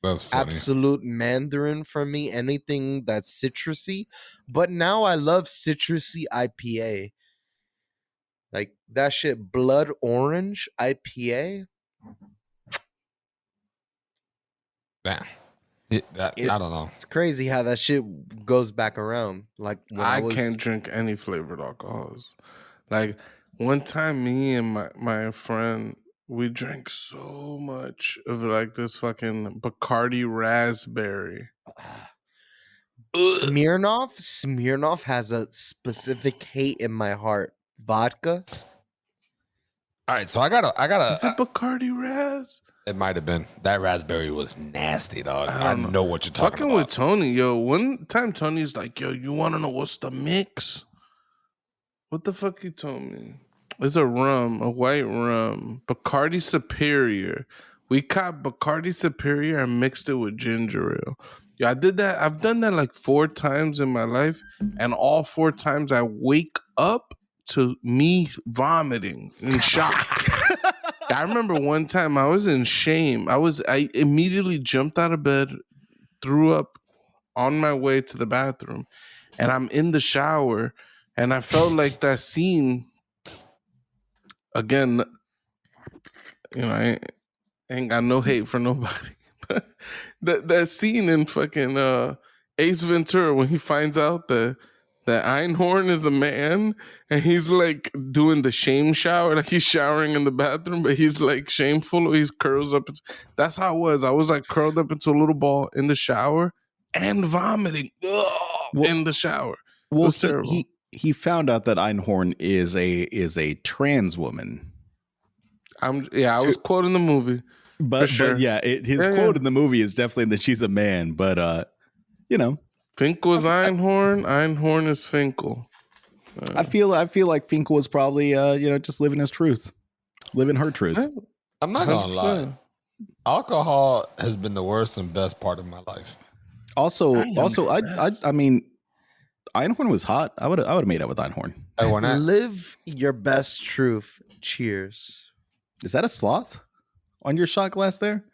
Speaker 1: That's funny.
Speaker 4: Absolute Mandarin for me. Anything that's citrusy. But now I love citrusy IPA. Like that shit, Blood Orange IPA.
Speaker 1: Damn. I don't know.
Speaker 4: It's crazy how that shit goes back around. Like when
Speaker 2: I can't drink any flavored alcohols. Like one time, me and my friend, we drank so much of like this fucking Bacardi raspberry.
Speaker 4: Smirnoff has a specific hate in my heart. Vodka.
Speaker 1: All right, so I gotta.
Speaker 2: Is it Bacardi Raz?
Speaker 1: It might have been. That raspberry was nasty, dog.
Speaker 2: I
Speaker 1: I
Speaker 2: don't
Speaker 1: know what you're talking
Speaker 2: Fucking
Speaker 1: about.
Speaker 2: with Tony, yo. One time Tony's like, "Yo, you want to know what's the mix?" What the fuck he told me? It's a rum, a white rum, Bacardi Superior. We caught Bacardi Superior and mixed it with ginger ale. Yeah, I did that. I've done that like 4 times in my life, and all 4 times I wake up to me vomiting in shock. I remember one time I was in shame. I immediately jumped out of bed, threw up on my way to the bathroom, and I'm in the shower, and I felt like that scene again. You know, I ain't got no hate for nobody. But that scene in fucking Ace Ventura when he finds out that Einhorn is a man and he's like doing the shame shower, like he's showering in the bathroom, but he's like shameful. He's curls up. That's how it was. I was like curled up into a little ball in the shower and vomiting in the shower. It was terrible.
Speaker 3: He found out that Einhorn is a trans woman.
Speaker 2: I was quoting the movie.
Speaker 3: But
Speaker 2: sure.
Speaker 3: His quote in the movie is definitely that she's a man. But
Speaker 2: Finkel is Einhorn. Einhorn is Finkel.
Speaker 3: I feel like Finkel was probably just living his truth, living her truth.
Speaker 1: I'm not gonna lie. Alcohol has been the worst and best part of my life.
Speaker 3: Also, I mean, Einhorn was hot. I would have made out with Einhorn.
Speaker 4: Live your best truth. Cheers.
Speaker 3: Is that a sloth on your shot glass there?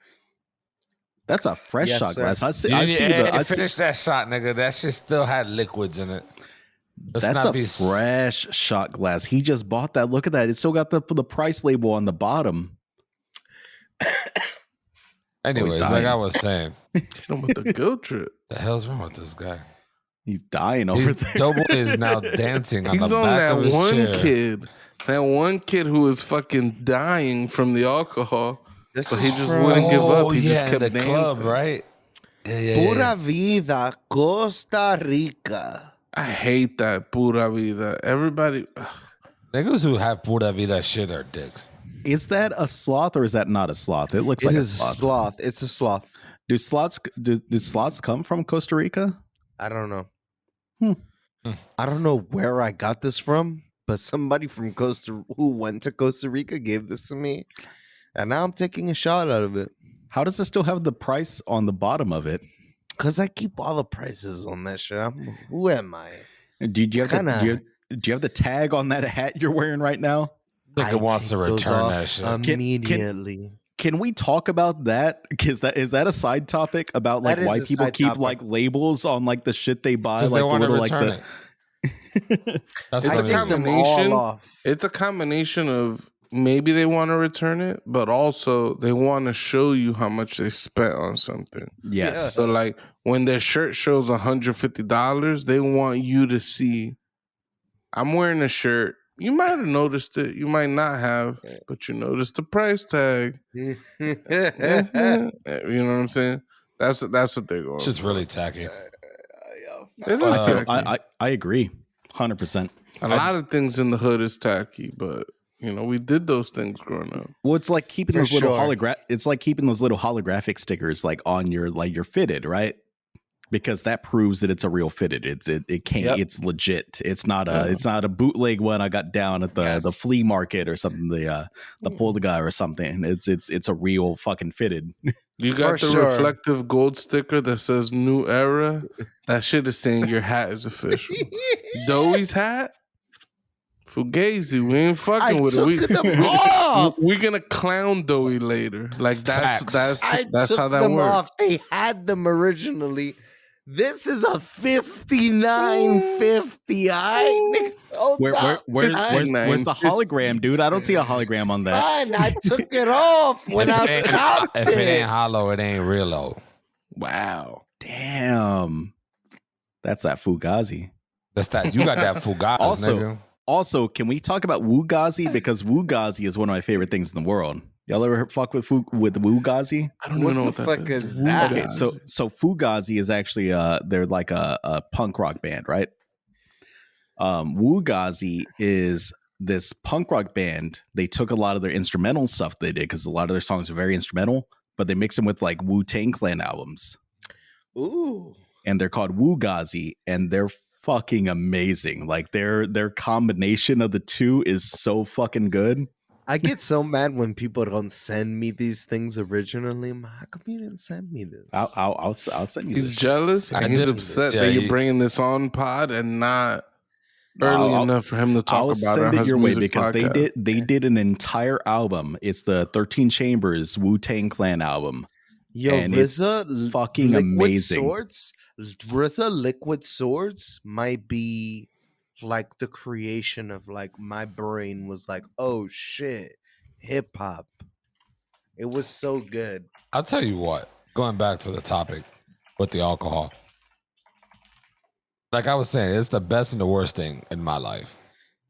Speaker 3: That's a fresh
Speaker 4: Yes,
Speaker 3: shot
Speaker 4: sir.
Speaker 3: glass. I see.
Speaker 1: You
Speaker 3: I
Speaker 1: didn't
Speaker 3: see the. I see,
Speaker 1: finish that shot, nigga. That shit still had liquids in it. Let's
Speaker 3: that's
Speaker 1: not
Speaker 3: a
Speaker 1: be
Speaker 3: fresh shot glass. He just bought that. Look at that. It's still got the price label on the bottom.
Speaker 1: Anyways, like I was saying,
Speaker 2: Him with the guilt trip.
Speaker 1: the hell's wrong with this guy?
Speaker 3: He's dying over there.
Speaker 1: Doughboy is now dancing on
Speaker 2: He's
Speaker 1: the
Speaker 2: on
Speaker 1: back
Speaker 2: that
Speaker 1: of his
Speaker 2: one
Speaker 1: chair.
Speaker 2: kid. That one kid who was fucking dying from the alcohol.
Speaker 4: This
Speaker 2: But
Speaker 4: is
Speaker 2: he just
Speaker 4: from
Speaker 2: wouldn't give up. He just
Speaker 1: in
Speaker 2: kept
Speaker 1: the
Speaker 2: dancing.
Speaker 1: club, right? Yeah.
Speaker 4: Pura Vida, Costa Rica.
Speaker 2: I hate that pura vida. Everybody.
Speaker 1: Niggas who have pura vida shit are dicks.
Speaker 3: Is that a sloth or is that not a sloth? It looks
Speaker 4: It
Speaker 3: like
Speaker 4: is
Speaker 3: a sloth.
Speaker 4: sloth. It's a sloth.
Speaker 3: Do sloths come from Costa Rica?
Speaker 4: I don't know.
Speaker 3: Hmm.
Speaker 4: I don't know where I got this from, but somebody from who went to Costa Rica gave this to me, and now I'm taking a shot out of it
Speaker 3: How does it still have the price on the bottom of it?
Speaker 4: because I keep all the prices on that shit. Who am I?
Speaker 3: Do you have
Speaker 4: Kinda-
Speaker 3: do you have the tag on that hat you're wearing right now?
Speaker 1: Nigga wants to
Speaker 4: take those
Speaker 1: return
Speaker 4: off
Speaker 1: that shit.
Speaker 4: immediately.
Speaker 3: Can we talk about that? Is that a side topic about like
Speaker 4: That is
Speaker 3: why
Speaker 4: a
Speaker 3: people
Speaker 4: side
Speaker 3: keep
Speaker 4: topic.
Speaker 3: like labels on like the shit they buy,
Speaker 1: Because
Speaker 3: like
Speaker 1: they
Speaker 3: the
Speaker 1: want to
Speaker 3: little like
Speaker 1: return
Speaker 3: the.
Speaker 1: it. That's
Speaker 2: It's
Speaker 1: what
Speaker 2: a
Speaker 1: it is.
Speaker 4: take them
Speaker 2: combination.
Speaker 4: all off.
Speaker 2: It's a combination of maybe they want to return it, but also they want to show you how much they spent on something.
Speaker 3: Yes.
Speaker 2: So like when their shirt shows $150, they want you to see, I'm wearing a shirt. You might have noticed it. You might not have, but you noticed the price tag. You know what I'm saying? That's what they're going.
Speaker 1: Shit's
Speaker 2: for.
Speaker 1: really tacky.
Speaker 2: It is tacky.
Speaker 3: I agree, 100%.
Speaker 2: A lot of things in the hood is tacky, but you know we did those things growing up.
Speaker 3: Well, it's like keeping
Speaker 4: For
Speaker 3: those little
Speaker 4: sure.
Speaker 3: It's like keeping those little holographic stickers like on your fitted, right? Because that proves that it's a real fitted. It can't.
Speaker 4: Yep.
Speaker 3: It's legit. It's not a bootleg one I got down at the
Speaker 4: Yes.
Speaker 3: flea market or something. The Polga or something. It's a real fucking fitted.
Speaker 2: You got
Speaker 4: For
Speaker 2: the
Speaker 4: sure.
Speaker 2: reflective gold sticker that says "New Era." That shit is saying your hat is official. Doughy's hat, Fugazi. We ain't fucking
Speaker 4: I
Speaker 2: with
Speaker 4: took
Speaker 2: it.
Speaker 4: them off.
Speaker 2: We're gonna clown Doughy later. Like
Speaker 1: Facts.
Speaker 2: that's
Speaker 4: I
Speaker 2: that's
Speaker 4: took
Speaker 2: how that
Speaker 4: them
Speaker 2: works.
Speaker 4: off. They had them originally. This is a 59.50.
Speaker 3: Where's the hologram, dude? I don't see a hologram on that.
Speaker 4: Fine, I took it off when I found
Speaker 1: If it ain't
Speaker 4: it.
Speaker 1: hollow, it ain't real low.
Speaker 2: Wow.
Speaker 3: Damn, that's that Fugazi.
Speaker 1: That's that. You got that Fugazi, nigga.
Speaker 3: Also, can we talk about Wugazi? Because Wugazi is one of my favorite things in the world. Y'all ever fuck with Wugazi?
Speaker 2: I don't
Speaker 4: What
Speaker 2: even know
Speaker 4: the
Speaker 2: what
Speaker 4: fuck
Speaker 2: that
Speaker 4: is that?
Speaker 3: Okay, so Fugazi is actually they're like a punk rock band, right? Wugazi is this punk rock band. They took a lot of their instrumental stuff they did because a lot of their songs are very instrumental, but they mix them with like Wu-Tang Clan albums.
Speaker 4: Ooh.
Speaker 3: And they're called Wugazi, and they're fucking amazing. Like their combination of the two is so fucking good.
Speaker 4: I get so mad when people don't send me these things originally. I'm like, how come you didn't send me this?
Speaker 3: I'll send you.
Speaker 2: He's
Speaker 3: this.
Speaker 2: jealous
Speaker 1: I
Speaker 2: and he's
Speaker 1: did-
Speaker 2: upset
Speaker 1: yeah,
Speaker 2: that you're
Speaker 1: he-
Speaker 2: bringing this on pod and not early
Speaker 3: I'll-
Speaker 2: enough for him to talk
Speaker 3: I'll
Speaker 2: about
Speaker 3: send
Speaker 2: our
Speaker 3: it your way
Speaker 2: music
Speaker 3: because
Speaker 2: podcast.
Speaker 3: they did an entire album. It's the 13 Chambers Wu-Tang Clan album.
Speaker 4: Yo,
Speaker 3: and it's
Speaker 4: RZA,
Speaker 3: fucking
Speaker 4: Liquid
Speaker 3: amazing.
Speaker 4: Swords, RZA Liquid Swords might be like the creation of like my brain was like, oh shit, hip hop. It was so good.
Speaker 1: I'll tell you what. Going back to the topic with the alcohol, like I was saying, it's the best and the worst thing in my life,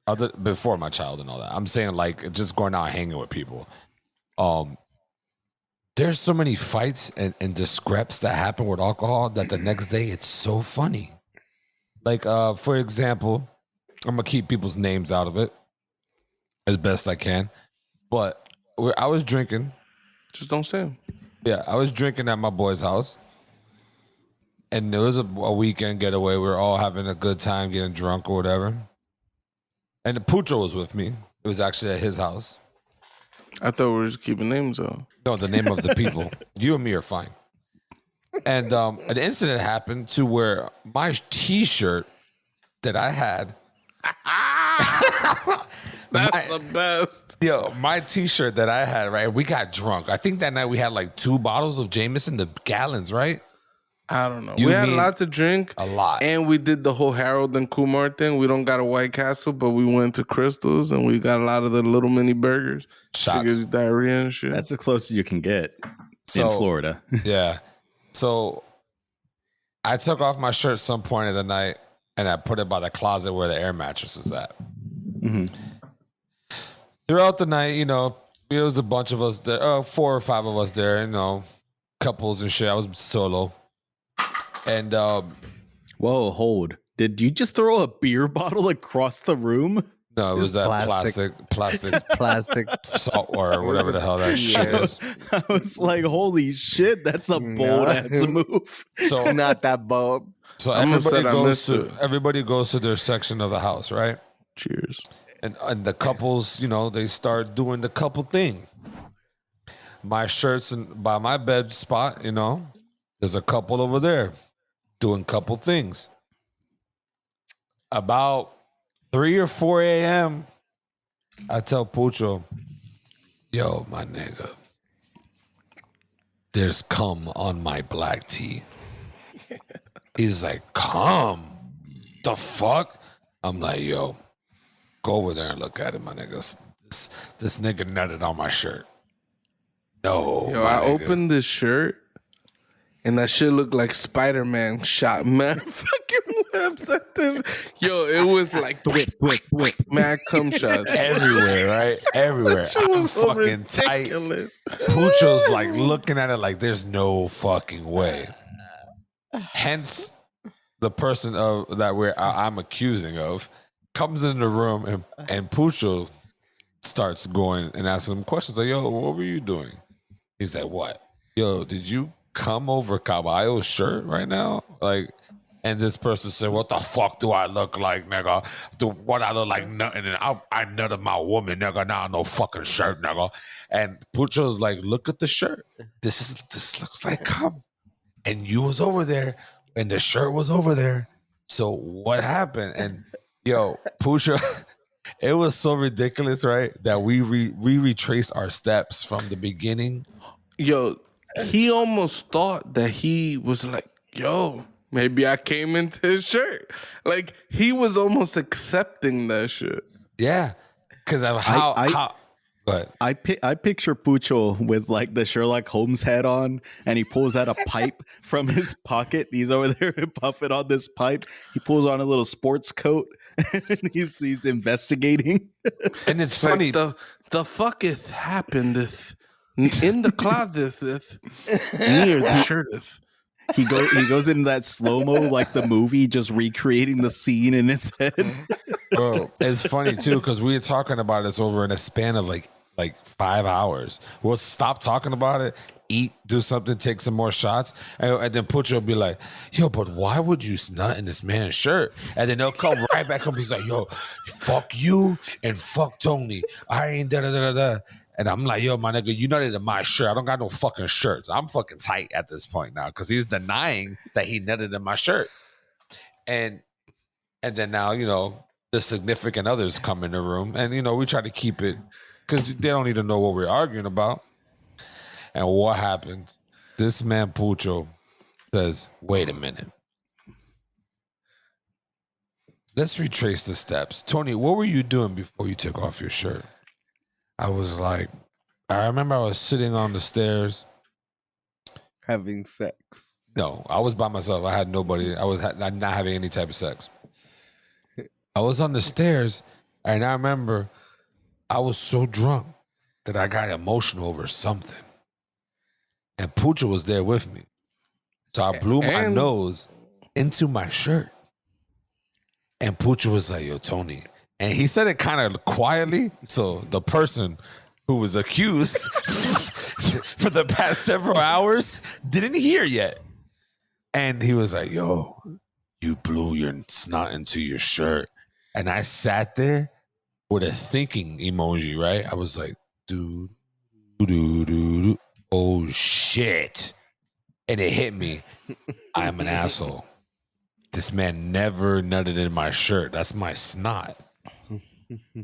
Speaker 1: other before my child and all that. I'm saying like just going out and hanging with people. There's so many fights and discreps that happen with alcohol that the next day it's so funny. Like for example, I'm gonna keep people's names out of it as best I can, but I was drinking.
Speaker 2: Just don't say him.
Speaker 1: Yeah, I was drinking at my boy's house, and it was a weekend getaway. We were all having a good time, getting drunk or whatever. And the Pucho was with me. It was actually at his house.
Speaker 2: I thought we were just keeping names on.
Speaker 1: No, the name of the people. You and me are fine. And an incident happened to where my T-shirt that I had
Speaker 2: That's the best.
Speaker 1: Yo, my T-shirt that I had, right? We got drunk. I think that night we had like 2 bottles of Jameson, the gallons, right?
Speaker 2: I don't know.
Speaker 1: You
Speaker 2: We had a
Speaker 1: mean
Speaker 2: lot to drink.
Speaker 1: a lot.
Speaker 2: And we did the whole Harold and Kumar thing. We don't got a White Castle, but we went to Crystal's and we got a lot of the little mini burgers.
Speaker 1: Shots.
Speaker 2: Gives you diarrhea and shit.
Speaker 3: That's as close as you can get in
Speaker 1: So-
Speaker 3: Florida.
Speaker 1: Yeah. So I took off my shirt some point of the night and I put it by the closet where the air mattress is at.
Speaker 3: Mhm.
Speaker 1: Throughout the night, you know, there was a bunch of us there, 4 or 5 of us there, you know, couples and shit. I was solo. And
Speaker 3: Whoa, hold. Did you just throw a beer bottle across the room?
Speaker 1: no, it was
Speaker 4: It's
Speaker 1: that
Speaker 4: plastic.
Speaker 1: plastic
Speaker 4: Plastic.
Speaker 1: salt or whatever the hell that shit
Speaker 4: Yeah.
Speaker 1: is.
Speaker 3: I was like, holy shit, that's a bold ass move.
Speaker 1: So
Speaker 4: Not that bold.
Speaker 1: so
Speaker 2: I'm
Speaker 1: everybody
Speaker 2: upset I
Speaker 1: goes
Speaker 2: missed
Speaker 1: to
Speaker 2: it.
Speaker 1: everybody goes to their section of the house, right?
Speaker 2: Cheers.
Speaker 1: And the couples, you know, they start doing the couple thing. My shirt's by my bed spot, you know, there's a couple over there doing couple things. About 3 or 4 a.m., I tell Pucho, yo, my nigga, there's cum on my black tee. He's like, cum? The fuck? I'm like, yo, go over there and look at it, my nigga. This nigga nutted on my shirt. No,
Speaker 2: Yo,
Speaker 1: my
Speaker 2: I
Speaker 1: nigga.
Speaker 2: opened this shirt and that shit looked like Spider-Man shot mad fucking webs at this. Yo, it was like mad cum shots.
Speaker 1: everywhere, right? Everywhere.
Speaker 2: Shit
Speaker 1: I'm
Speaker 2: was so
Speaker 1: fucking tight.
Speaker 2: ridiculous.
Speaker 1: Pucho's like looking at it like there's no fucking way. Hence, the person that I'm accusing of comes in the room and Pucho starts going and asking him questions like, yo, what were you doing? He's like, what? Yo, did you come over Caballo's shirt right now? Like, and this person said, what the fuck do I look like, nigga? What I look like nothing, and I nutted my woman, nigga, now no fucking shirt, nigga. And Pucho's like, look at the shirt. This looks like cum. And you was over there, and the shirt was over there. So what happened? And yo, Pucho, it was so ridiculous, right? That we retraced our steps from the beginning.
Speaker 2: Yo, he almost thought that he was like, yo, maybe I came into his shirt. Like, he was almost accepting that shit.
Speaker 1: Yeah, because of how. But
Speaker 3: I picture Pucho with like the Sherlock Holmes hat on, and he pulls out a pipe from his pocket. He's over there puffing on this pipe. He pulls on a little sports coat, and he's investigating.
Speaker 1: and it's
Speaker 2: Like,
Speaker 1: funny.
Speaker 2: the fucketh happeneth in the closet near the shirteth.
Speaker 3: He goes into that slow mo like the movie, just recreating the scene in his head.
Speaker 1: Bro, it's funny too because we were talking about this over in a span of like 5 hours. We'll stop talking about it, eat, do something, take some more shots, and then Pucho will be like, yo, but why would you nut in this man's shirt? And then they'll come right back up and be like, yo, fuck you and fuck Tony. I ain't da-da-da-da-da. And I'm like, yo, my nigga, you nutted in my shirt. I don't got no fucking shirts. I'm fucking tight at this point now because he's denying that he nutted in my shirt. And then now, you know, the significant others come in the room and, you know, we try to keep it because they don't need to know what we're arguing about. And what happens? This man, Pucho, says, wait a minute. Let's retrace the steps. Tony, what were you doing before you took off your shirt? I was like, I remember I was sitting on the stairs.
Speaker 4: Having sex.
Speaker 1: No, I was by myself. I had nobody. I was not having any type of sex. I was on the stairs, and I remember I was so drunk that I got emotional over something. And Pucho was there with me. So I blew my
Speaker 2: And-
Speaker 1: nose into my shirt. And Pucho was like, yo, Tony. And he said it kind of quietly. So the person who was accused for the past several hours didn't hear yet. And he was like, yo, you blew your snot into your shirt. And I sat there with a thinking emoji, right? I was like, dude, oh shit. And it hit me. I'm an asshole. This man never nutted in my shirt. That's my snot.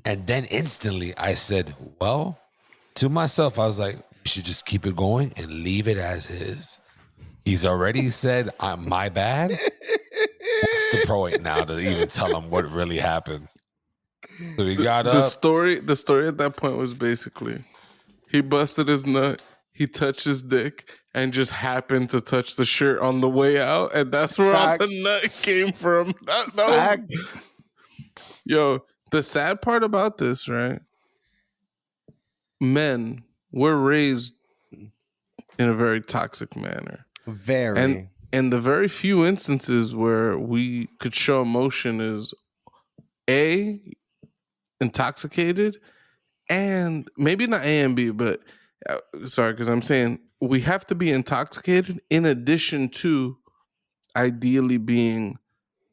Speaker 1: And then instantly I said, well, to myself, I was like, we should just keep it going and leave it as is. He's already said, my bad. What's the point now to even tell him what really happened? So he got
Speaker 2: The
Speaker 1: up.
Speaker 2: story at that point was basically he busted his nut, he touched his dick, and just happened to touch the shirt on the way out, and that's where all the nut came from. That was,
Speaker 4: Facts.
Speaker 2: yo, the sad part about this, right? Men were raised in a very toxic manner.
Speaker 4: Very.
Speaker 2: And the very few instances where we could show emotion is A, intoxicated, and maybe not A and B, but sorry, because I'm saying we have to be intoxicated in addition to ideally being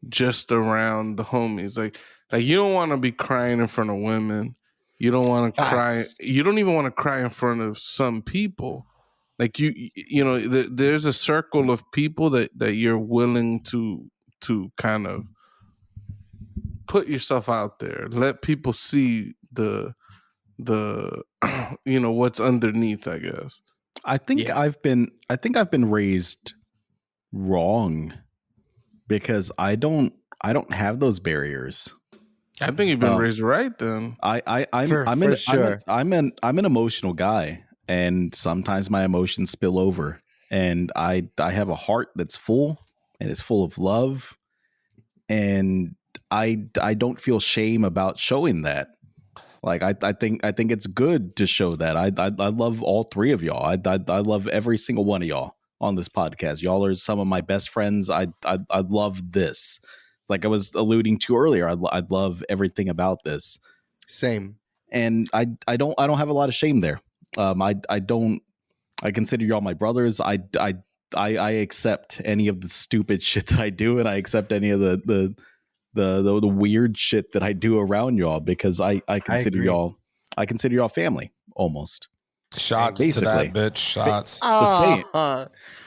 Speaker 2: just around the homies. Like you don't want to be crying in front of women. You don't want to cry.
Speaker 4: Facts.
Speaker 2: You don't even want to cry in front of some people. Like you know, there's a circle of people that you're willing to kind of put yourself out there. Let people see the you know what's underneath, I guess.
Speaker 3: I think
Speaker 4: Yeah.
Speaker 3: I've been raised wrong because I don't have those barriers.
Speaker 2: I think you've been raised right then.
Speaker 3: I'm an emotional guy, and sometimes my emotions spill over, and I have a heart that's full and it's full of love, and I don't feel shame about showing that. Like I think it's good to show that. I love all three of y'all. I love every single one of y'all on this podcast. Y'all are some of my best friends. I love this. Like I was alluding to earlier, I love everything about this.
Speaker 4: Same.
Speaker 3: And I don't have a lot of shame there. I consider y'all my brothers. I accept any of the stupid shit that I do, and I accept any of the weird shit that I do around y'all because I consider y'all family almost.
Speaker 1: Shots to that bitch. Shots.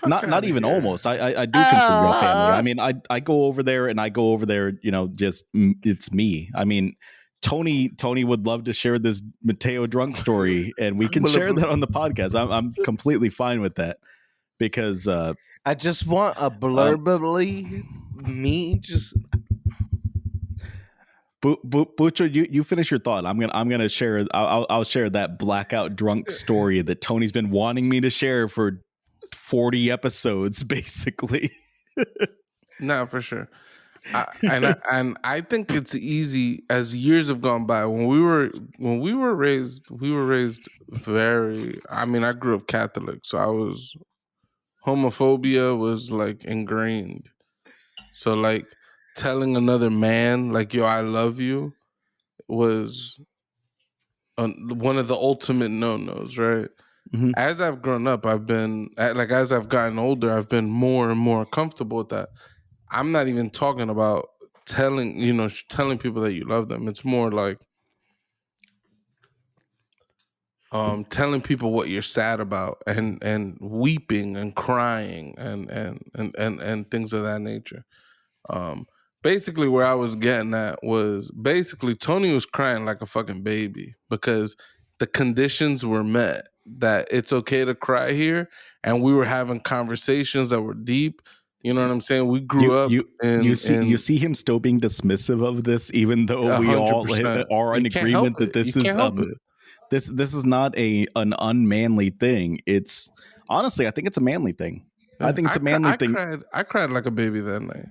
Speaker 3: Not even almost. I do consider y'all family. I mean, I go over there and I go over there, you know, just it's me. I mean, Tony would love to share this Mateo drunk story, and we can share that on the podcast. I'm completely fine with that because
Speaker 4: I just want a blurbly me just.
Speaker 3: Butcher, you finish your thought. I'm gonna share. I'll share that blackout drunk story that Tony's been wanting me to share for 40 episodes, basically.
Speaker 2: No, for sure. And I think it's easy as years have gone by. When we were raised very. I mean, I grew up Catholic, so homophobia was like ingrained. So like telling another man like yo I love you was one of the ultimate no-nos, right?
Speaker 3: Mm-hmm.
Speaker 2: As I've grown up, as I've gotten older, I've been more and more comfortable with that. I'm not even talking about telling people that you love them. It's more like telling people what you're sad about and weeping and crying and things of that nature. Basically where I was getting at was basically Tony was crying like a fucking baby because the conditions were met that it's okay to cry here, and we were having conversations that were deep. You know what I'm saying? We grew up.
Speaker 3: You see him still being dismissive of this, even though we all
Speaker 2: 100%.
Speaker 3: are in agreement that this is this is not an unmanly thing. It's honestly, I think it's a manly thing. I think it's a manly thing.
Speaker 2: I cried like a baby that night.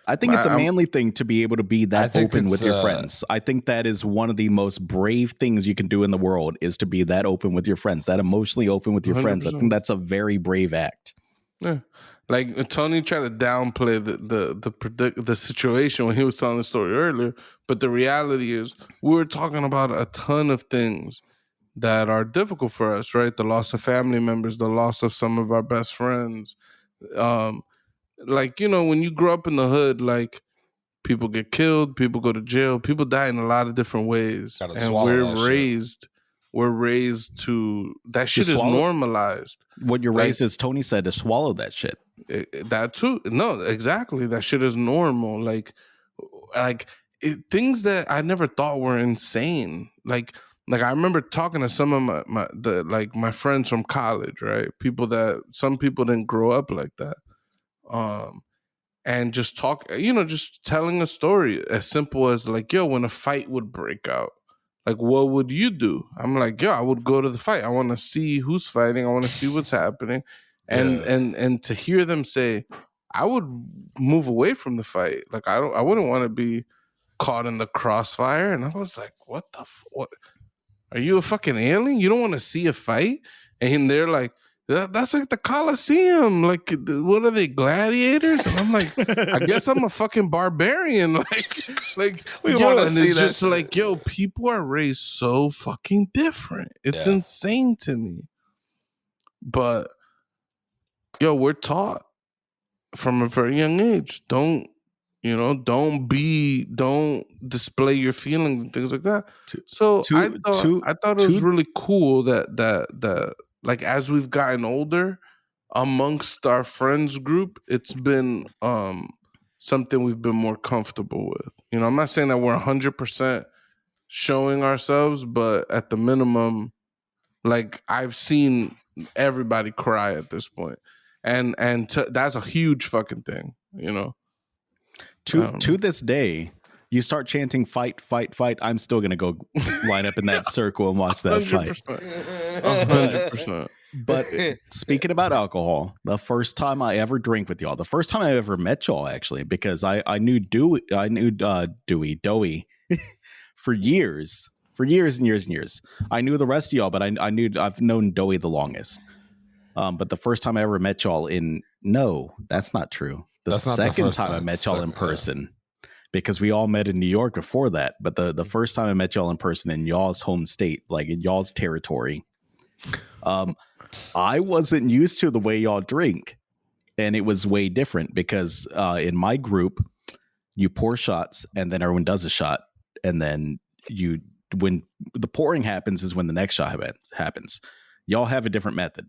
Speaker 3: I think it's a manly thing to be able to be that open with your friends. I think that is one of the most brave things you can do in the world is to be that open with your friends, that emotionally open with your 100%. Friends. I think that's a very brave act.
Speaker 2: Yeah. Like Tony tried to downplay the situation when he was telling the story earlier, but the reality is we were talking about a ton of things that are difficult for us, right? The loss of family members, the loss of some of our best friends. Like, you know, when you grow up in the hood, like people get killed, people go to jail, people die in a lot of different ways. And we're raised to that shit is normalized.
Speaker 3: What you're raised, as Tony said, to swallow that shit.
Speaker 2: That too. No, exactly. That shit is normal. Like things that I never thought were insane. Like I remember talking to some of my friends from college, right? Some people didn't grow up like that. And just just telling a story as simple as like, yo, when a fight would break out, like, what would you do? I'm like, yo, I would go to the fight. I want to see who's fighting. I want to see what's happening. And
Speaker 1: Yeah.
Speaker 2: and to hear them say, I would move away from the fight. Like, I wouldn't want to be caught in the crossfire. And I was like, what what? Are you a fucking alien? You don't want to see a fight? And they're like, that's like the Coliseum. Like, what are they, gladiators? And I'm like, I guess I'm a fucking barbarian. Like
Speaker 1: We
Speaker 2: yo,
Speaker 1: wanna
Speaker 2: and
Speaker 1: see
Speaker 2: it's
Speaker 1: that
Speaker 2: just
Speaker 1: shit.
Speaker 2: like, yo, people are raised so fucking different. It's
Speaker 1: Yeah.
Speaker 2: insane to me. But yo, we're taught from a very young age, don't display your feelings and things like that. So I thought it was really cool that like, as we've gotten older, amongst our friends group, it's been something we've been more comfortable with. I'm not saying that we're 100% showing ourselves, but at the minimum, like, I've seen everybody cry at this point. And that's a huge fucking thing,
Speaker 3: To this day, you start chanting "fight, fight, fight." I'm still gonna go line up in that circle and watch that
Speaker 2: 100%.
Speaker 3: fight.
Speaker 2: 100%.
Speaker 3: But speaking about alcohol, the first time I ever drank with y'all, the first time I ever met y'all, actually, because I knew Dowie for years and years and years. I knew the rest of y'all, but I've known Dowie the longest. But the first time I ever met y'all no, that's not true.
Speaker 1: That's not the
Speaker 3: second
Speaker 1: first
Speaker 3: time I
Speaker 1: time,
Speaker 3: met y'all in
Speaker 1: second, yeah.
Speaker 3: person, because we all met in New York before that. But the first time I met y'all in person in y'all's home state, like in y'all's territory, I wasn't used to the way y'all drink, and it was way different because in my group, you pour shots and then everyone does a shot, and then when the pouring happens is when the next shot happens. Y'all have a different method.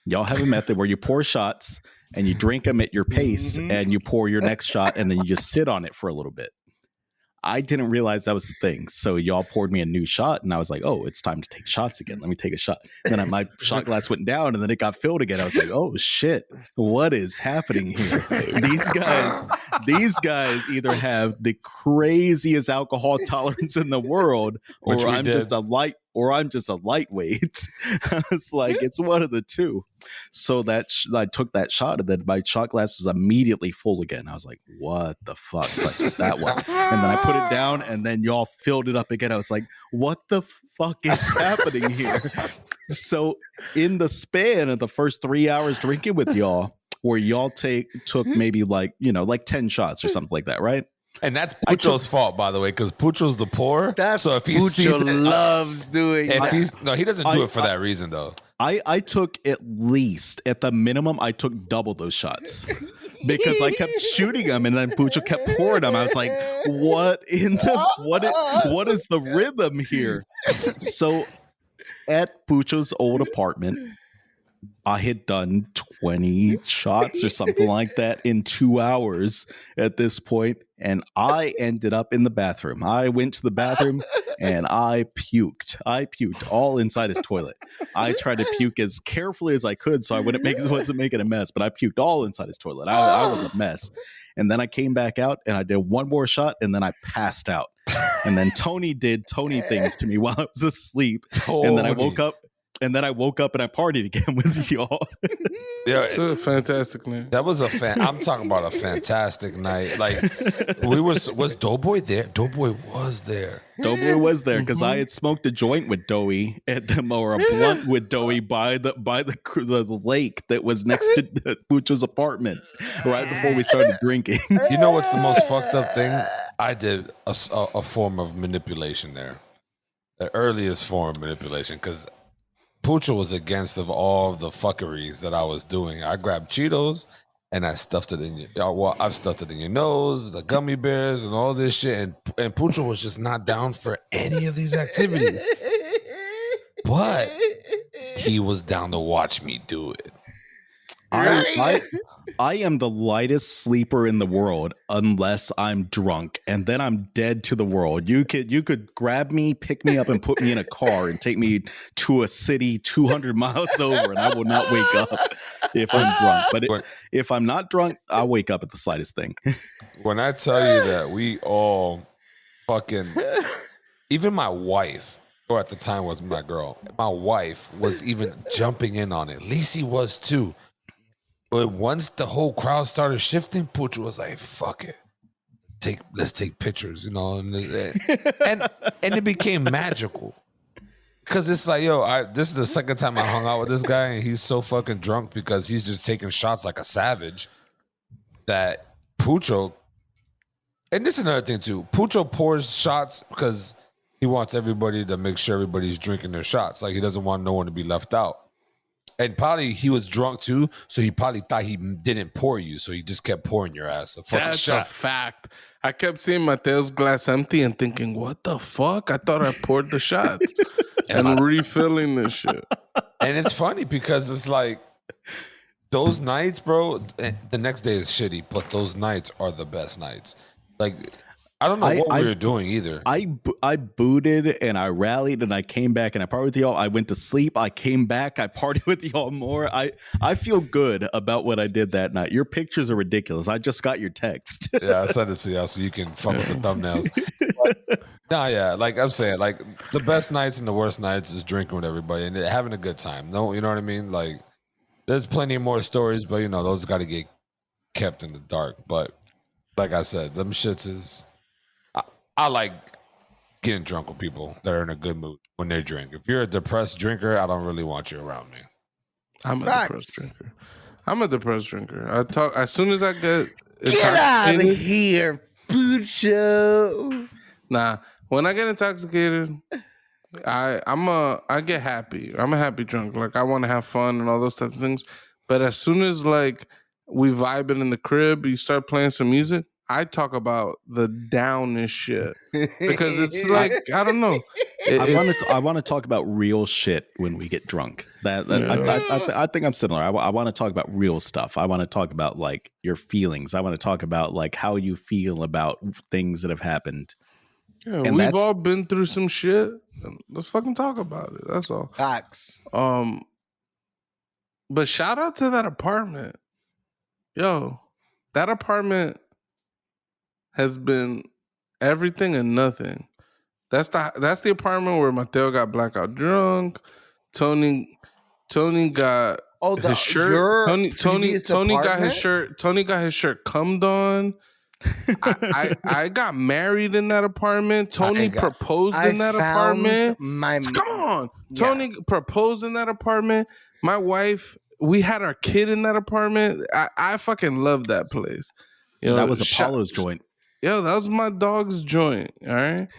Speaker 3: Y'all have a method where you pour shots and you drink them at your pace, and you pour your next shot and then you just sit on it for a little bit. I didn't realize that was the thing. So y'all poured me a new shot and I was like, oh, it's time to take shots again. Let me take a shot. And then my shot glass went down and then it got filled again. I was like, oh shit, what is happening here? These guys either have the craziest alcohol tolerance in the world, or I'm just a lightweight. I was like, it's one of the two. So I took that shot and then my shot glass was immediately full again. I was like, what the fuck? So I took that one and then I put it down and then y'all filled it up again. I was like, what the fuck is happening here? So in the span of the first 3 hours drinking with y'all, where y'all took maybe like 10 shots or something like that, right?
Speaker 1: And that's Pucho's fault, by the way, because Pucho's the poor.
Speaker 4: That's
Speaker 1: so if he
Speaker 4: Pucho
Speaker 1: sees it,
Speaker 4: loves doing that.
Speaker 1: He doesn't do it for that reason though.
Speaker 3: I took at the minimum, I took double those shots because I kept shooting them and then Pucho kept pouring them. I was like, what is the rhythm here? So at Pucho's old apartment, I had done 20 shots or something like that in 2 hours at this point, and I ended up in the bathroom. I went to the bathroom and I puked. All inside his toilet. I tried to puke as carefully as I could so I wasn't making a mess, but I puked all inside his toilet. I was a mess. And then I came back out and I did one more shot and then I passed out. And then Tony did Tony things to me while I was asleep. And then I woke up. And then I woke up and I partied again with y'all.
Speaker 2: Yeah, fantastic night.
Speaker 1: That was I'm talking about a fantastic night. Like was Doughboy there? Doughboy was there.
Speaker 3: Doughboy was there because I had smoked a joint with Dowie or a blunt with Dowie by the lake that was next to Pucho's apartment right before we started drinking.
Speaker 1: You know what's the most fucked up thing? I did a form of manipulation there, the earliest form of manipulation, because Pucho was against of all the fuckeries that I was doing. I grabbed Cheetos and I stuffed it in I've stuffed it in your nose, the gummy bears and all this shit. And Pucho was just not down for any of these activities. But he was down to watch me do it.
Speaker 3: I am the lightest sleeper in the world unless I'm drunk, and then I'm dead to the world. You could grab me, pick me up, and put me in a car and take me to a city 200 miles over, and I will not wake up if I'm drunk. But if I'm not drunk, I'll wake up at the slightest thing.
Speaker 1: When I tell you that we all fucking, even my wife, or at the time was my girl, my wife was even jumping in on it. Lacey was too. But once the whole crowd started shifting, Pooch was like, "Fuck it, let's take pictures," you know, and it became magical because it's like, yo, this is the second time I hung out with this guy, and he's so fucking drunk because he's just taking shots like a savage. That Pucho, and this is another thing too. Pucho pours shots because he wants everybody to make sure everybody's drinking their shots. Like he doesn't want no one to be left out. And probably he was drunk too, so he probably thought he didn't pour you, so he just kept pouring your ass a fucking
Speaker 2: That's
Speaker 1: shot.
Speaker 2: a fact. I kept seeing Mateo's glass empty and thinking, what the fuck? I thought I poured the shots and refilling this shit.
Speaker 1: And it's funny because it's like those nights, bro, the next day is shitty, but those nights are the best nights. Like, I don't know what we were doing either.
Speaker 3: I booted and I rallied and I came back and I partied with y'all. I went to sleep. I came back. I partied with y'all more. I feel good about what I did that night. Your pictures are ridiculous. I just got your text.
Speaker 1: Yeah, I sent it to y'all so you can fuck with the thumbnails. Yeah, like I'm saying, like the best nights and the worst nights is drinking with everybody and having a good time. No, you know what I mean? Like, there's plenty more stories, but those got to get kept in the dark. But like I said, them shits is. I like getting drunk with people that are in a good mood when they drink. If you're a depressed drinker, I don't really want you around me.
Speaker 2: I'm a depressed drinker. I'm a depressed drinker. I talk as soon as I get
Speaker 4: out of here, Pucho.
Speaker 2: Nah, when I get intoxicated, I get happy. I'm a happy drunk. Like I want to have fun and all those types of things. But as soon as like we vibing in the crib, you start playing some music, I talk about the downest shit because it's like I don't know.
Speaker 3: I want to talk about real shit when we get drunk. I think I'm similar. I want to talk about real stuff. I want to talk about like your feelings. I want to talk about like how you feel about things that have happened.
Speaker 2: Yeah, and we've all been through some shit. Let's fucking talk about it. That's all.
Speaker 4: Facts.
Speaker 2: But shout out to that apartment. Yo, that apartment has been everything and nothing. That's the apartment where Mateo got blackout drunk. Tony got his shirt. Tony got his shirt. Tony got his shirt cummed on. I got married in that apartment. Tony proposed in that apartment. Come on, Tony proposed in that apartment. My wife, we had our kid in that apartment. I fucking love that place.
Speaker 3: That was Apollo's joint.
Speaker 2: Yo, that was my dog's joint. All right.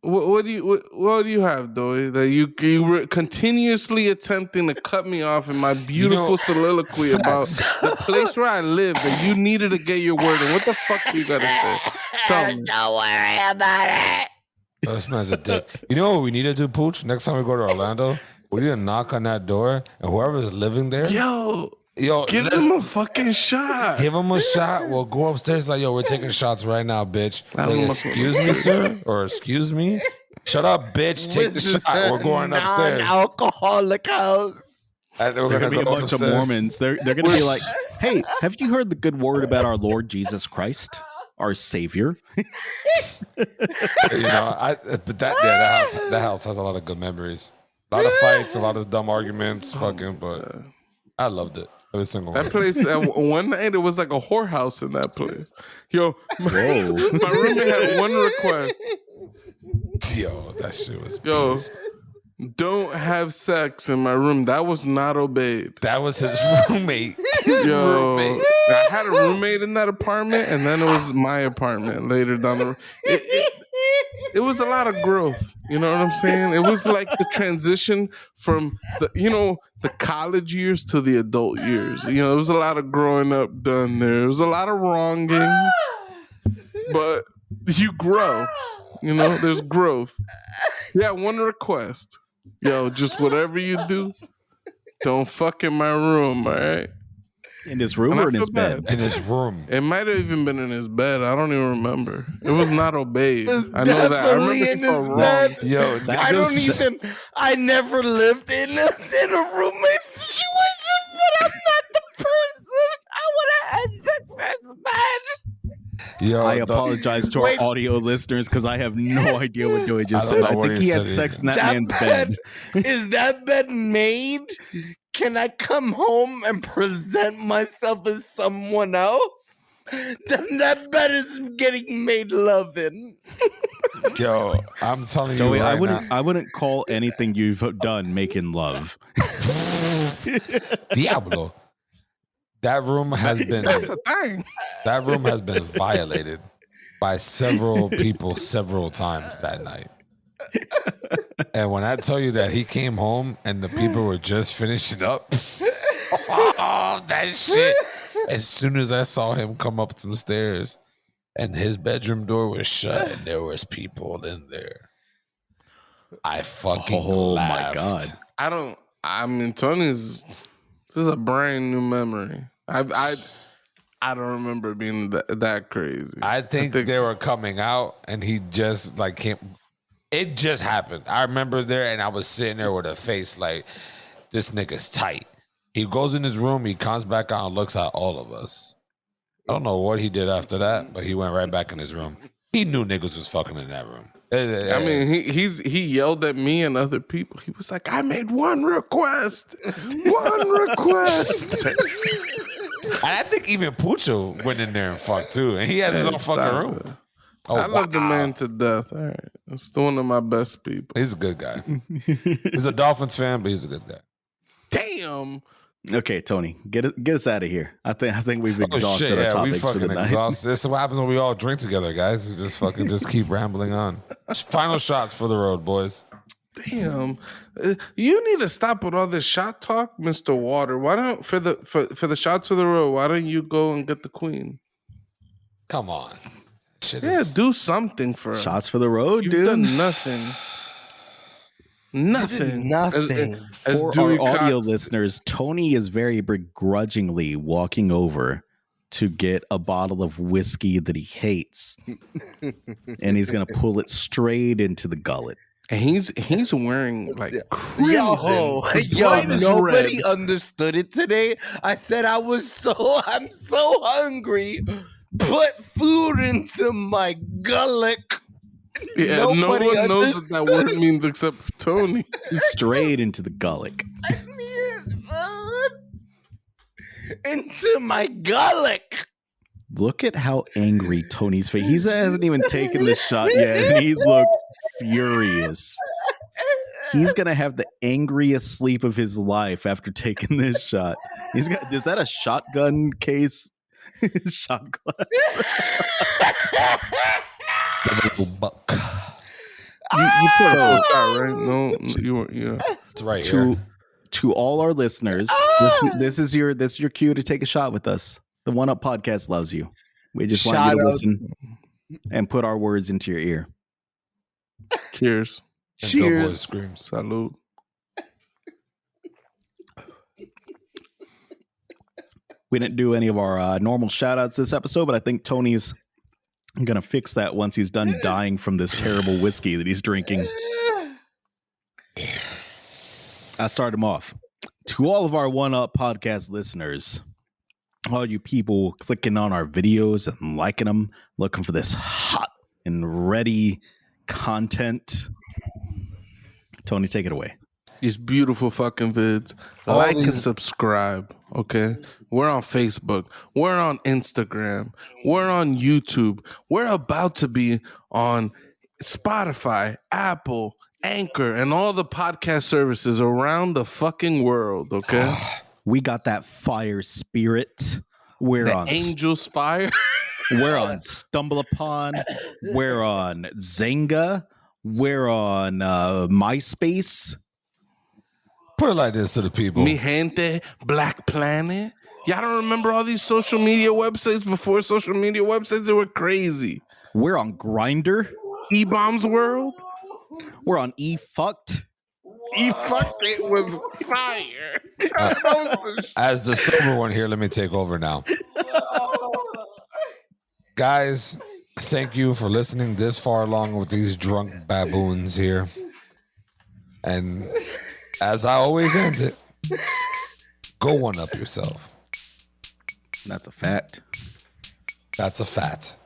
Speaker 2: What do you have, Doy? That you were continuously attempting to cut me off in my beautiful soliloquy about the place where I live that you needed to get your word in. What the fuck do you gotta say? Tell me.
Speaker 5: Don't worry about it.
Speaker 1: Oh, this man's a dick. You know what we need to do, Pooch? Next time we go to Orlando, we need to knock on that door, and whoever's living there,
Speaker 2: Yo, give him a fucking shot.
Speaker 1: Give him a shot. We'll go upstairs like, yo, we're taking shots right now, bitch. Like, excuse me, sir? Or excuse me? Shut up, bitch. Take the shot. We're going upstairs.
Speaker 4: Non-alcoholic house.
Speaker 1: And
Speaker 3: they're going to be a bunch of Mormons. They're going to be like, hey, have you heard the good word about our Lord Jesus Christ, our Savior?
Speaker 1: But that house has a lot of good memories. A lot of fights, a lot of dumb arguments, but I loved it. Every single
Speaker 2: that place, one night, it was like a whorehouse in that place. Yo, my roommate had one request.
Speaker 1: Yo, that shit was
Speaker 2: beast. Don't have sex in my room. That was not obeyed.
Speaker 1: That was his roommate.
Speaker 2: Roommate. I had a roommate in that apartment, and then it was my apartment later down the road. It was a lot of growth. You know what I'm saying? It was like the transition from the college years to the adult years. There was a lot of growing up done there. There was a lot of wronging, but you grow. There's growth. Yeah, one request. Yo, just whatever you do, don't fuck in my room, all right?
Speaker 3: In his room
Speaker 2: And I
Speaker 3: or in
Speaker 2: feel
Speaker 3: his bed?
Speaker 2: bad.
Speaker 1: in his room.
Speaker 2: It might have even been in his bed. I don't even remember. It was not obeyed.
Speaker 4: It's
Speaker 2: I know that. I remember
Speaker 4: definitely
Speaker 2: he
Speaker 4: in
Speaker 2: felt
Speaker 4: his
Speaker 2: wrong.
Speaker 4: bed.
Speaker 1: Yo,
Speaker 3: That
Speaker 4: I don't
Speaker 3: goes-
Speaker 4: even. I never lived in a roommate situation, but I'm not the person. I would have had sex as bad.
Speaker 1: Yo,
Speaker 3: I apologize to
Speaker 4: Wait.
Speaker 3: our audio listeners because I have no idea what Joey just
Speaker 1: I don't
Speaker 3: said.
Speaker 1: know
Speaker 3: I
Speaker 1: what
Speaker 3: think
Speaker 1: he
Speaker 3: he had
Speaker 1: said
Speaker 3: sex
Speaker 1: either.
Speaker 3: in that
Speaker 4: That
Speaker 3: man's
Speaker 4: bed-
Speaker 3: bed.
Speaker 4: Is that bed made? Can I come home and present myself as someone else? Then that bed is getting made love in.
Speaker 1: Yo, I'm telling
Speaker 3: Joey,
Speaker 1: you right
Speaker 3: I wouldn't call anything you've done making love.
Speaker 1: now, Diablo. That room has been
Speaker 2: That's a thing.
Speaker 1: that room has been violated by several people several times that night. And when I tell you that he came home and the people were just finishing up, oh, that shit. As soon as I saw him come up some stairs and his bedroom door was shut and there was people in there, I fucking
Speaker 3: Oh
Speaker 1: laughed.
Speaker 3: my God.
Speaker 2: I mean, Tony's. This is a brand new memory. I don't remember it being that crazy.
Speaker 1: I think they were coming out and he just like came. It just happened. I remember there and I was sitting there with a face like, this nigga's tight. He goes in his room, he comes back out and looks at all of us. I don't know what he did after that, but he went right back in his room. He knew niggas was fucking in that room.
Speaker 2: I mean, he yelled at me and other people. He was like, "I made one request, one request."
Speaker 1: and I think even Pucho went in there and fucked too. And he has his own
Speaker 2: Stop
Speaker 1: fucking
Speaker 2: it.
Speaker 1: room. Oh,
Speaker 2: I love the
Speaker 1: wow.
Speaker 2: man to death. All right, it's still one of my best people.
Speaker 1: He's a good guy. He's a Dolphins fan, but he's a good guy.
Speaker 2: Damn.
Speaker 3: Okay, Tony, get us out of here. I think we've
Speaker 1: Oh
Speaker 3: exhausted
Speaker 1: shit!
Speaker 3: our
Speaker 1: Yeah, we
Speaker 3: topics for
Speaker 1: fucking
Speaker 3: the night.
Speaker 1: exhausted. This is what happens when we all drink together, guys. We just fucking just keep rambling on. Final shots for the road, boys.
Speaker 2: Damn. You need to stop with all this shot talk, Mr. Water. Why don't for the shots of the road, why don't you go and get the queen?
Speaker 1: Come on. Shit
Speaker 2: Yeah,
Speaker 1: is-
Speaker 2: do something for her.
Speaker 3: Shots for the road,
Speaker 2: You've
Speaker 3: dude.
Speaker 2: done nothing. Nothing.
Speaker 4: nothing.
Speaker 2: As
Speaker 3: For
Speaker 2: Dewey
Speaker 3: our audio
Speaker 2: Cox-
Speaker 3: listeners, Tony is very begrudgingly walking over to get a bottle of whiskey that he hates, and he's gonna pull it straight into the gullet.
Speaker 2: And he's wearing like crimson.
Speaker 4: Yo,
Speaker 2: bright as
Speaker 4: nobody
Speaker 2: red.
Speaker 4: understood it today. I said I'm so hungry. Put food into my gullet.
Speaker 2: Yeah, no
Speaker 4: Nobody
Speaker 2: one knows what that
Speaker 4: understood.
Speaker 2: word means except for Tony.
Speaker 3: Straight into the gullet.
Speaker 4: I need food into my gullet.
Speaker 3: Look at how angry Tony's face. He hasn't even taken the shot yet, and he looks furious. He's gonna have the angriest sleep of his life after taking this shot. Is that a shotgun case? Shot glass.
Speaker 1: buck.
Speaker 3: You put a,
Speaker 2: Shot, right? No, you weren't. Yeah.
Speaker 1: It's right
Speaker 3: to
Speaker 1: here.
Speaker 3: to all our listeners. This is your cue to take a shot with us. The One Up Podcast loves you. We just want you
Speaker 4: Shout
Speaker 3: to
Speaker 4: out.
Speaker 3: listen and put our words into your ear.
Speaker 2: Cheers.
Speaker 1: And Doughboy
Speaker 4: Cheers.
Speaker 1: screams.
Speaker 2: Salute.
Speaker 3: We didn't do any of our normal shout outs this episode, but I think Tony's going to fix that once he's done dying from this terrible whiskey that he's drinking. I start him off. To all of our One Up Podcast listeners, all you people clicking on our videos and liking them, looking for this hot and ready content. Tony, take it away.
Speaker 2: These beautiful fucking vids.
Speaker 1: All
Speaker 2: Like and
Speaker 1: these-
Speaker 2: subscribe. Okay. We're on Facebook. We're on Instagram. We're on YouTube. We're about to be on Spotify, Apple, Anchor, and all the podcast services around the fucking world. Okay.
Speaker 3: We got that fire spirit. We're
Speaker 2: The
Speaker 3: on
Speaker 2: Angels Fire.
Speaker 3: We're on Stumble Upon. We're on Zynga. We're on MySpace.
Speaker 1: Put it like this to the people.
Speaker 2: Mi Gente, Black Planet. Y'all don't remember all these social media websites before social media websites? They were crazy.
Speaker 3: We're on Grinder.
Speaker 2: E-Bombs World.
Speaker 3: We're on eFucked.
Speaker 2: He fucked it was fire. That was the
Speaker 1: As the sober one here, let me take over now. Guys, thank you for listening this far along with these drunk baboons here. And as I always end it, go one up yourself.
Speaker 3: That's a fact.
Speaker 1: That's a fact.